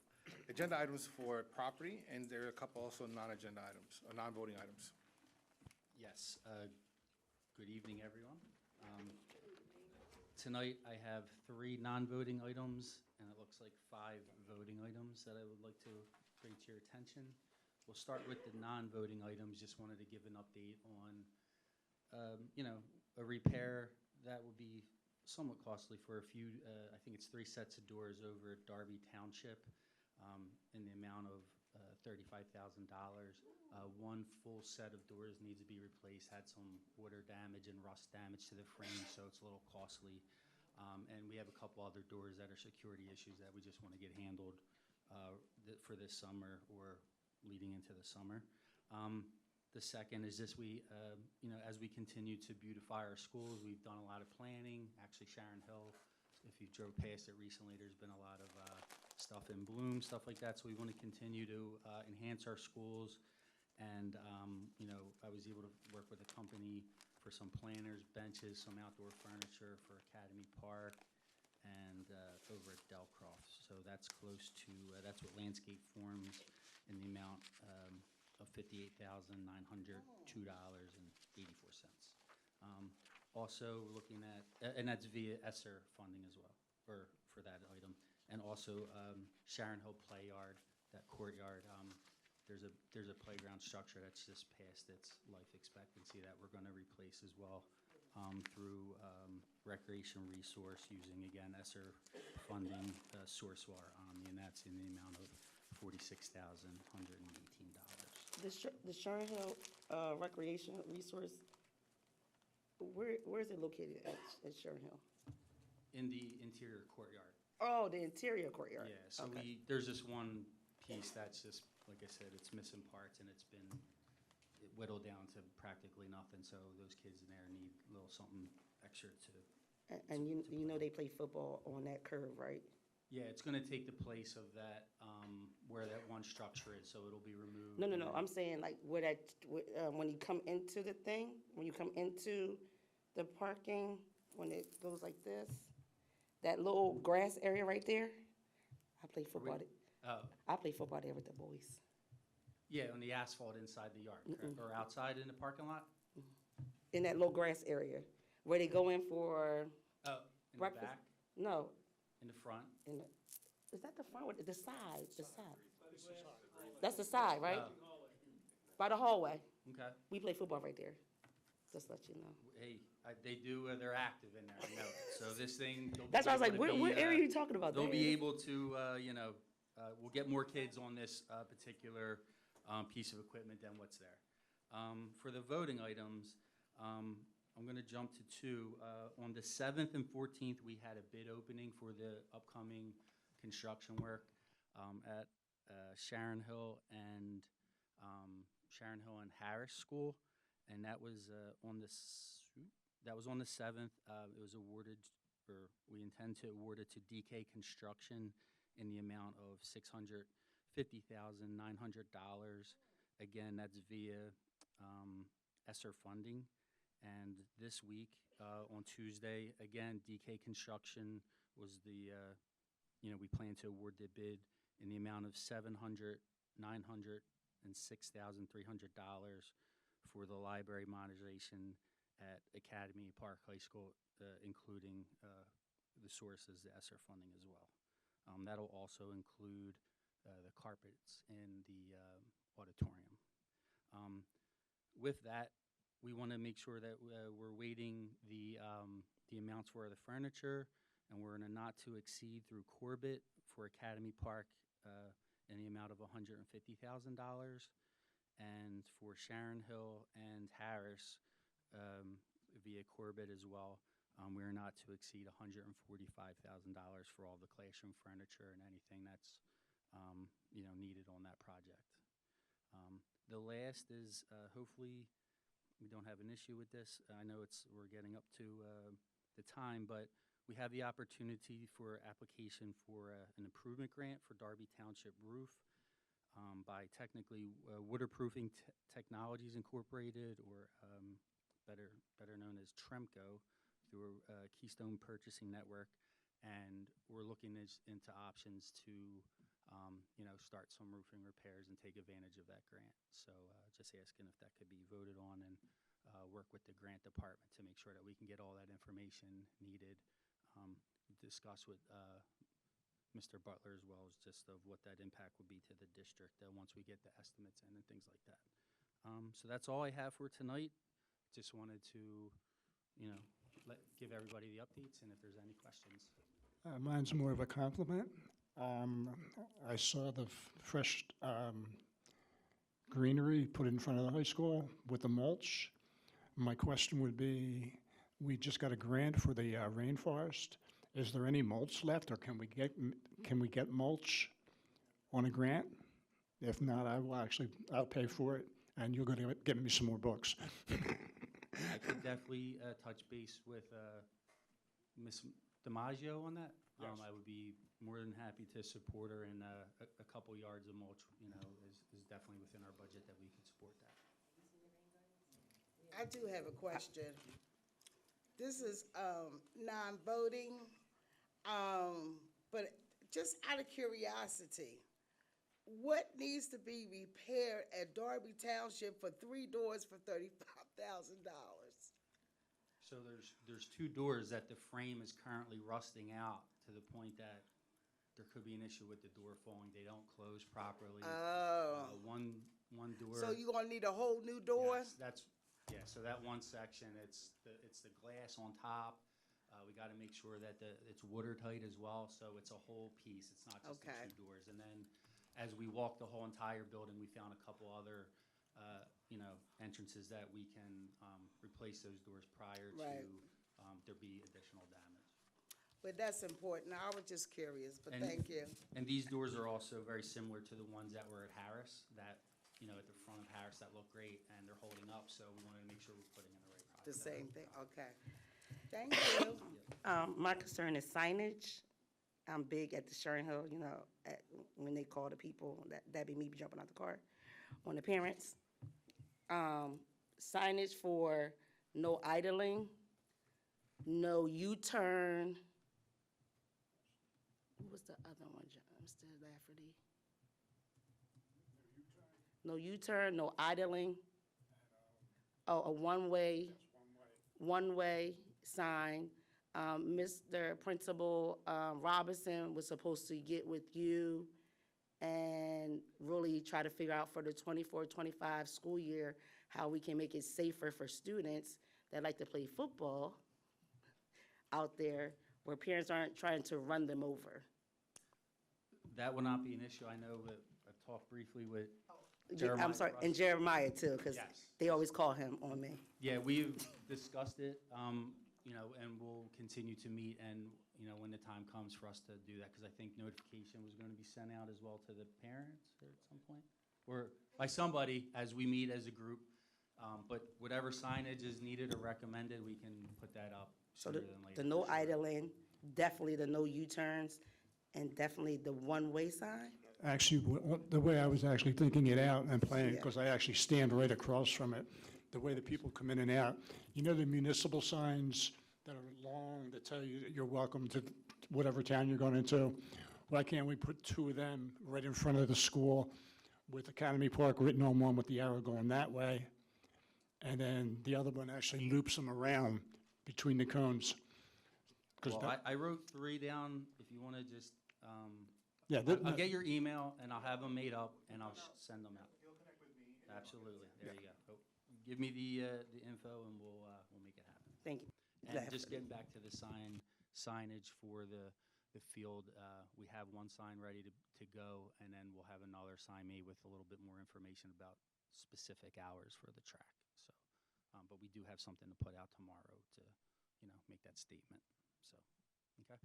S2: agenda items for property, and there are a couple also non-agenda items, or non-voting items.
S19: Yes, good evening, everyone. Tonight, I have 3 non-voting items, and it looks like 5 voting items that I would like to bring to your attention. We'll start with the non-voting items. Just wanted to give an update on, a repair that will be somewhat costly for a few, I think it's 3 sets of doors over at Darby Township, in the amount of $35,000. One full set of doors needs to be replaced, had some water damage and rust damage to the frame, so it's a little costly. And we have a couple other doors that are security issues that we just want to get handled for this summer or leading into the summer. The second is this, as we continue to beautify our schools, we've done a lot of planning. Actually, Sharon Hill, if you drove past it recently, there's been a lot of stuff in bloom, stuff like that. So we want to continue to enhance our schools. And, I was able to work with a company for some planters, benches, some outdoor furniture for Academy Park and over at Delcroft. So that's close to, that's what Landscape Forms in the amount of $58,902.84. Also looking at, and that's via ESSER funding as well, for that item. And also Sharon Hill Play Yard, that courtyard, there's a playground structure that's just past its life expectancy that we're going to replace as well through recreation resource using, again, ESSER funding, SourceWater Omni, and that's in the amount of $46,118.
S1: The Sharon Hill Recreation Resource, where is it located at Sharon Hill?
S19: In the interior courtyard.
S1: Oh, the interior courtyard.
S19: Yeah, so
S1: Okay.
S19: there's this one piece that's just, like I said, it's missing parts and it's been whittled down to practically nothing, so those kids in there need a little something extra to.
S1: And you know they play football on that curve, right?
S19: Yeah, it's gonna take the place of that, where that one structure is, so it'll be removed.
S1: No, I'm saying like where that, when you come into the thing, when you come into the parking, when it goes like this, that little grass area right there, I play football.
S19: Oh,
S1: I play football there with the boys.
S19: yeah, on the asphalt inside the yard, correct? Or outside in the parking lot?
S1: In that little grass area, where they go in for
S19: Oh, in the
S1: breakfast.
S19: back,
S1: No,
S19: in the front?
S1: is that the front or the side? The side. That's the side, right?
S19: Oh.
S1: By the hallway.
S19: Okay.
S1: We play football right there. Just let you know.
S19: Hey, they do, they're active in there, I know. So this thing. they'll be
S1: That's why I was like,
S19: able to
S1: what
S19: be,
S1: area are you talking about?
S19: They'll
S1: There
S19: be
S1: it is.
S19: able to, we'll get more kids on this particular piece of equipment than what's there. For the voting items, I'm going to jump to two. On the 7th and 14th, we had a bid opening for the upcoming construction work at Sharon Hill and Harris School, and that was on the 7th. It was awarded, or we intend to award it to DK Construction in the amount of $650,900. Again, that's via ESSER funding. And this week, on Tuesday, again, DK Construction was we plan to award the bid in the amount of $706,300 for the library modernization at Academy Park High School, including the sources, the ESSER funding as well. That'll also include the carpets in the auditorium. With that, we want to make sure that we're weighting the amounts for the furniture, and we're in a not to exceed through Corbett for Academy Park in the amount of $150,000, and for Sharon Hill and Harris via Corbett as well, we're not to exceed $145,000 for all the classroom furniture and anything that's needed on that project. The last is hopefully we don't have an issue with this. I know we're getting up to the time, but we have the opportunity for application for an improvement grant for Darby Township roof by technically Waterproofing Technologies Incorporated, or better known as Tremco, through Keystone Purchasing Network, and we're looking into options to start some roofing repairs and take advantage of that grant. So just asking if that could be voted on, and work with the grant department to make sure that we can get all that information needed. Discuss with Mr. Butler as well, as just of what that impact would be to the district once we get the estimates in and things like that. So that's all I have for tonight. Just wanted to, give everybody the updates, and if there's any questions.
S7: Mine's more of a compliment. I saw the fresh greenery put in front of the high school with the mulch. My question would be, we just got a grant for the rainforest. Is there any mulch left, or can we get mulch on a grant? If not, I'll pay for it, and you're going to give me some more books.
S19: I could definitely touch base with Ms. DiMaggio on that.
S7: Yes.
S19: I would be more than happy to support her, and a couple yards of mulch, is definitely within our budget that we can support that.
S6: I do have a question. This is non-voting, but just out of curiosity, what needs to be repaired at Darby Township for 3 doors for $35,000?
S19: So there's 2 doors that the frame is currently rusting out to the point that there could be an issue with the door falling. They don't close properly.
S6: Oh.
S19: One door.
S6: So you're gonna need a whole new door?
S19: Yes, so that one section, it's the glass on top. We got to make sure that it's watertight as well, so it's a whole piece. It's not just
S6: Okay.
S19: the 2 doors. And then as we walked the whole entire building, we found a couple other, entrances that we can replace those doors prior to
S6: Right.
S19: there be additional damage.
S6: But that's important. I was just curious, but
S19: And-
S6: thank you.
S19: And these doors are also very similar to the ones that were at Harris, that, at the front of Harris, that look great, and they're holding up, so we wanted to make sure we're putting in the right product.
S6: The same thing, okay. Thank you.
S1: My concern is signage. I'm big at the Sharon Hill, when they call the people, that'd be me jumping out the car, on the parents. Signage for no idling, no U-turn. What was the other one, Mr. Lafferty? No U-turn, no idling. Oh, a one-way sign. Mr. Principal Robinson was supposed to get with you and really try to figure out for the 24-25 school year how we can make it safer for students that like to play football out there, where parents aren't trying to run them over.
S19: That will not be an issue. I know that I've talked briefly with
S1: I'm
S19: Jeremiah
S1: sorry,
S19: Russ.
S1: and Jeremiah too, because
S19: Yes.
S1: they always call him on me.
S19: Yeah, we've discussed it, and we'll continue to meet, and, when the time comes for us to do that, because I think notification was going to be sent out as well to the parents at some point, or by somebody as we meet as a group. But whatever signage is needed or recommended, we can put that up
S1: So
S19: sooner
S1: the,
S19: than later.
S1: the no
S19: for sure.
S1: idling, definitely the no U-turns, and definitely the one-way sign?
S7: Actually, the way I was actually thinking it out and planning,
S1: Yeah.
S7: because I actually stand right across from it, the way the people come in and out, the municipal signs that are long that tell you that you're welcome to whatever town you're going into? Why can't we put two of them right in front of the school with Academy Park written on one with the arrow going that way? And then the other one actually loops them around between the cones. 'Cause
S19: Well,
S7: that-
S19: I wrote 3 down, if you want to just,
S7: Yeah,
S19: I'll get your email, and I'll have them made up, and I'll send them out. Absolutely, there you go. Oh, give me the info, and we'll make it happen.
S1: Thank you.
S19: And just getting back to the signage for the field, we have one sign ready to go, and then we'll have another sign made with a little bit more information about specific hours for the track. So, but we do have something to put out tomorrow to, make that statement. So, okay.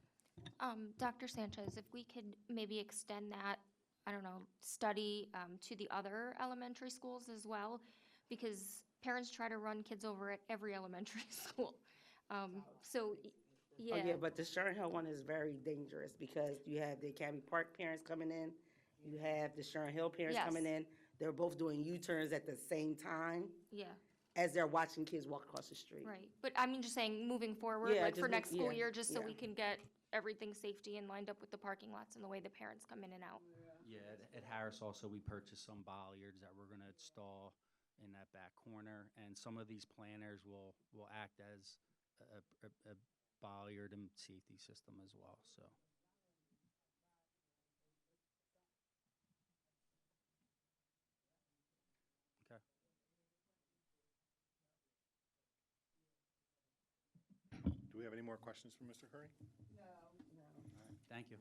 S17: Dr. Sanchez, if we could maybe extend that, I don't know, study to the other elementary schools as well, because parents try to run kids over at every elementary school. So,
S1: Oh,
S17: yeah.
S1: yeah, but the Sherman Hill one is very dangerous because you have the Academy Park parents coming in, you have the Sherman Hill parents
S17: Yes.
S1: coming in. They're both doing U-turns at the same time
S17: Yeah,
S1: as they're watching kids walk across the street.
S17: right. But I mean, just saying, moving forward,
S1: Yeah,
S17: like
S1: just
S17: for
S1: move-
S17: next school
S1: yeah,
S17: year, just so
S1: yeah.
S17: we can get everything safety and lined up with the parking lots and the way the parents come in and out.
S19: Yeah, at Harris also, we purchased some bollards that we're going to install in that back corner, and some of these planners will act as a bollard and safety system as well, so. Okay.
S2: Do we have any more questions for Mr. Curry?
S19: Thank you.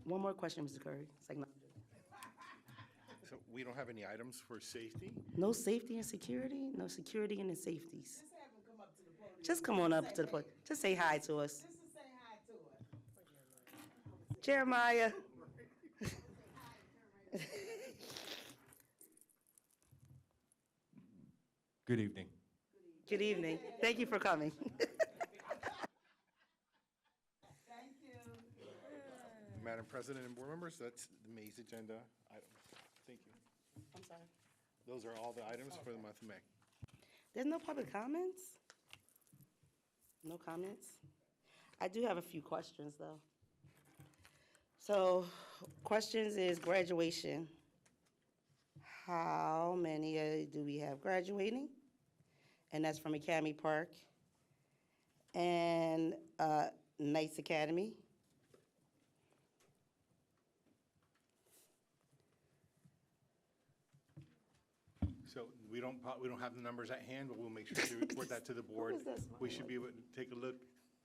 S1: One more question, Mr. Curry. It's like,
S2: So we don't have any items for safety?
S1: no safety and security? No security and the safeties? Just come on up to the podium. Just say hi to us. Jeremiah.
S20: Good evening.
S1: Good evening. Thank you for coming.
S2: Madam President and board members, that's the May's agenda items. Thank you.
S1: I'm sorry.
S2: Those are all the items for the month of May.
S1: There's no public comments? No comments? I do have a few questions, though. So, questions is graduation. How many do we have graduating? And that's from Academy Park and Knights Academy.
S2: So we don't have the numbers at hand, but we'll make sure to report that to the board.
S1: is that smile?
S2: We should be able to take a look.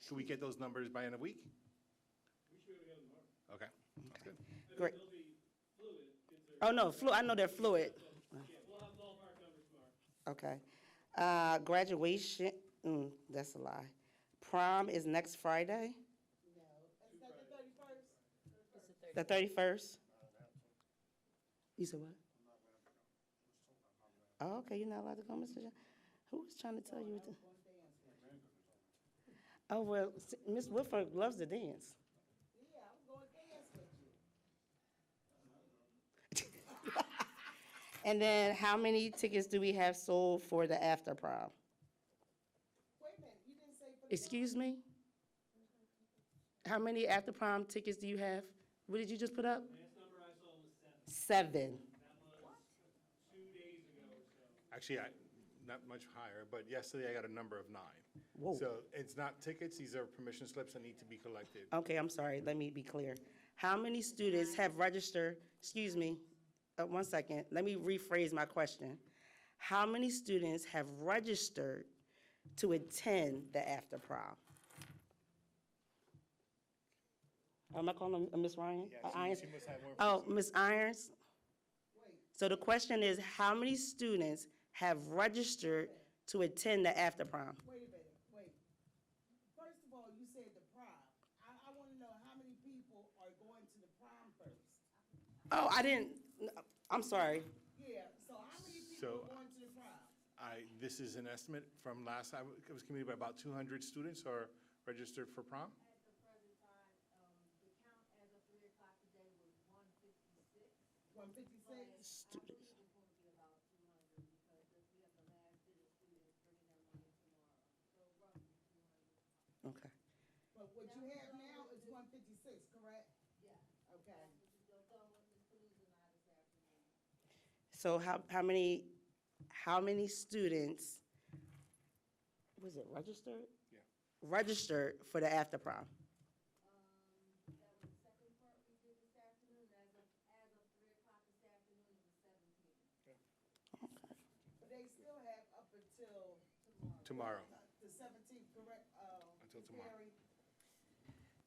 S2: Should we get those numbers by end of week? Okay, that's good.
S1: Great. Oh, no, I know they're fluid. Okay. Graduation, that's a lie. Prom is next Friday? The 31st? You said what? Oh, okay, you're not allowed to go, Mr. John? Who was trying to tell you? Oh, well, Ms. Woodford loves to dance. And then how many tickets do we have sold for the after prom? Excuse me? How many after prom tickets do you have? What did you just put up? Seven.
S2: Actually, not much higher, but yesterday I got a number of 9.
S1: Whoa.
S2: So it's not tickets, these are permission slips that need to be collected.
S1: Okay, I'm sorry, let me be clear. How many students have registered, excuse me, 1 second, let me rephrase my question. How many students have registered to attend the after prom? Am I calling her Ms. Ryan?
S2: Yeah,
S1: Irons?
S2: she must have more.
S1: Oh, Ms. Irons? So the question is, how many students have registered to attend the after prom?
S6: Wait a minute, wait. First of all, you said the prom. I want to know how many people are going to the prom first?
S1: Oh, I didn't, I'm sorry.
S6: Yeah, so how many people
S2: So-
S6: are going to the prom?
S2: This is an estimate from last time, it was committed by about 200 students are registered for prom.
S6: One fifty-six?
S1: Students. Okay.
S6: But what you have now is 156, correct? Yeah. Okay.
S1: So how many students, was it registered?
S2: Yeah.
S1: Registered for the after prom?
S6: But they still have up until
S2: Tomorrow,
S6: the 17th, correct?
S2: Until tomorrow.
S6: Carrie?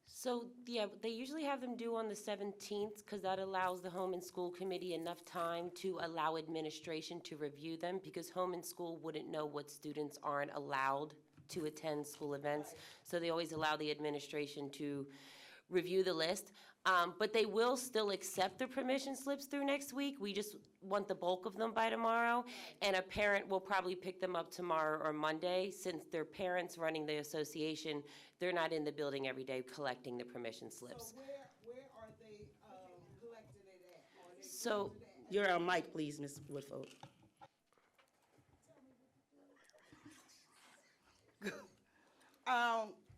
S8: So, yeah, they usually have them due on the 17th, because that allows the Home and School Committee enough time to allow administration to review them, because Home and School wouldn't know what students aren't allowed to attend school events. So they always allow the administration to review the list. But they will still accept the permission slips through next week. We just want the bulk of them by tomorrow. And a parent will probably pick them up tomorrow or Monday. Since their parents running the association, they're not in the building every day collecting the permission slips.
S6: So where are they collecting it at? Are they
S8: So,
S1: You're on mic, please, Ms. Woodford.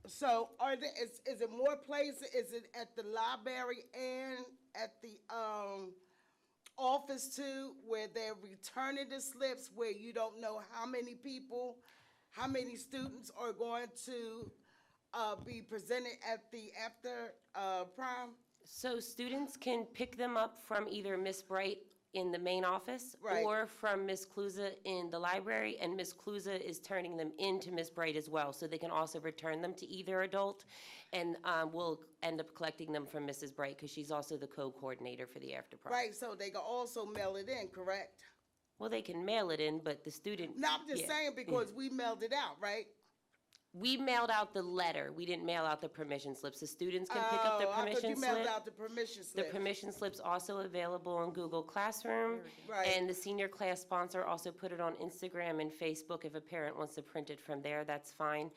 S6: So are there, is it more places? Is it at the library and at the office too, where they're returning the slips, where you don't know how many people, how many students are going to be presented at the after prom?
S8: So students can pick them up from either Miss Bright in the main office
S6: Right.
S8: or from Miss Cluza in the library, and Miss Cluza is turning them into Miss Bright as well. So they can also return them to either adult, and we'll end up collecting them from Mrs. Bright because she's also the co-coordinator for the after prom.
S6: Right, so they can also mail it in, correct?
S8: Well, they can mail it in, but the student.
S6: No, I'm just
S8: yeah.
S6: saying because we mailed it out, right?
S8: We mailed out the letter. We didn't mail out the permission slips. The students can pick up the
S6: Oh, I thought
S8: permission
S6: you mailed
S8: slip.
S6: out the permission
S8: The
S6: slip.
S8: permission slip's also available on Google Classroom.
S6: Right.
S8: And the senior class sponsor also put it on Instagram and Facebook. If a parent wants to print it from there, that's fine.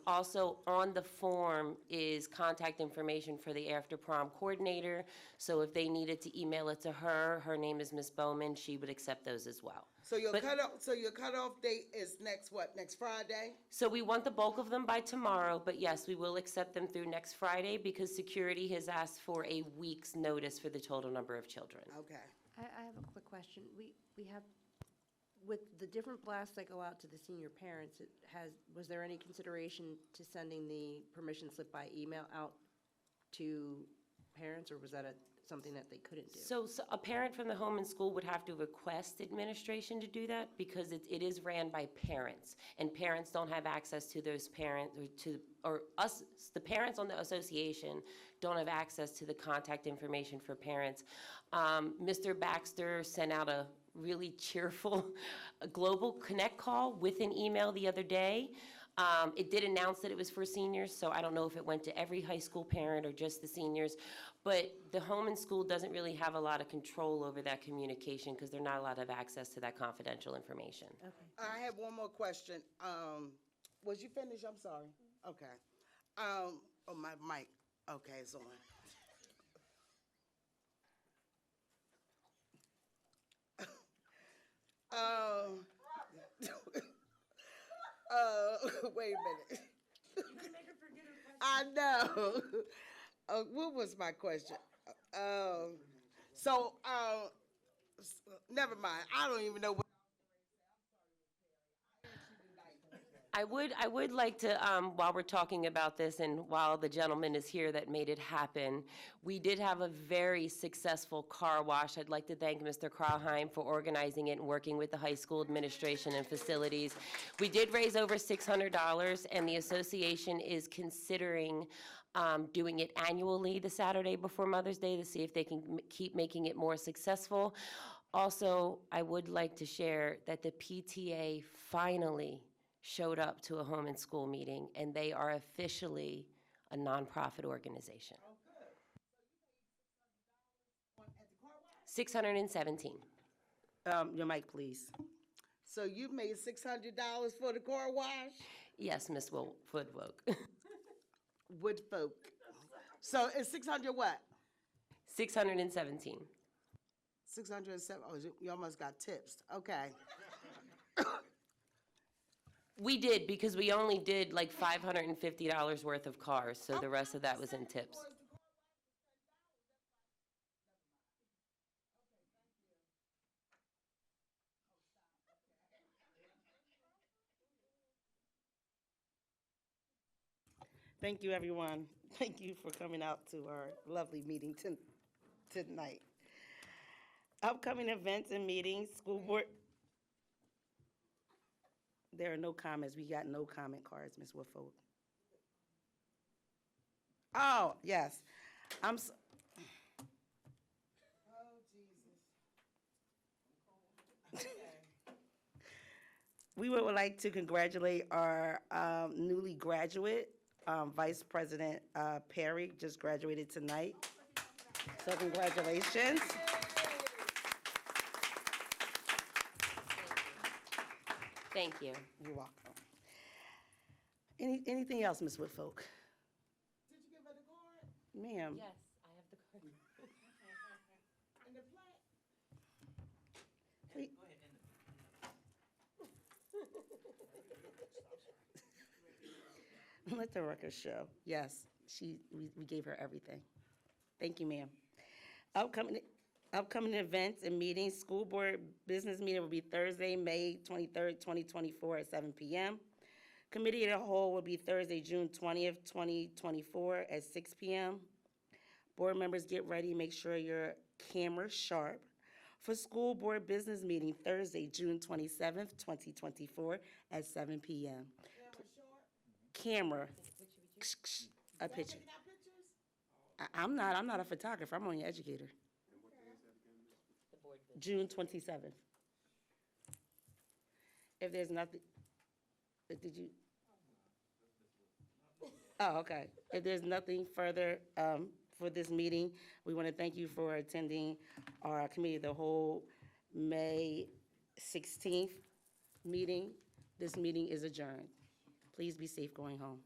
S8: Also, on the form is contact information for the after prom coordinator. So if they needed to email it to her, her name is Ms. Bowman, she would accept those as well.
S6: So your
S8: But-
S6: cutoff date is next what, next Friday?
S8: So we want the bulk of them by tomorrow, but yes, we will accept them through next Friday because security has asked for a week's notice for the total number of children.
S6: Okay.
S15: I have a quick question. We have, with the different blasts that go out to the senior parents, was there any consideration to sending the permission slip by email out to parents, or was that something that they couldn't do?
S8: So a parent from the home and school would have to request administration to do that because it is ran by parents. And parents don't have access to those parents, or us, the parents on the association don't have access to the contact information for parents. Mr. Baxter sent out a really cheerful Global Connect call with an email the other day. It did announce that it was for seniors, so I don't know if it went to every high school parent or just the seniors. But the home and school doesn't really have a lot of control over that communication because they're not allowed to have access to that confidential information.
S6: I have one more question. Was you finished? I'm sorry. Okay. Oh, my mic. Okay, it's on. Wait a minute. I know. What was my question? Never mind. I don't even know what.
S8: I would like to, while we're talking about this and while the gentleman is here that made it happen, we did have a very successful car wash. I'd like to thank Mr. Kralheim for organizing it and working with the high school administration and facilities. We did raise over $600, and the association is considering doing it annually the Saturday before Mother's Day to see if they can keep making it more successful. Also, I would like to share that the PTA finally showed up to a home and school meeting, and they are officially a nonprofit organization. $617.
S1: Your mic, please.
S6: So you made $600 for the car wash?
S8: Yes, Ms. Woodwalk.
S6: Woodfolk. So it's 600 what?
S8: 617.
S6: 607, oh, you almost got tips, okay.
S8: We did, because we only did like $550 worth of cars, so the rest of that was in tips.
S1: Thank you, everyone. Thank you for coming out to our lovely meeting tonight. Upcoming events and meetings, school board. There are no comments. We got no comment cards, Ms. Woodfolk. Oh, yes. We would like to congratulate our newly graduate, Vice President Perry, just graduated tonight. So congratulations.
S8: Thank you.
S1: You're welcome. Anything else, Ms. Woodfolk?
S6: Did you give her the card?
S1: Ma'am?
S8: Yes, I have the card.
S6: And the plaque?
S1: Let the record show. Yes, we gave her everything. Thank you, ma'am. Upcoming events and meetings, school board business meeting will be Thursday, May 23rd, 2024 at 7 p.m. Committee of the whole will be Thursday, June 20th, 2024 at 6 p.m. Board members, get ready, make sure your camera's sharp. For school board business meeting, Thursday, June 27th, 2024 at 7 p.m. Camera. A picture. I'm not a photographer, I'm only an educator. June 27th. If there's nothing, did you? Oh, okay. If there's nothing further for this meeting, we want to thank you for attending our committee of the whole May 16th meeting. This meeting is adjourned. Please be safe going home.